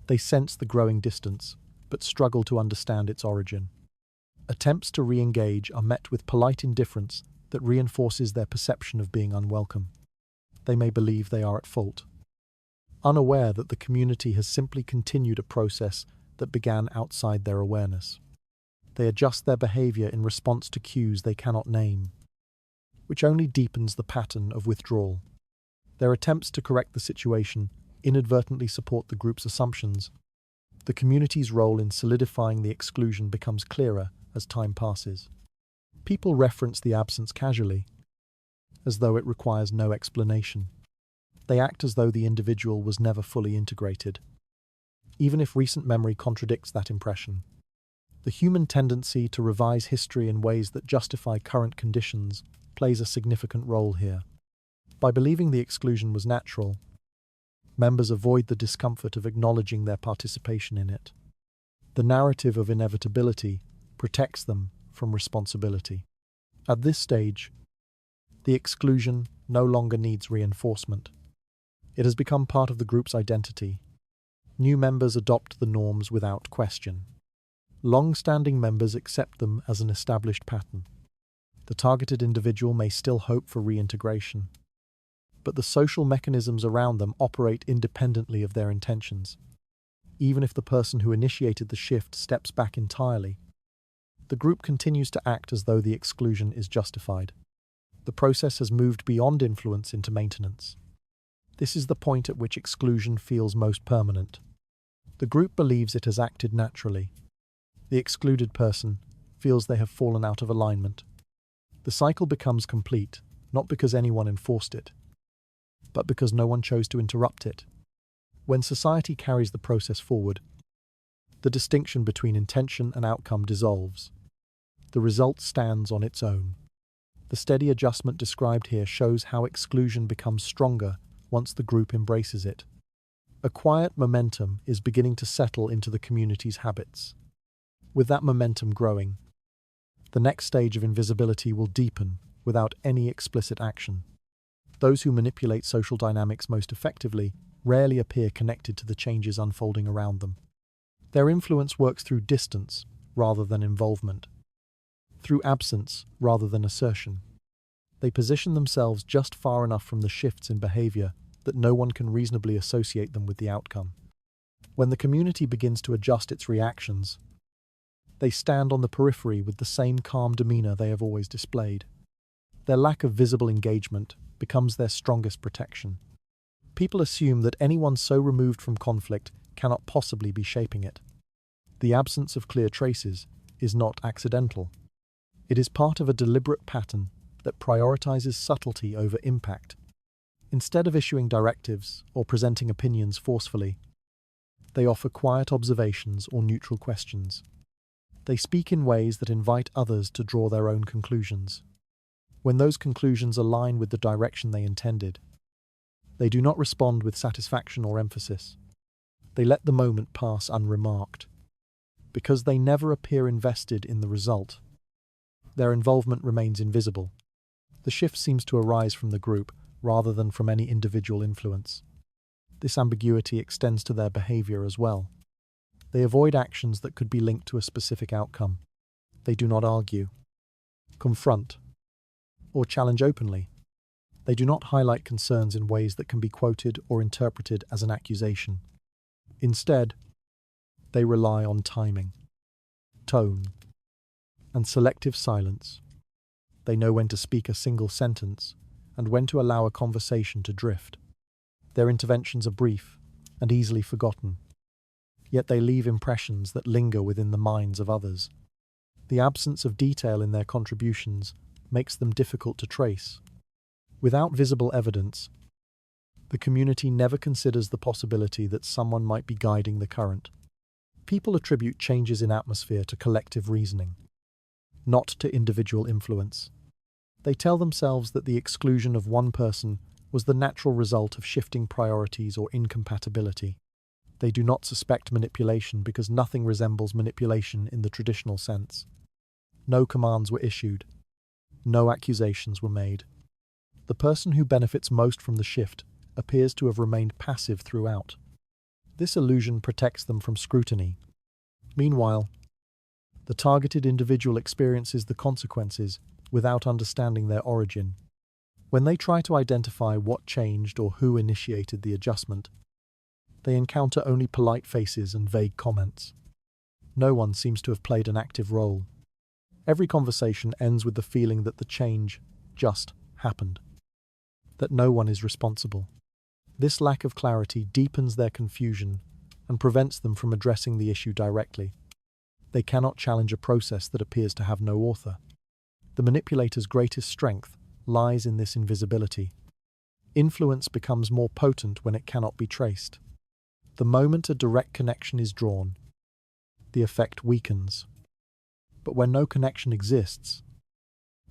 They sense the growing distance, but struggle to understand its origin. Attempts to re-engage are met with polite indifference that reinforces their perception of being unwelcome. They may believe they are at fault, unaware that the community has simply continued a process that began outside their awareness. They adjust their behavior in response to cues they cannot name, which only deepens the pattern of withdrawal. Their attempts to correct the situation inadvertently support the group's assumptions. The community's role in solidifying the exclusion becomes clearer as time passes. People reference the absence casually, as though it requires no explanation. They act as though the individual was never fully integrated, even if recent memory contradicts that impression. The human tendency to revise history in ways that justify current conditions plays a significant role here. By believing the exclusion was natural, members avoid the discomfort of acknowledging their participation in it. The narrative of inevitability protects them from responsibility. At this stage, the exclusion no longer needs reinforcement. It has become part of the group's identity. New members adopt the norms without question. Long-standing members accept them as an established pattern. The targeted individual may still hope for reintegration, but the social mechanisms around them operate independently of their intentions. Even if the person who initiated the shift steps back entirely, the group continues to act as though the exclusion is justified. The process has moved beyond influence into maintenance. This is the point at which exclusion feels most permanent. The group believes it has acted naturally. The excluded person feels they have fallen out of alignment. The cycle becomes complete, not because anyone enforced it, but because no one chose to interrupt it. When society carries the process forward, the distinction between intention and outcome dissolves. The result stands on its own. The steady adjustment described here shows how exclusion becomes stronger once the group embraces it. A quiet momentum is beginning to settle into the community's habits. With that momentum growing, the next stage of invisibility will deepen without any explicit action. Those who manipulate social dynamics most effectively rarely appear connected to the changes unfolding around them. Their influence works through distance rather than involvement, through absence rather than assertion. They position themselves just far enough from the shifts in behavior that no one can reasonably associate them with the outcome. When the community begins to adjust its reactions, they stand on the periphery with the same calm demeanor they have always displayed. Their lack of visible engagement becomes their strongest protection. People assume that anyone so removed from conflict cannot possibly be shaping it. The absence of clear traces is not accidental. It is part of a deliberate pattern that prioritizes subtlety over impact. Instead of issuing directives or presenting opinions forcefully, they offer quiet observations or neutral questions. They speak in ways that invite others to draw their own conclusions. When those conclusions align with the direction they intended, they do not respond with satisfaction or emphasis. They let the moment pass unremarked. Because they never appear invested in the result, their involvement remains invisible. The shift seems to arise from the group rather than from any individual influence. This ambiguity extends to their behavior as well. They avoid actions that could be linked to a specific outcome. They do not argue, confront, or challenge openly. They do not highlight concerns in ways that can be quoted or interpreted as an accusation. Instead, they rely on timing, tone, and selective silence. They know when to speak a single sentence and when to allow a conversation to drift. Their interventions are brief and easily forgotten, yet they leave impressions that linger within the minds of others. The absence of detail in their contributions makes them difficult to trace. Without visible evidence, the community never considers the possibility that someone might be guiding the current. People attribute changes in atmosphere to collective reasoning, not to individual influence. They tell themselves that the exclusion of one person was the natural result of shifting priorities or incompatibility. They do not suspect manipulation because nothing resembles manipulation in the traditional sense. No commands were issued. No accusations were made. The person who benefits most from the shift appears to have remained passive throughout. This illusion protects them from scrutiny. Meanwhile, the targeted individual experiences the consequences without understanding their origin. When they try to identify what changed or who initiated the adjustment, they encounter only polite faces and vague comments. No one seems to have played an active role. Every conversation ends with the feeling that the change just happened, that no one is responsible. This lack of clarity deepens their confusion and prevents them from addressing the issue directly. They cannot challenge a process that appears to have no author. The manipulator's greatest strength lies in this invisibility. Influence becomes more potent when it cannot be traced. The moment a direct connection is drawn, the effect weakens. But when no connection exists,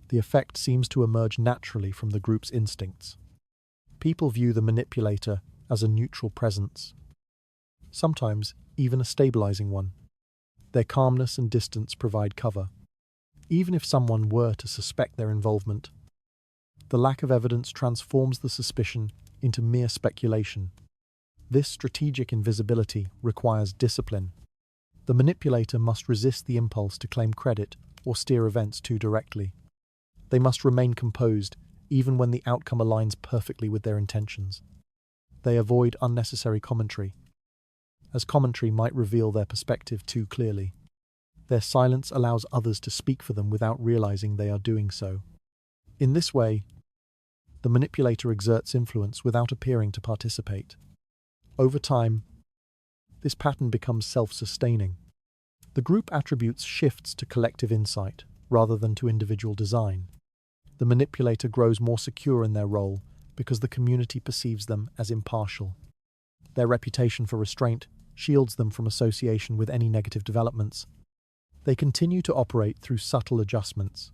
the effect seems to emerge naturally from the group's instincts. People view the manipulator as a neutral presence, sometimes even a stabilizing one. Their calmness and distance provide cover. Even if someone were to suspect their involvement, the lack of evidence transforms the suspicion into mere speculation. This strategic invisibility requires discipline. The manipulator must resist the impulse to claim credit or steer events too directly. They must remain composed even when the outcome aligns perfectly with their intentions. They avoid unnecessary commentary, as commentary might reveal their perspective too clearly. Their silence allows others to speak for them without realizing they are doing so. In this way, the manipulator exerts influence without appearing to participate. Over time, this pattern becomes self-sustaining. The group attributes shifts to collective insight rather than to individual design. The manipulator grows more secure in their role because the community perceives them as impartial. Their reputation for restraint shields them from association with any negative developments. They continue to operate through subtle adjustments,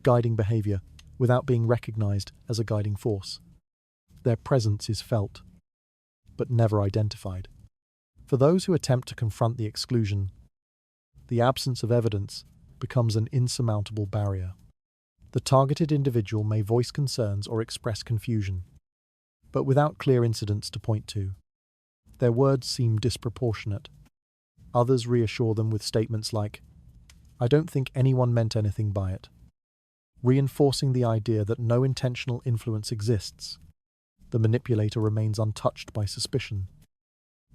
guiding behavior without being recognized as a guiding force. Their presence is felt, but never identified. For those who attempt to confront the exclusion, the absence of evidence becomes an insurmountable barrier. The targeted individual may voice concerns or express confusion, but without clear incidents to point to. Their words seem disproportionate. Others reassure them with statements like, "I don't think anyone meant anything by it," reinforcing the idea that no intentional influence exists. The manipulator remains untouched by suspicion,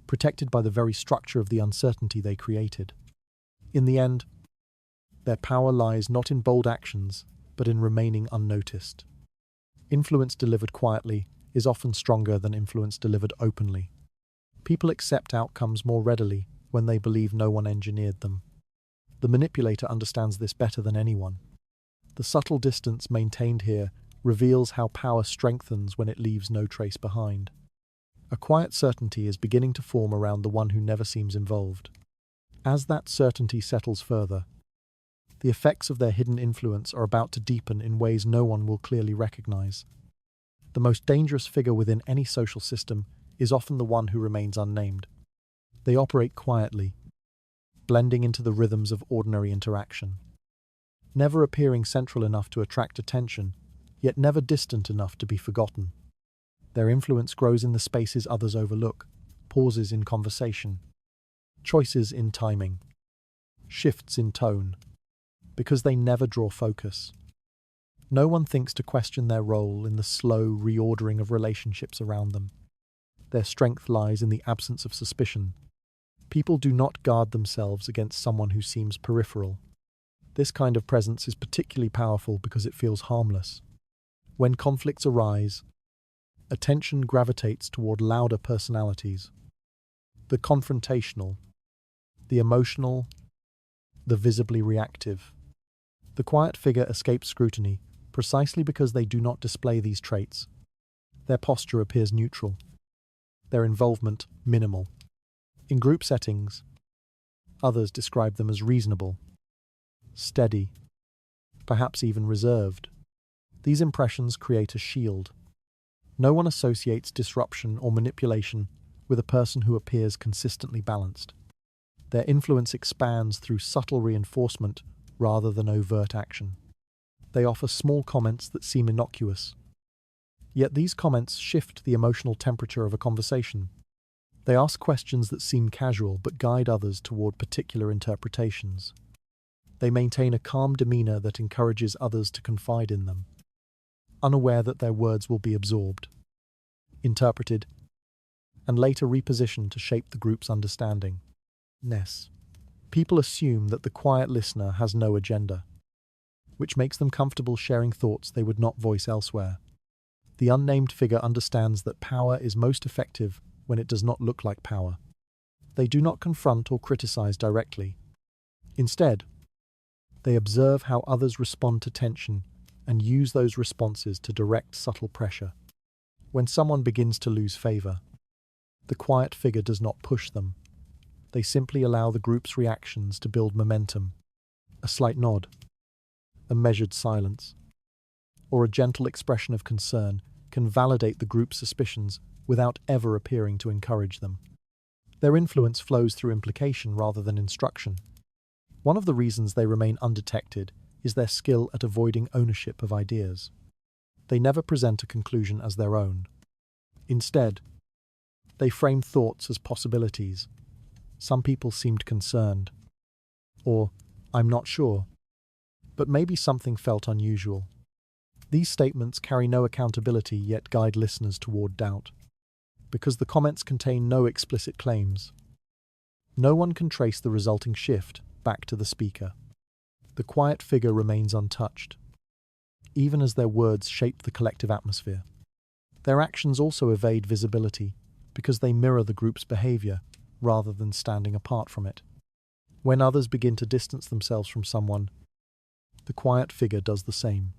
protected by the very structure of the uncertainty they created. In the end, their power lies not in bold actions, but in remaining unnoticed. Influence delivered quietly is often stronger than influence delivered openly. People accept outcomes more readily when they believe no one engineered them. The manipulator understands this better than anyone. The subtle distance maintained here reveals how power strengthens when it leaves no trace behind. A quiet certainty is beginning to form around the one who never seems involved. As that certainty settles further, the effects of their hidden influence are about to deepen in ways no one will clearly recognize. The most dangerous figure within any social system is often the one who remains unnamed. They operate quietly, blending into the rhythms of ordinary interaction, never appearing central enough to attract attention, yet never distant enough to be forgotten. Their influence grows in the spaces others overlook, pauses in conversation, choices in timing, shifts in tone, because they never draw focus. No one thinks to question their role in the slow reordering of relationships around them. Their strength lies in the absence of suspicion. People do not guard themselves against someone who seems peripheral. This kind of presence is particularly powerful because it feels harmless. When conflicts arise, attention gravitates toward louder personalities. The confrontational, the emotional, the visibly reactive. The quiet figure escapes scrutiny precisely because they do not display these traits. Their posture appears neutral, their involvement minimal. In group settings, others describe them as reasonable, steady, perhaps even reserved. These impressions create a shield. No one associates disruption or manipulation with a person who appears consistently balanced. Their influence expands through subtle reinforcement rather than overt action. They offer small comments that seem innocuous. Yet these comments shift the emotional temperature of a conversation. They ask questions that seem casual but guide others toward particular interpretations. They maintain a calm demeanor that encourages others to confide in them, unaware that their words will be absorbed, interpreted, and later repositioned to shape the group's understanding. People assume that the quiet listener has no agenda, which makes them comfortable sharing thoughts they would not voice elsewhere. The unnamed figure understands that power is most effective when it does not look like power. They do not confront or criticize directly. Instead, they observe how others respond to tension and use those responses to direct subtle pressure. When someone begins to lose favor, the quiet figure does not push them. They simply allow the group's reactions to build momentum. A slight nod, a measured silence, or a gentle expression of concern can validate the group's suspicions without ever appearing to encourage them. Their influence flows through implication rather than instruction. One of the reasons they remain undetected is their skill at avoiding ownership of ideas. They never present a conclusion as their own. Instead, they frame thoughts as possibilities. Some people seemed concerned, or I'm not sure, but maybe something felt unusual. These statements carry no accountability yet guide listeners toward doubt. Because the comments contain no explicit claims, no one can trace the resulting shift back to the speaker. The quiet figure remains untouched, even as their words shape the collective atmosphere. Their actions also evade visibility because they mirror the group's behavior rather than standing apart from it. When others begin to distance themselves from someone, the quiet figure does the same,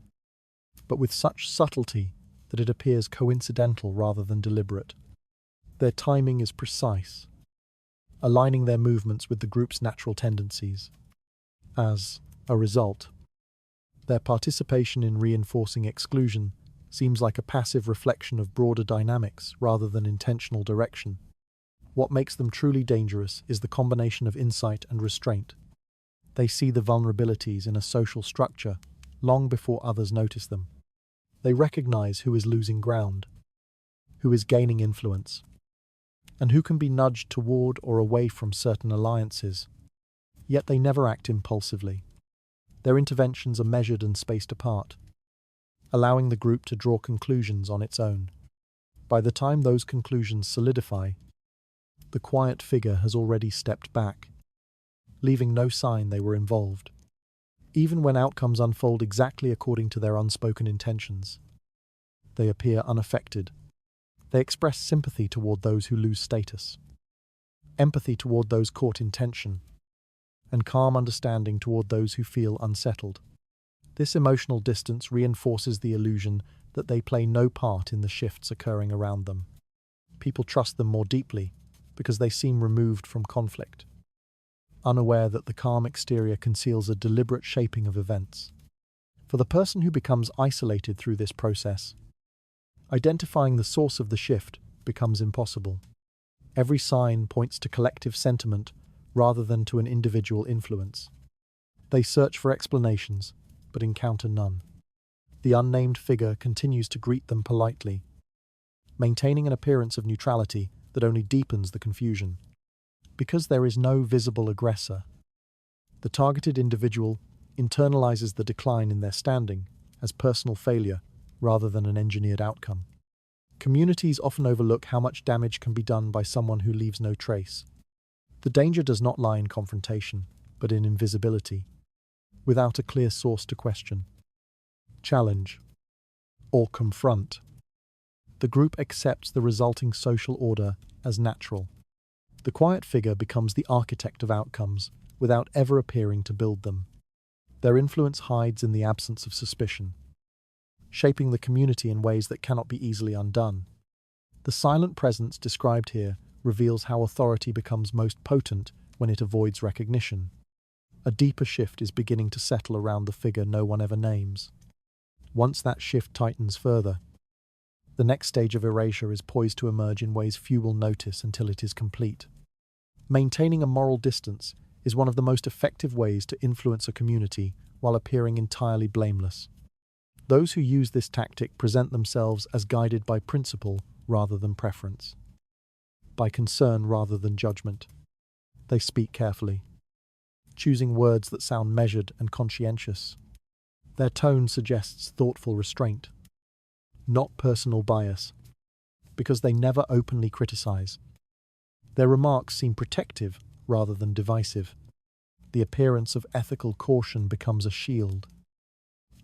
but with such subtlety that it appears coincidental rather than deliberate. Their timing is precise, aligning their movements with the group's natural tendencies. As a result, their participation in reinforcing exclusion seems like a passive reflection of broader dynamics rather than intentional direction. What makes them truly dangerous is the combination of insight and restraint. They see the vulnerabilities in a social structure long before others notice them. They recognize who is losing ground, who is gaining influence, and who can be nudged toward or away from certain alliances. Yet they never act impulsively. Their interventions are measured and spaced apart, allowing the group to draw conclusions on its own. By the time those conclusions solidify, the quiet figure has already stepped back, leaving no sign they were involved. Even when outcomes unfold exactly according to their unspoken intentions, they appear unaffected. They express sympathy toward those who lose status, empathy toward those caught in tension, and calm understanding toward those who feel unsettled. This emotional distance reinforces the illusion that they play no part in the shifts occurring around them. People trust them more deeply because they seem removed from conflict, unaware that the calm exterior conceals a deliberate shaping of events. For the person who becomes isolated through this process, identifying the source of the shift becomes impossible. Every sign points to collective sentiment rather than to an individual influence. They search for explanations, but encounter none. The unnamed figure continues to greet them politely, maintaining an appearance of neutrality that only deepens the confusion. Because there is no visible aggressor, the targeted individual internalizes the decline in their standing as personal failure rather than an engineered outcome. Communities often overlook how much damage can be done by someone who leaves no trace. The danger does not lie in confrontation, but in invisibility, without a clear source to question, challenge, or confront. The group accepts the resulting social order as natural. The quiet figure becomes the architect of outcomes without ever appearing to build them. Their influence hides in the absence of suspicion, shaping the community in ways that cannot be easily undone. The silent presence described here reveals how authority becomes most potent when it avoids recognition. A deeper shift is beginning to settle around the figure no one ever names. Once that shift tightens further, the next stage of erasure is poised to emerge in ways few will notice until it is complete. Maintaining a moral distance is one of the most effective ways to influence a community while appearing entirely blameless. Those who use this tactic present themselves as guided by principle rather than preference, by concern rather than judgment. They speak carefully, choosing words that sound measured and conscientious. Their tone suggests thoughtful restraint, not personal bias, because they never openly criticize. Their remarks seem protective rather than divisive. The appearance of ethical caution becomes a shield,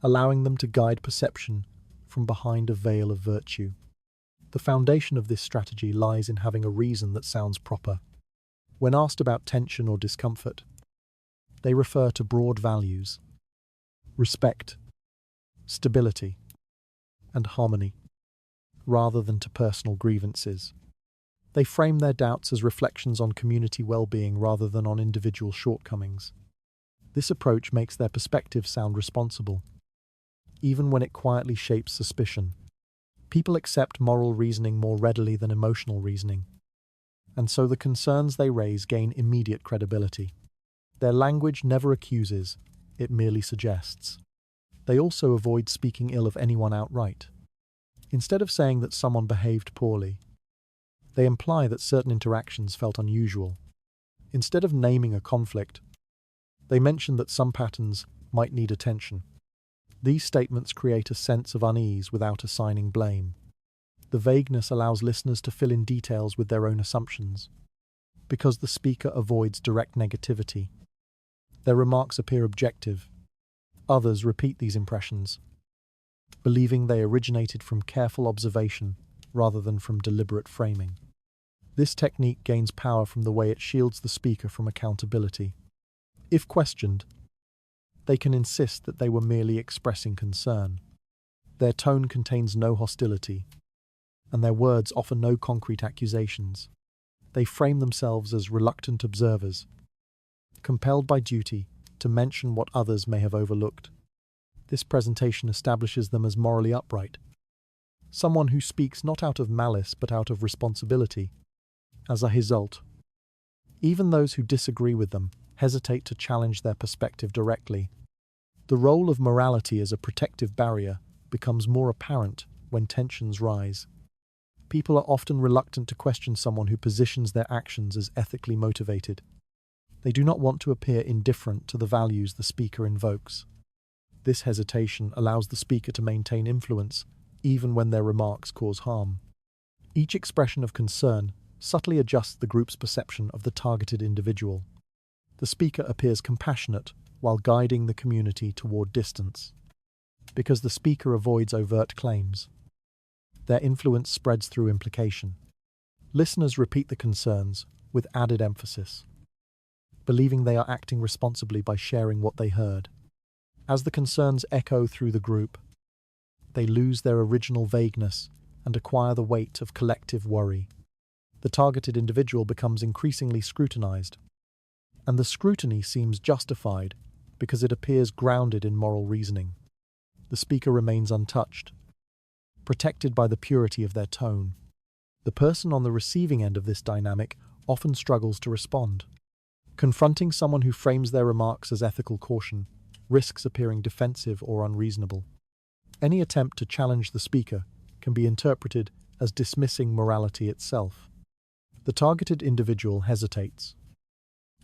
allowing them to guide perception from behind a veil of virtue. The foundation of this strategy lies in having a reason that sounds proper. When asked about tension or discomfort, they refer to broad values: respect, stability, and harmony, rather than to personal grievances. They frame their doubts as reflections on community well-being rather than on individual shortcomings. This approach makes their perspective sound responsible, even when it quietly shapes suspicion. People accept moral reasoning more readily than emotional reasoning, and so the concerns they raise gain immediate credibility. Their language never accuses, it merely suggests. They also avoid speaking ill of anyone outright. Instead of saying that someone behaved poorly, they imply that certain interactions felt unusual. Instead of naming a conflict, they mention that some patterns might need attention. These statements create a sense of unease without assigning blame. The vagueness allows listeners to fill in details with their own assumptions. Because the speaker avoids direct negativity, their remarks appear objective. Others repeat these impressions, believing they originated from careful observation rather than from deliberate framing. This technique gains power from the way it shields the speaker from accountability. If questioned, they can insist that they were merely expressing concern. Their tone contains no hostility, and their words offer no concrete accusations. They frame themselves as reluctant observers, compelled by duty to mention what others may have overlooked. This presentation establishes them as morally upright, someone who speaks not out of malice but out of responsibility. As a result, even those who disagree with them hesitate to challenge their perspective directly. The role of morality as a protective barrier becomes more apparent when tensions rise. People are often reluctant to question someone who positions their actions as ethically motivated. They do not want to appear indifferent to the values the speaker invokes. This hesitation allows the speaker to maintain influence even when their remarks cause harm. Each expression of concern subtly adjusts the group's perception of the targeted individual. The speaker appears compassionate while guiding the community toward distance. Because the speaker avoids overt claims, their influence spreads through implication. Listeners repeat the concerns with added emphasis, believing they are acting responsibly by sharing what they heard. As the concerns echo through the group, they lose their original vagueness and acquire the weight of collective worry. The targeted individual becomes increasingly scrutinized, and the scrutiny seems justified because it appears grounded in moral reasoning. The speaker remains untouched, protected by the purity of their tone. The person on the receiving end of this dynamic often struggles to respond. Confronting someone who frames their remarks as ethical caution risks appearing defensive or unreasonable. Any attempt to challenge the speaker can be interpreted as dismissing morality itself. The targeted individual hesitates,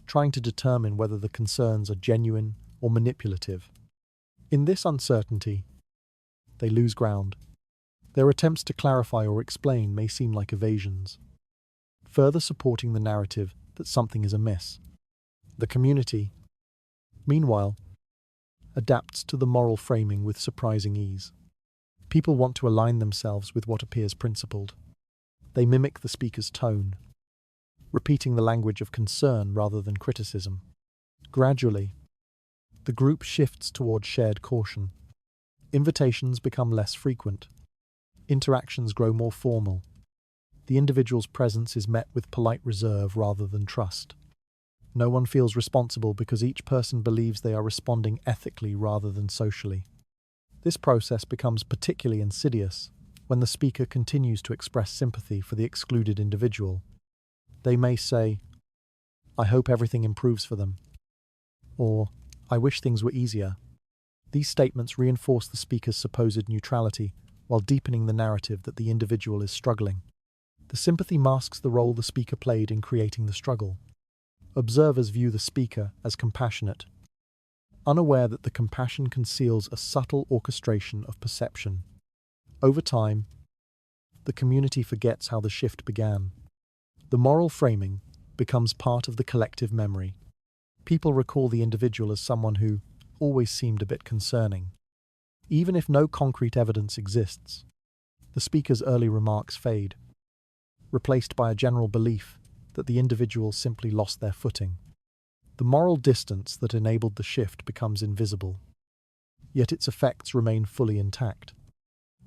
trying to determine whether the concerns are genuine or manipulative. In this uncertainty, they lose ground. Their attempts to clarify or explain may seem like evasions, further supporting the narrative that something is amiss. The community, meanwhile, adapts to the moral framing with surprising ease. People want to align themselves with what appears principled. They mimic the speaker's tone, repeating the language of concern rather than criticism. Gradually, the group shifts toward shared caution. Invitations become less frequent. Interactions grow more formal. The individual's presence is met with polite reserve rather than trust. No one feels responsible because each person believes they are responding ethically rather than socially. This process becomes particularly insidious when the speaker continues to express sympathy for the excluded individual. They may say, "I hope everything improves for them," or "I wish things were easier." These statements reinforce the speaker's supposed neutrality while deepening the narrative that the individual is struggling. The sympathy masks the role the speaker played in creating the struggle. Observers view the speaker as compassionate, unaware that the compassion conceals a subtle orchestration of perception. Over time, the community forgets how the shift began. The moral framing becomes part of the collective memory. People recall the individual as someone who always seemed a bit concerning. Even if no concrete evidence exists, the speaker's early remarks fade, replaced by a general belief that the individual simply lost their footing. The moral distance that enabled the shift becomes invisible, yet its effects remain fully intact.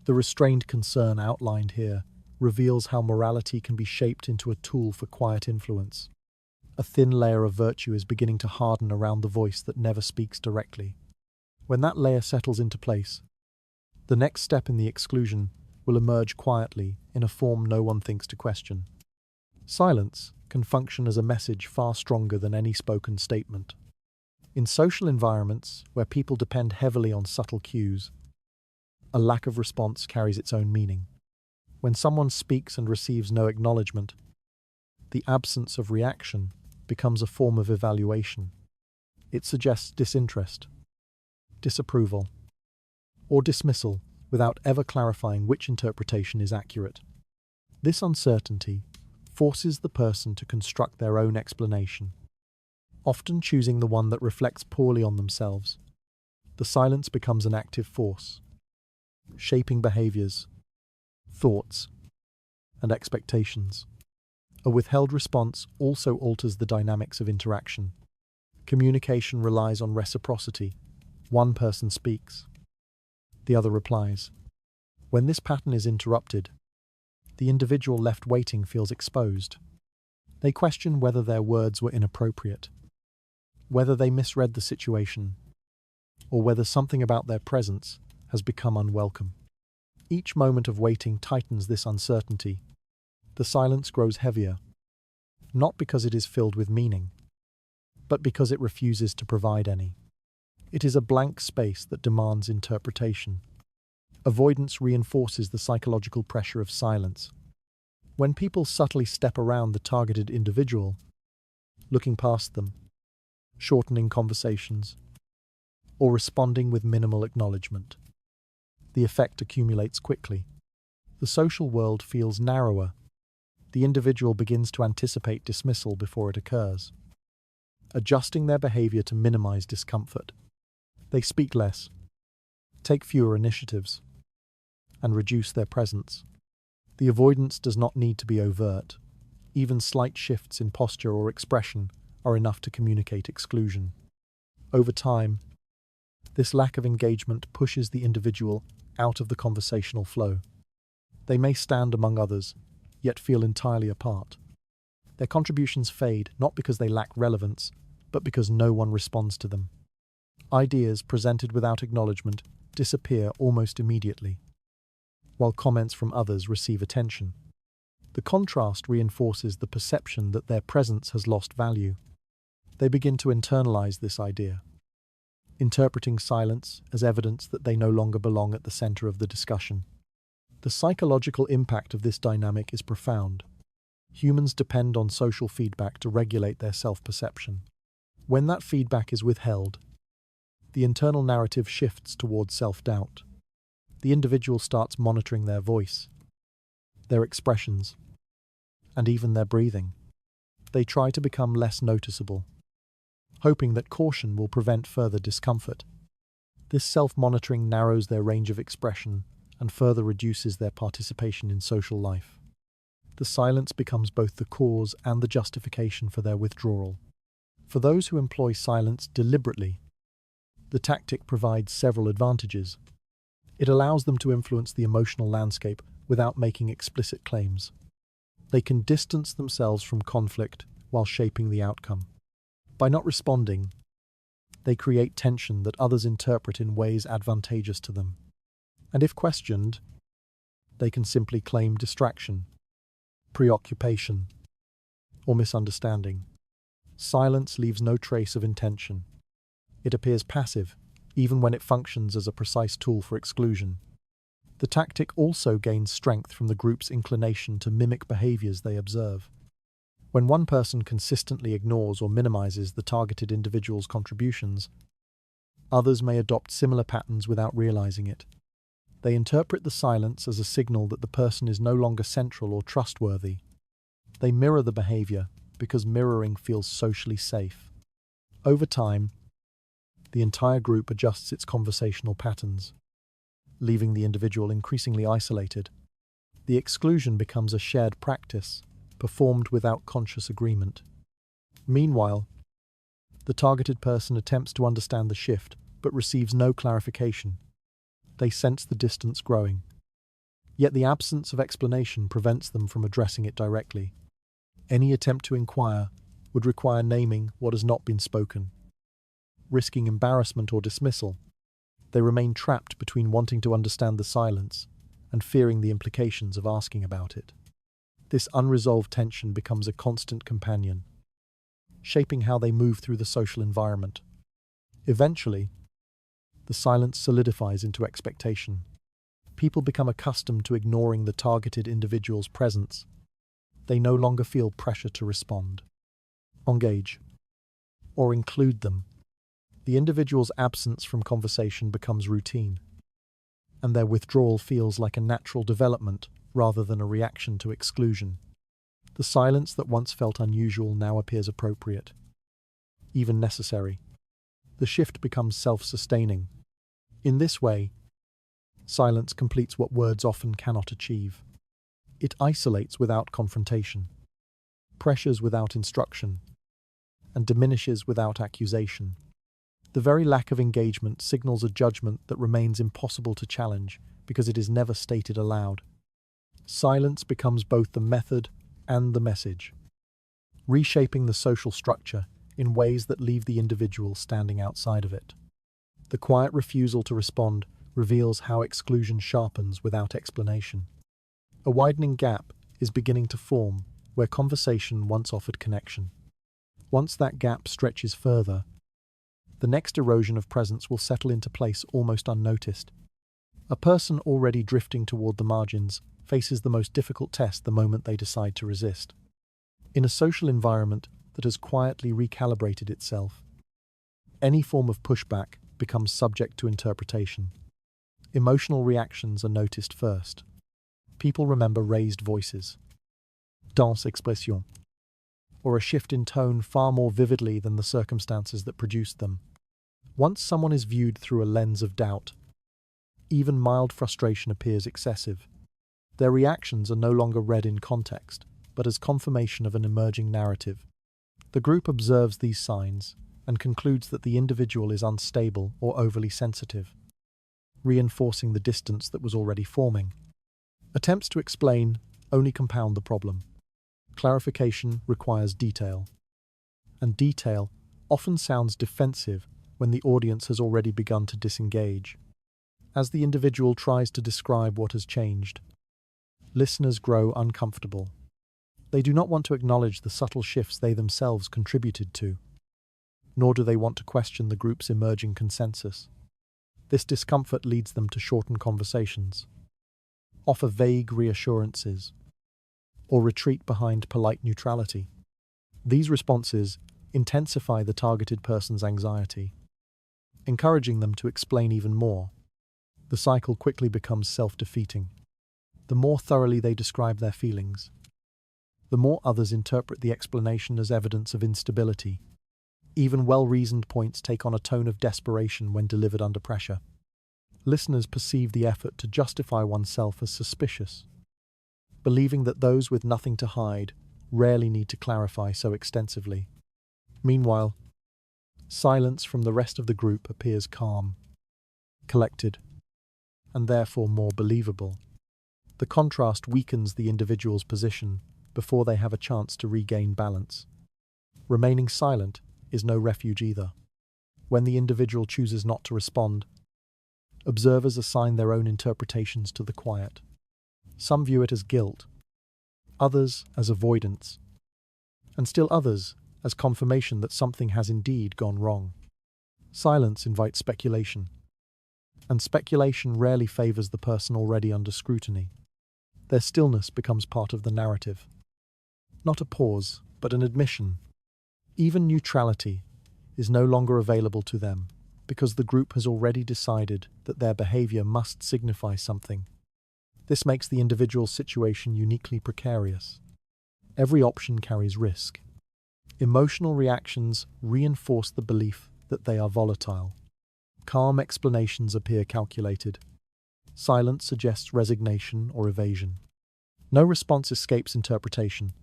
The restrained concern outlined here reveals how morality can be shaped into a tool for quiet influence. A thin layer of virtue is beginning to harden around the voice that never speaks directly. When that layer settles into place, the next step in the exclusion will emerge quietly in a form no one thinks to question. Silence can function as a message far stronger than any spoken statement. In social environments where people depend heavily on subtle cues, a lack of response carries its own meaning. When someone speaks and receives no acknowledgement, the absence of reaction becomes a form of evaluation. It suggests disinterest, disapproval, or dismissal without ever clarifying which interpretation is accurate. This uncertainty forces the person to construct their own explanation, often choosing the one that reflects poorly on themselves. The silence becomes an active force, shaping behaviors, thoughts, and expectations. A withheld response also alters the dynamics of interaction. Communication relies on reciprocity. One person speaks, the other replies. When this pattern is interrupted, the individual left waiting feels exposed. They question whether their words were inappropriate, whether they misread the situation, or whether something about their presence has become unwelcome. Each moment of waiting tightens this uncertainty. The silence grows heavier, not because it is filled with meaning, but because it refuses to provide any. It is a blank space that demands interpretation. Avoidance reinforces the psychological pressure of silence. When people subtly step around the targeted individual, looking past them, shortening conversations, or responding with minimal acknowledgement, the effect accumulates quickly. The social world feels narrower. The individual begins to anticipate dismissal before it occurs. adjusting their behavior to minimize discomfort. They speak less, take fewer initiatives, and reduce their presence. The avoidance does not need to be overt. Even slight shifts in posture or expression are enough to communicate exclusion. Over time, this lack of engagement pushes the individual out of the conversational flow. They may stand among others, yet feel entirely apart. Their contributions fade not because they lack relevance, but because no one responds to them. Ideas presented without acknowledgement disappear almost immediately, while comments from others receive attention. The contrast reinforces the perception that their presence has lost value. They begin to internalize this idea, interpreting silence as evidence that they no longer belong at the center of the discussion. The psychological impact of this dynamic is profound. Humans depend on social feedback to regulate their self-perception. When that feedback is withheld, the internal narrative shifts towards self-doubt. The individual starts monitoring their voice, their expressions, and even their breathing. They try to become less noticeable, hoping that caution will prevent further discomfort. This self-monitoring narrows their range of expression and further reduces their participation in social life. The silence becomes both the cause and the justification for their withdrawal. For those who employ silence deliberately, the tactic provides several advantages. It allows them to influence the emotional landscape without making explicit claims. They can distance themselves from conflict while shaping the outcome. By not responding, they create tension that others interpret in ways advantageous to them. And if questioned, they can simply claim distraction, preoccupation, or misunderstanding. Silence leaves no trace of intention. It appears passive, even when it functions as a precise tool for exclusion. The tactic also gains strength from the group's inclination to mimic behaviors they observe. When one person consistently ignores or minimizes the targeted individual's contributions, others may adopt similar patterns without realizing it. They interpret the silence as a signal that the person is no longer central or trustworthy. They mirror the behavior because mirroring feels socially safe. Over time, the entire group adjusts its conversational patterns, leaving the individual increasingly isolated. The exclusion becomes a shared practice, performed without conscious agreement. Meanwhile, the targeted person attempts to understand the shift, but receives no clarification. They sense the distance growing. Yet the absence of explanation prevents them from addressing it directly. Any attempt to inquire would require naming what has not been spoken. Risking embarrassment or dismissal, they remain trapped between wanting to understand the silence and fearing the implications of asking about it. This unresolved tension becomes a constant companion, shaping how they move through the social environment. Eventually, the silence solidifies into expectation. People become accustomed to ignoring the targeted individual's presence. They no longer feel pressure to respond, engage, or include them. The individual's absence from conversation becomes routine, and their withdrawal feels like a natural development rather than a reaction to exclusion. The silence that once felt unusual now appears appropriate, even necessary. The shift becomes self-sustaining. In this way, silence completes what words often cannot achieve. It isolates without confrontation, pressures without instruction, and diminishes without accusation. The very lack of engagement signals a judgment that remains impossible to challenge because it is never stated aloud. Silence becomes both the method and the message, reshaping the social structure in ways that leave the individual standing outside of it. The quiet refusal to respond reveals how exclusion sharpens without explanation. A widening gap is beginning to form where conversation once offered connection. Once that gap stretches further, the next erosion of presence will settle into place almost unnoticed. A person already drifting toward the margins faces the most difficult test the moment they decide to resist. In a social environment that has quietly recalibrated itself, any form of pushback becomes subject to interpretation. Emotional reactions are noticed first. People remember raised voices, danse expression, or a shift in tone far more vividly than the circumstances that produced them. Once someone is viewed through a lens of doubt, even mild frustration appears excessive. Their reactions are no longer read in context, but as confirmation of an emerging narrative. The group observes these signs and concludes that the individual is unstable or overly sensitive, reinforcing the distance that was already forming. Attempts to explain only compound the problem. Clarification requires detail, and detail often sounds defensive when the audience has already begun to disengage. As the individual tries to describe what has changed, listeners grow uncomfortable. They do not want to acknowledge the subtle shifts they themselves contributed to, nor do they want to question the group's emerging consensus. This discomfort leads them to shorten conversations, offer vague reassurances, or retreat behind polite neutrality. These responses intensify the targeted person's anxiety, encouraging them to explain even more. The cycle quickly becomes self-defeating. The more thoroughly they describe their feelings, the more others interpret the explanation as evidence of instability. Even well-reasoned points take on a tone of desperation when delivered under pressure. Listeners perceive the effort to justify oneself as suspicious, believing that those with nothing to hide rarely need to clarify so extensively. Meanwhile, silence from the rest of the group appears calm, collected, and therefore more believable. The contrast weakens the individual's position before they have a chance to regain balance. Remaining silent is no refuge either. When the individual chooses not to respond, observers assign their own interpretations to the quiet. Some view it as guilt, others as avoidance, and still others as confirmation that something has indeed gone wrong. Silence invites speculation, and speculation rarely favors the person already under scrutiny. Their stillness becomes part of the narrative. Not a pause, but an admission. Even neutrality is no longer available to them because the group has already decided that their behavior must signify something. This makes the individual situation uniquely precarious. Every option carries risk. Emotional reactions reinforce the belief that they are volatile. Calm explanations appear calculated. Silence suggests resignation or evasion. No response escapes interpretation,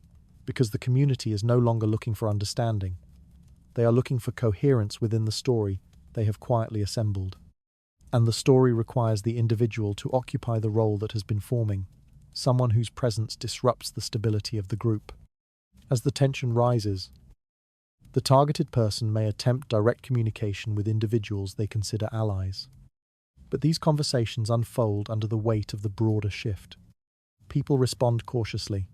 because the community is no longer looking for understanding. They are looking for coherence within the story they have quietly assembled. And the story requires the individual to occupy the role that has been forming, someone whose presence disrupts the stability of the group. As the tension rises, the targeted person may attempt direct communication with individuals they consider allies. But these conversations unfold under the weight of the broader shift. People respond cautiously,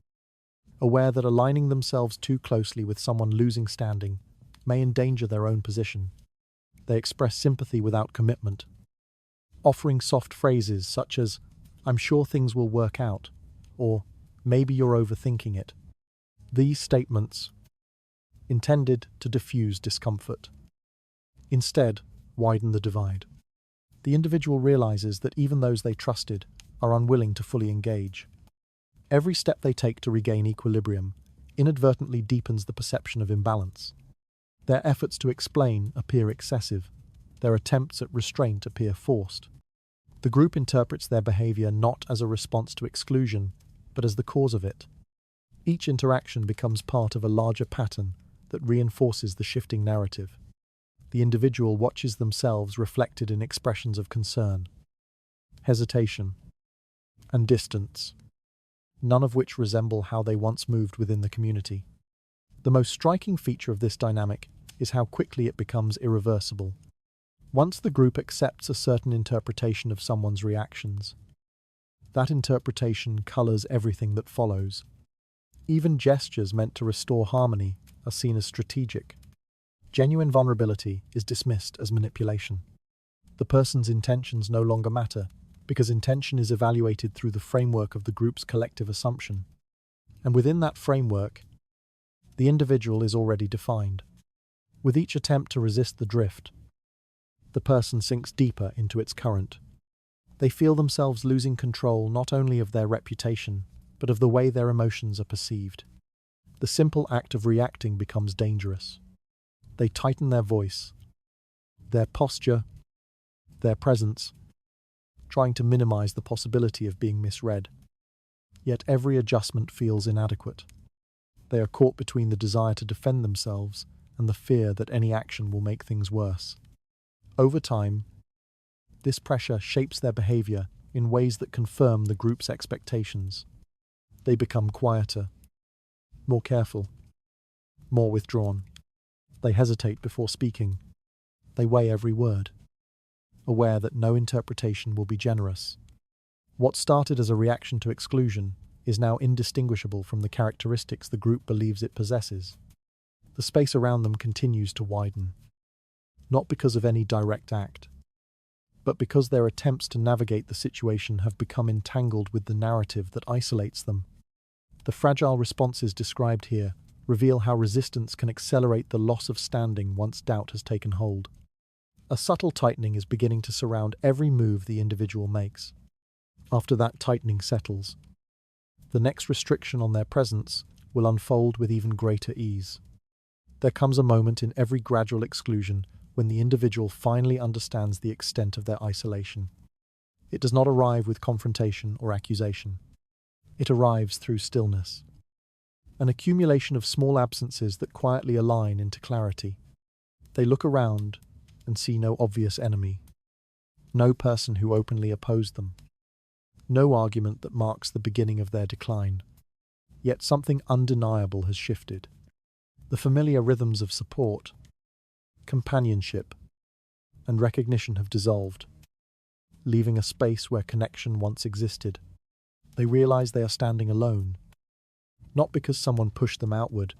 aware that aligning themselves too closely with someone losing standing may endanger their own position. They express sympathy without commitment, offering soft phrases such as, "I'm sure things will work out," or "maybe you're overthinking it." These statements, intended to diffuse discomfort, instead widen the divide. The individual realizes that even those they trusted are unwilling to fully engage. Every step they take to regain equilibrium inadvertently deepens the perception of imbalance. Their efforts to explain appear excessive. Their attempts at restraint appear forced. The group interprets their behavior not as a response to exclusion, but as the cause of it. Each interaction becomes part of a larger pattern that reinforces the shifting narrative. The individual watches themselves reflected in expressions of concern, hesitation, and distance, none of which resemble how they once moved within the community. The most striking feature of this dynamic is how quickly it becomes irreversible. Once the group accepts a certain interpretation of someone's reactions, that interpretation colors everything that follows. Even gestures meant to restore harmony are seen as strategic. Genuine vulnerability is dismissed as manipulation. The person's intentions no longer matter, because intention is evaluated through the framework of the group's collective assumption. And within that framework, the individual is already defined. With each attempt to resist the drift, the person sinks deeper into its current. They feel themselves losing control not only of their reputation, but of the way their emotions are perceived. The simple act of reacting becomes dangerous. They tighten their voice, their posture, their presence, trying to minimize the possibility of being misread. Yet every adjustment feels inadequate. They are caught between the desire to defend themselves and the fear that any action will make things worse. Over time, this pressure shapes their behavior in ways that confirm the group's expectations. They become quieter, more careful, more withdrawn. They hesitate before speaking. They weigh every word, aware that no interpretation will be generous. What started as a reaction to exclusion is now indistinguishable from the characteristics the group believes it possesses. The space around them continues to widen, not because of any direct act, but because their attempts to navigate the situation have become entangled with the narrative that isolates them. The fragile responses described here reveal how resistance can accelerate the loss of standing once doubt has taken hold. A subtle tightening is beginning to surround every move the individual makes. After that tightening settles, the next restriction on their presence will unfold with even greater ease. There comes a moment in every gradual exclusion when the individual finally understands the extent of their isolation. It does not arrive with confrontation or accusation. It arrives through stillness, an accumulation of small absences that quietly align into clarity. They look around and see no obvious enemy, no person who openly opposed them, no argument that marks the beginning of their decline. Yet something undeniable has shifted. The familiar rhythms of support, companionship, and recognition have dissolved, leaving a space where connection once existed. They realize they are standing alone, not because someone pushed them outward,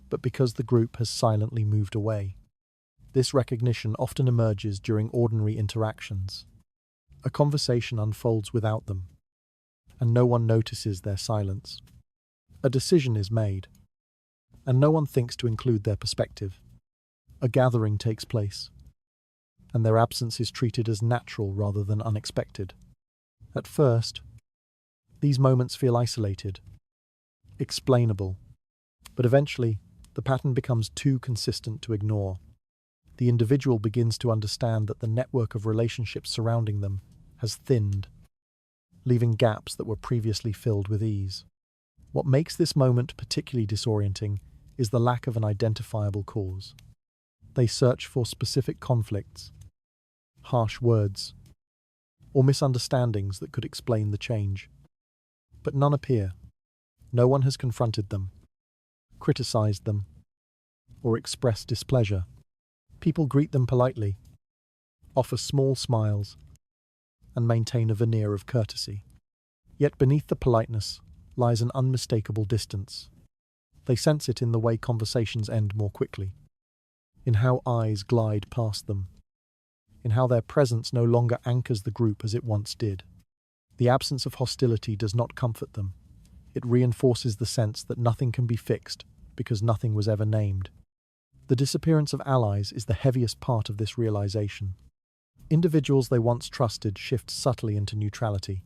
but because the group has silently moved away. This recognition often emerges during ordinary interactions. A conversation unfolds without them, and no one notices their silence. A decision is made, and no one thinks to include their perspective. A gathering takes place, and their absence is treated as natural rather than unexpected. At first, these moments feel isolated, explainable, but eventually the pattern becomes too consistent to ignore. The individual begins to understand that the network of relationships surrounding them has thinned, leaving gaps that were previously filled with ease. What makes this moment particularly disorienting is the lack of an identifiable cause. They search for specific conflicts, harsh words, or misunderstandings that could explain the change. But none appear. No one has confronted them, criticized them, or expressed displeasure. People greet them politely, offer small smiles, and maintain a veneer of courtesy. Yet beneath the politeness lies an unmistakable distance. They sense it in the way conversations end more quickly, in how eyes glide past them, in how their presence no longer anchors the group as it once did. The absence of hostility does not comfort them. It reinforces the sense that nothing can be fixed because nothing was ever named. The disappearance of allies is the heaviest part of this realization. Individuals they once trusted shift subtly into neutrality.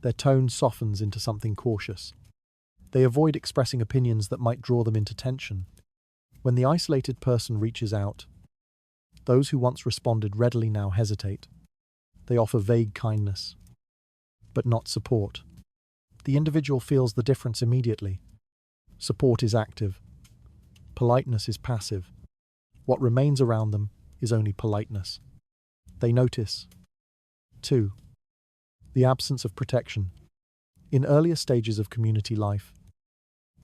Their tone softens into something cautious. They avoid expressing opinions that might draw them into tension. When the isolated person reaches out, those who once responded readily now hesitate. They offer vague kindness, but not support. The individual feels the difference immediately. Support is active. Politeness is passive. What remains around them is only politeness. They notice, too, the absence of protection. In earlier stages of community life,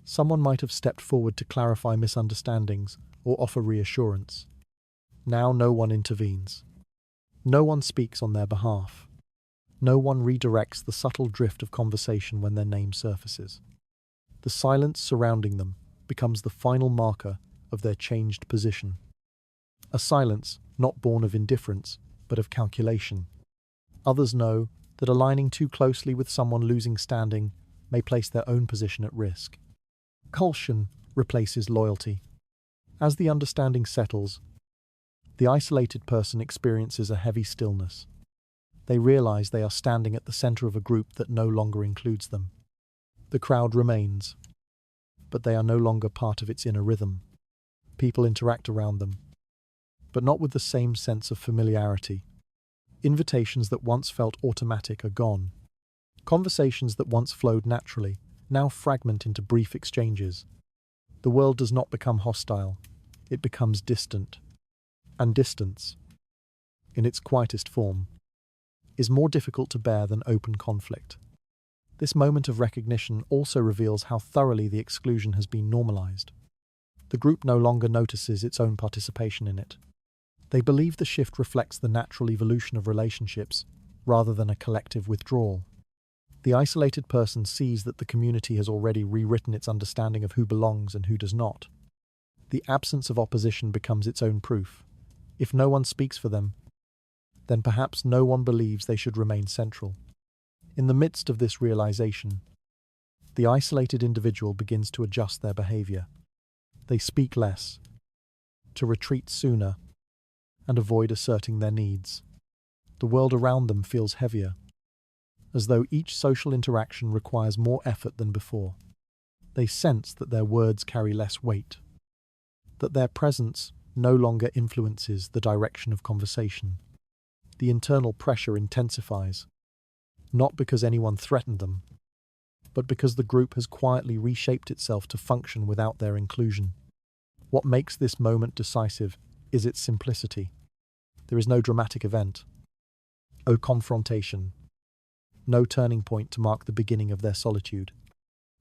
someone might have stepped forward to clarify misunderstandings or offer reassurance. Now no one intervenes. No one speaks on their behalf. No one redirects the subtle drift of conversation when their name surfaces. The silence surrounding them becomes the final marker of their changed position. A silence not born of indifference, but of calculation. Others know that aligning too closely with someone losing standing may place their own position at risk. Caution replaces loyalty. As the understanding settles, the isolated person experiences a heavy stillness. They realize they are standing at the center of a group that no longer includes them. The crowd remains, but they are no longer part of its inner rhythm. People interact around them, but not with the same sense of familiarity. Invitations that once felt automatic are gone. Conversations that once flowed naturally now fragment into brief exchanges. The world does not become hostile, it becomes distant. And distance, in its quietest form, is more difficult to bear than open conflict. This moment of recognition also reveals how thoroughly the exclusion has been normalized. The group no longer notices its own participation in it. They believe the shift reflects the natural evolution of relationships, rather than a collective withdrawal. The isolated person sees that the community has already rewritten its understanding of who belongs and who does not. The absence of opposition becomes its own proof. If no one speaks for them, then perhaps no one believes they should remain central. In the midst of this realization, the isolated individual begins to adjust their behavior. They speak less, to retreat sooner, and avoid asserting their needs. The world around them feels heavier, as though each social interaction requires more effort than before. They sense that their words carry less weight, that their presence no longer influences the direction of conversation. The internal pressure intensifies, not because anyone threatened them, but because the group has quietly reshaped itself to function without their inclusion. What makes this moment decisive is its simplicity. There is no dramatic event, no confrontation, no turning point to mark the beginning of their solitude.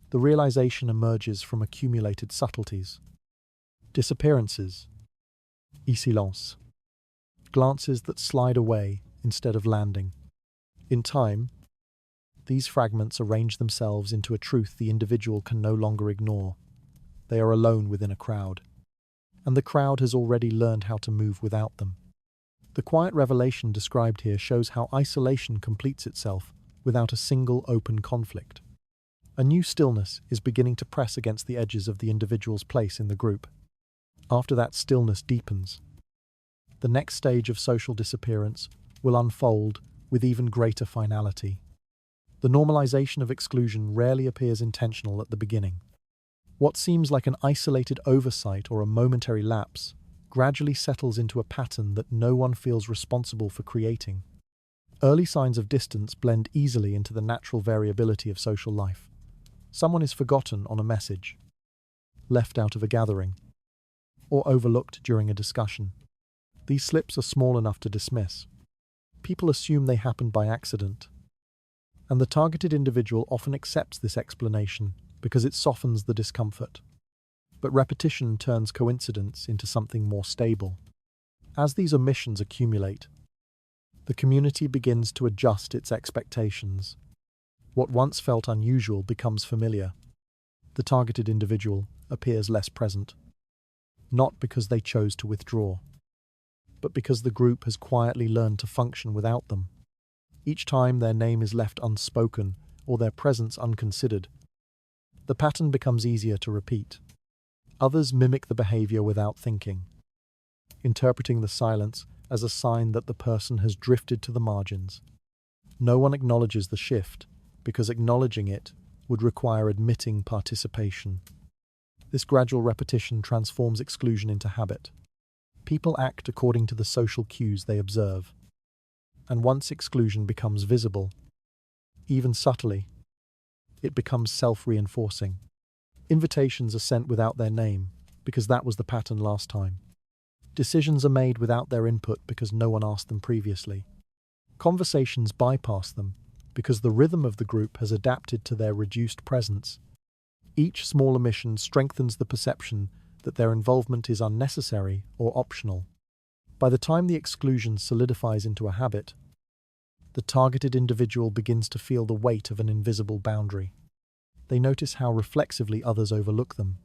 The realization emerges from accumulated subtleties, disappearances, silence, glances that slide away instead of landing. In time, these fragments arrange themselves into a truth the individual can no longer ignore. They are alone within a crowd, and the crowd has already learned how to move without them. The quiet revelation described here shows how isolation completes itself without a single open conflict. A new stillness is beginning to press against the edges of the individual's place in the group. After that stillness deepens, the next stage of social disappearance will unfold with even greater finality. The normalization of exclusion rarely appears intentional at the beginning. What seems like an isolated oversight or a momentary lapse gradually settles into a pattern that no one feels responsible for creating. Early signs of distance blend easily into the natural variability of social life. Someone is forgotten on a message, left out of a gathering, or overlooked during a discussion. These slips are small enough to dismiss. People assume they happened by accident, and the targeted individual often accepts this explanation because it softens the discomfort. But repetition turns coincidence into something more stable. As these omissions accumulate, the community begins to adjust its expectations. What once felt unusual becomes familiar. The targeted individual appears less present, not because they chose to withdraw, but because the group has quietly learned to function without them. Each time their name is left unspoken or their presence unconsidered, the pattern becomes easier to repeat. Others mimic the behavior without thinking, interpreting the silence as a sign that the person has drifted to the margins. No one acknowledges the shift, because acknowledging it would require admitting participation. This gradual repetition transforms exclusion into habit. People act according to the social cues they observe, and once exclusion becomes visible, even subtly, it becomes self-reinforcing. Invitations are sent without their name, because that was the pattern last time. Decisions are made without their input because no one asked them previously. Conversations bypass them because the rhythm of the group has adapted to their reduced presence. Each small omission strengthens the perception that their involvement is unnecessary or optional. By the time the exclusion solidifies into a habit, the targeted individual begins to feel the weight of an invisible boundary. They notice how reflexively others overlook them,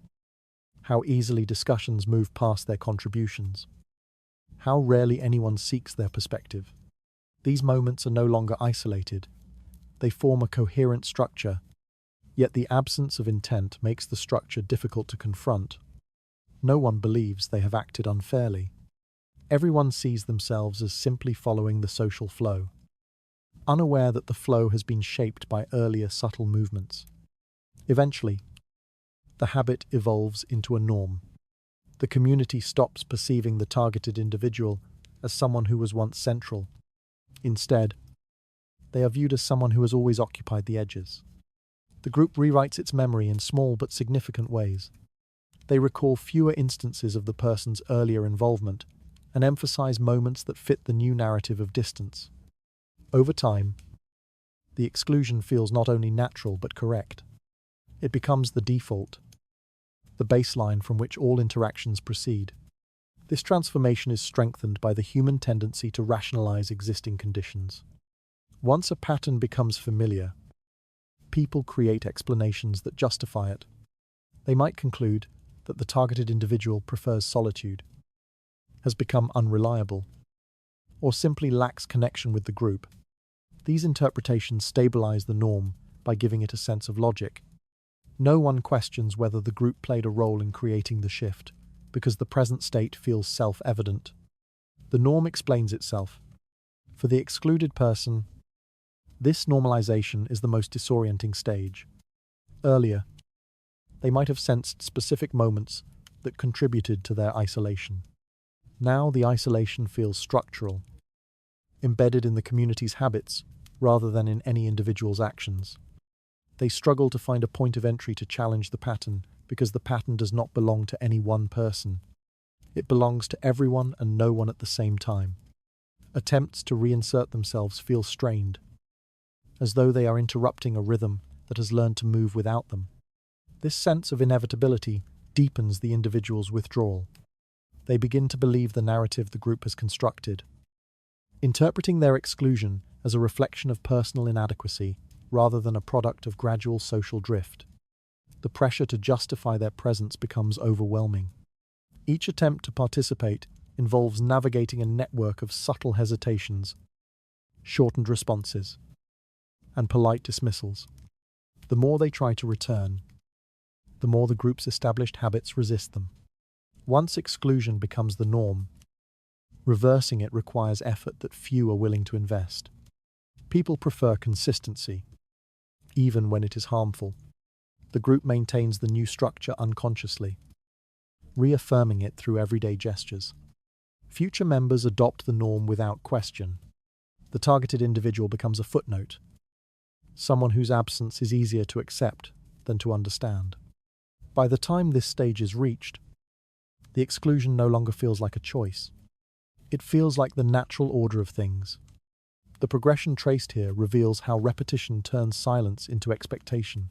how easily discussions move past their contributions, how rarely anyone seeks their perspective. These moments are no longer isolated. They form a coherent structure, yet the absence of intent makes the structure difficult to confront. No one believes they have acted unfairly. Everyone sees themselves as simply following the social flow, unaware that the flow has been shaped by earlier subtle movements. Eventually, the habit evolves into a norm. The community stops perceiving the targeted individual as someone who was once central. Instead, they are viewed as someone who has always occupied the edges. The group rewrites its memory in small but significant ways. They recall fewer instances of the person's earlier involvement and emphasize moments that fit the new narrative of distance. Over time, the exclusion feels not only natural but correct. It becomes the default, the baseline from which all interactions proceed. This transformation is strengthened by the human tendency to rationalize existing conditions. Once a pattern becomes familiar, people create explanations that justify it. They might conclude that the targeted individual prefers solitude, has become unreliable, or simply lacks connection with the group. These interpretations stabilize the norm by giving it a sense of logic. No one questions whether the group played a role in creating the shift, because the present state feels self-evident. The norm explains itself. For the excluded person, this normalization is the most disorienting stage. Earlier, they might have sensed specific moments that contributed to their isolation. Now the isolation feels structural, embedded in the community's habits rather than in any individual's actions. They struggle to find a point of entry to challenge the pattern because the pattern does not belong to any one person. It belongs to everyone and no one at the same time. Attempts to reinsert themselves feel strained, as though they are interrupting a rhythm that has learned to move without them. This sense of inevitability deepens the individual's withdrawal. They begin to believe the narrative the group has constructed, interpreting their exclusion as a reflection of personal inadequacy rather than a product of gradual social drift. The pressure to justify their presence becomes overwhelming. Each attempt to participate involves navigating a network of subtle hesitations, shortened responses, and polite dismissals. The more they try to return, the more the group's established habits resist them. Once exclusion becomes the norm, reversing it requires effort that few are willing to invest. People prefer consistency, even when it is harmful. The group maintains the new structure unconsciously, reaffirming it through everyday gestures. Future members adopt the norm without question. The targeted individual becomes a footnote, someone whose absence is easier to accept than to understand. By the time this stage is reached, the exclusion no longer feels like a choice. It feels like the natural order of things. The progression traced here reveals how repetition turns silence into expectation.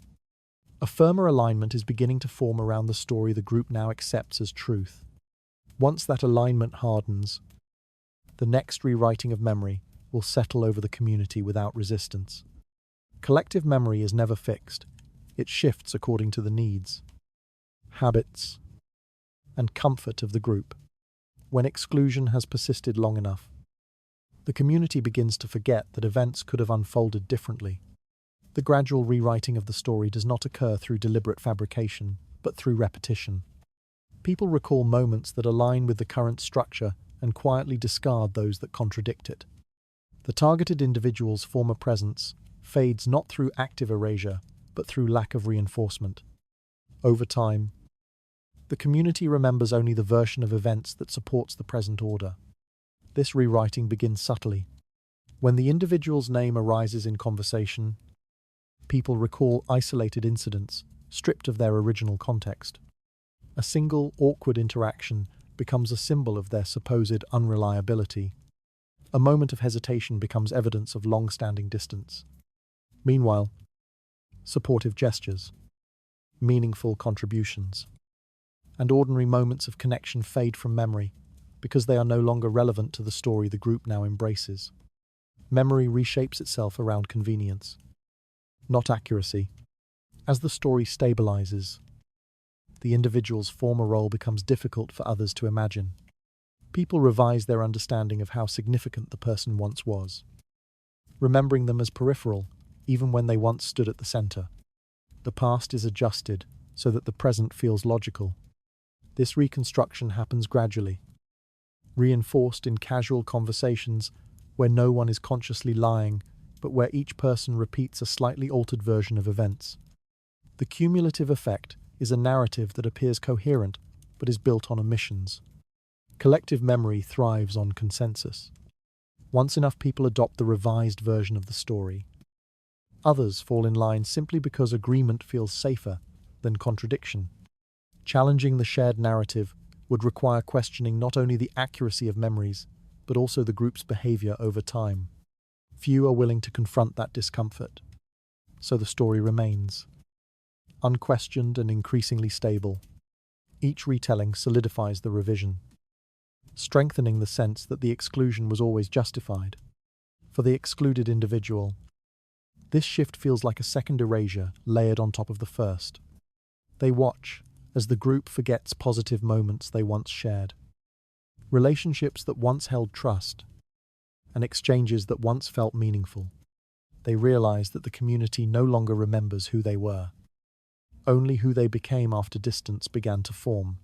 A firmer alignment is beginning to form around the story the group now accepts as truth. Once that alignment hardens, the next rewriting of memory will settle over the community without resistance. Collective memory is never fixed. It shifts according to the needs, habits, and comfort of the group. When exclusion has persisted long enough, the community begins to forget that events could have unfolded differently. The gradual rewriting of the story does not occur through deliberate fabrication, but through repetition. People recall moments that align with the current structure and quietly discard those that contradict it. The targeted individual's former presence fades not through active erasure, but through lack of reinforcement. Over time, the community remembers only the version of events that supports the present order. This rewriting begins subtly. When the individual's name arises in conversation, people recall isolated incidents, stripped of their original context. A single, awkward interaction becomes a symbol of their supposed unreliability. A moment of hesitation becomes evidence of long-standing distance. Meanwhile, supportive gestures, meaningful contributions, and ordinary moments of connection fade from memory because they are no longer relevant to the story the group now embraces. Memory reshapes itself around convenience, not accuracy. As the story stabilizes, the individual's former role becomes difficult for others to imagine. People revise their understanding of how significant the person once was, remembering them as peripheral, even when they once stood at the center. The past is adjusted so that the present feels logical. This reconstruction happens gradually, reinforced in casual conversations where no one is consciously lying, but where each person repeats a slightly altered version of events. The cumulative effect is a narrative that appears coherent but is built on omissions. Collective memory thrives on consensus. Once enough people adopt the revised version of the story, others fall in line simply because agreement feels safer than contradiction. Challenging the shared narrative would require questioning not only the accuracy of memories, but also the group's behavior over time. Few are willing to confront that discomfort, so the story remains, unquestioned and increasingly stable. Each retelling solidifies the revision, strengthening the sense that the exclusion was always justified. For the excluded individual, this shift feels like a second erasure layered on top of the first. They watch as the group forgets positive moments they once shared, relationships that once held trust, and exchanges that once felt meaningful. They realize that the community no longer remembers who they were, only who they became after distance began to form.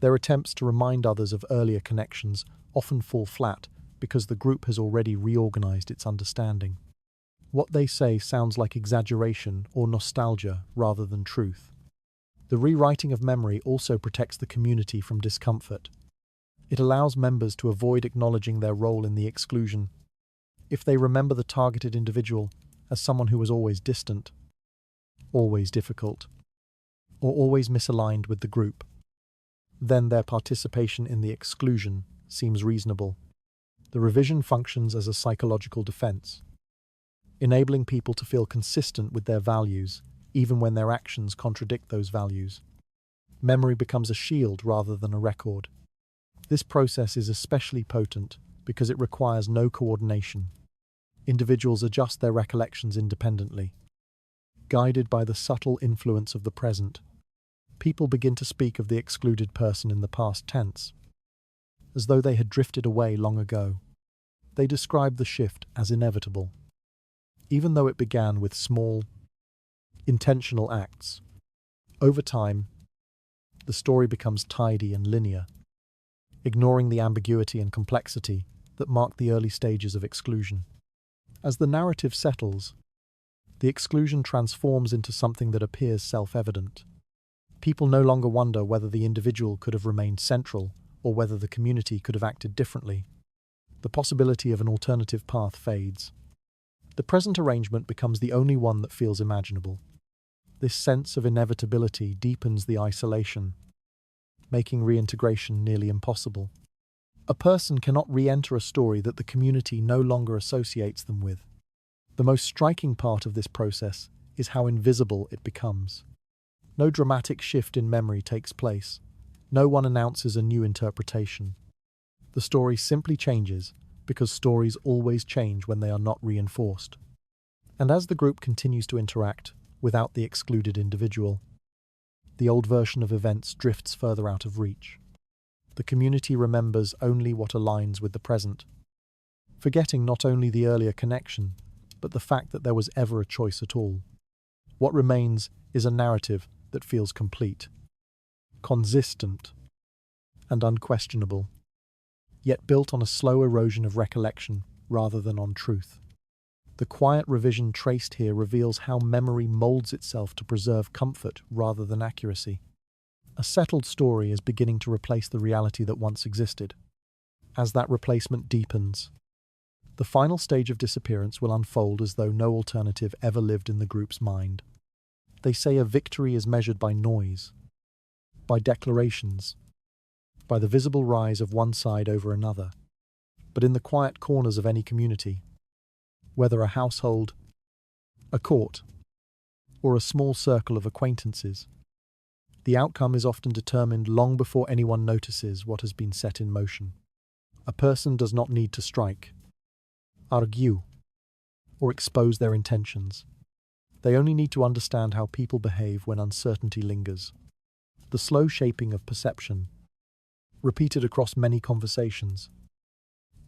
Their attempts to remind others of earlier connections often fall flat because the group has already reorganized its understanding. What they say sounds like exaggeration or nostalgia rather than truth. The rewriting of memory also protects the community from discomfort. It allows members to avoid acknowledging their role in the exclusion. If they remember the targeted individual as someone who was always distant, always difficult, or always misaligned with the group, then their participation in the exclusion seems reasonable. The revision functions as a psychological defense, enabling people to feel consistent with their values even when their actions contradict those values. Memory becomes a shield rather than a record. This process is especially potent because it requires no coordination. Individuals adjust their recollections independently. Guided by the subtle influence of the present, people begin to speak of the excluded person in the past tense, as though they had drifted away long ago. They describe the shift as inevitable, even though it began with small, intentional acts. Over time, the story becomes tidy and linear, ignoring the ambiguity and complexity that marked the early stages of exclusion. As the narrative settles, the exclusion transforms into something that appears self-evident. People no longer wonder whether the individual could have remained central or whether the community could have acted differently. The possibility of an alternative path fades. The present arrangement becomes the only one that feels imaginable. This sense of inevitability deepens the isolation, making reintegration nearly impossible. A person cannot re-enter a story that the community no longer associates them with. The most striking part of this process is how invisible it becomes. No dramatic shift in memory takes place. No one announces a new interpretation. The story simply changes because stories always change when they are not reinforced. And as the group continues to interact without the excluded individual, the old version of events drifts further out of reach. The community remembers only what aligns with the present, forgetting not only the earlier connection, but the fact that there was ever a choice at all. What remains is a narrative that feels complete, consistent, and unquestionable, yet built on a slow erosion of recollection rather than on truth. The quiet revision traced here reveals how memory molds itself to preserve comfort rather than accuracy. A settled story is beginning to replace the reality that once existed. As that replacement deepens, the final stage of disappearance will unfold as though no alternative ever lived in the group's mind. They say a victory is measured by noise, by declarations, by the visible rise of one side over another. But in the quiet corners of any community, whether a household, a court, or a small circle of acquaintances, the outcome is often determined long before anyone notices what has been set in motion. A person does not need to strike, argue, or expose their intentions. They only need to understand how people behave when uncertainty lingers. The slow shaping of perception, repeated across many conversations,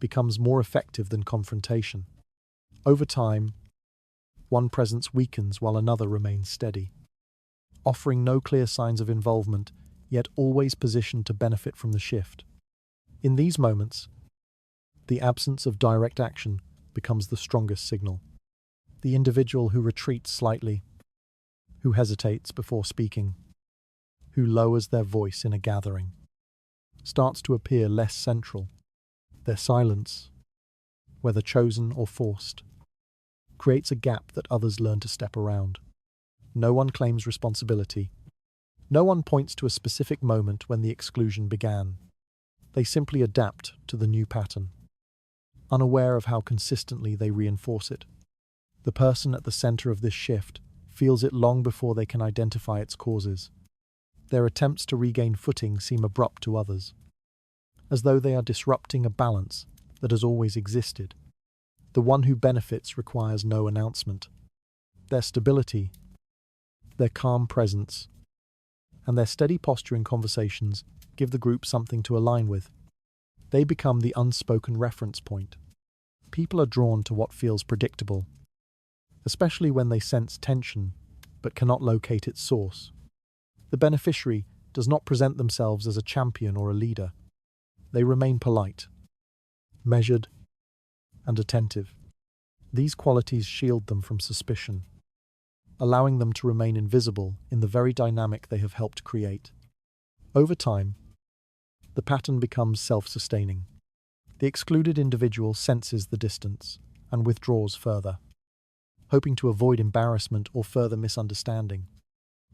becomes more effective than confrontation. Over time, one presence weakens while another remains steady, offering no clear signs of involvement, yet always positioned to benefit from the shift. In these moments, the absence of direct action becomes the strongest signal. The individual who retreats slightly, who hesitates before speaking, who lowers their voice in a gathering, starts to appear less central. Their silence, whether chosen or forced, creates a gap that others learn to step around. No one claims responsibility. No one points to a specific moment when the exclusion began. They simply adapt to the new pattern, unaware of how consistently they reinforce it. The person at the center of this shift feels it long before they can identify its causes. Their attempts to regain footing seem abrupt to others, as though they are disrupting a balance that has always existed. The one who benefits requires no announcement. Their stability, their calm presence, and their steady posture in conversations give the group something to align with. They become the unspoken reference point. People are drawn to what feels predictable, especially when they sense tension but cannot locate its source. The beneficiary does not present themselves as a champion or a leader. They remain polite, measured, and attentive. These qualities shield them from suspicion, allowing them to remain invisible in the very dynamic they have helped create. Over time, the pattern becomes self-sustaining. The excluded individual senses the distance and withdraws further, hoping to avoid embarrassment or further misunderstanding.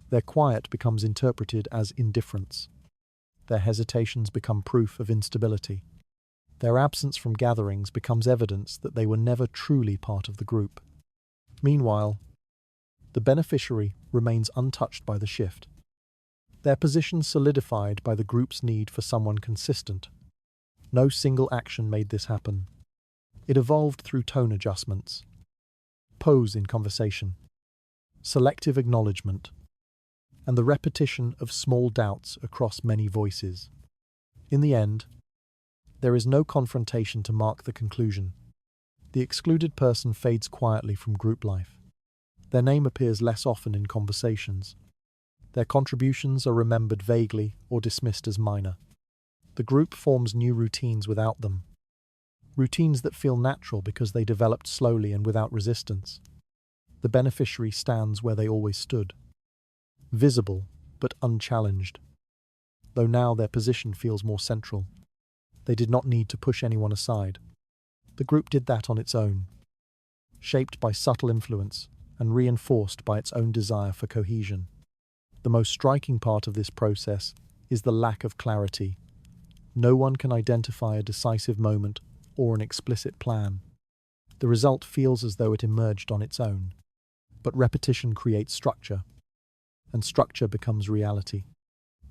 Their quiet becomes interpreted as indifference. Their hesitations become proof of instability. Their absence from gatherings becomes evidence that they were never truly part of the group. Meanwhile, the beneficiary remains untouched by the shift. Their position solidified by the group's need for someone consistent. No single action made this happen. It evolved through tone adjustments, pose in conversation, selective acknowledgement, and the repetition of small doubts across many voices. In the end, there is no confrontation to mark the conclusion. The excluded person fades quietly from group life. Their name appears less often in conversations. Their contributions are remembered vaguely or dismissed as minor. The group forms new routines without them. Routines that feel natural because they developed slowly and without resistance. The beneficiary stands where they always stood, visible but unchallenged, though now their position feels more central. They did not need to push anyone aside. The group did that on its own, shaped by subtle influence and reinforced by its own desire for cohesion. The most striking part of this process is the lack of clarity. No one can identify a decisive moment or an explicit plan. The result feels as though it emerged on its own. But repetition creates structure, and structure becomes reality.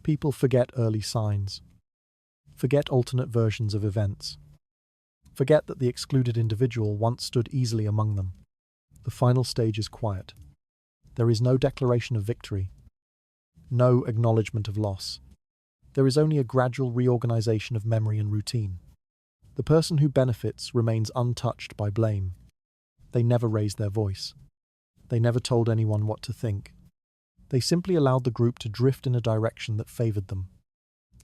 People forget early signs, forget alternate versions of events, forget that the excluded individual once stood easily among them. The final stage is quiet. There is no declaration of victory, no acknowledgement of loss. There is only a gradual reorganization of memory and routine. The person who benefits remains untouched by blame. They never raised their voice. They never told anyone what to think. They simply allowed the group to drift in a direction that favored them.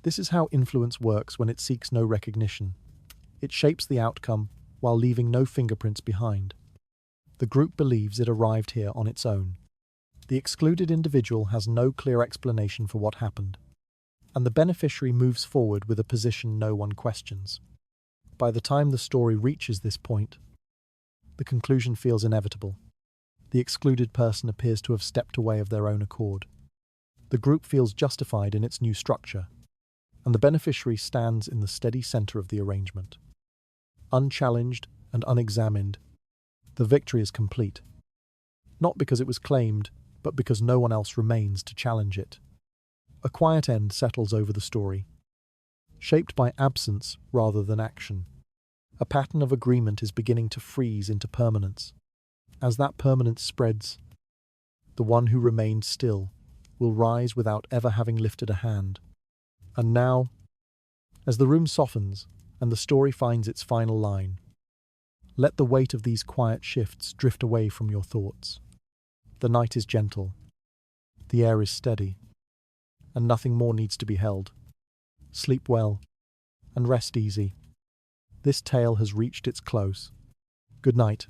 This is how influence works when it seeks no recognition. It shapes the outcome while leaving no fingerprints behind. The group believes it arrived here on its own. The excluded individual has no clear explanation for what happened, and the beneficiary moves forward with a position no one questions. By the time the story reaches this point, the conclusion feels inevitable. The excluded person appears to have stepped away of their own accord. The group feels justified in its new structure, and the beneficiary stands in the steady center of the arrangement. Unchallenged and unexamined, the victory is complete. Not because it was claimed, but because no one else remains to challenge it. A quiet end settles over the story, shaped by absence rather than action. A pattern of agreement is beginning to freeze into permanence. As that permanence spreads, the one who remained still will rise without ever having lifted a hand. And now, as the room softens and the story finds its final line, let the weight of these quiet shifts drift away from your thoughts. The night is gentle, the air is steady, and nothing more needs to be held. Sleep well, and rest easy. This tale has reached its close. Good night.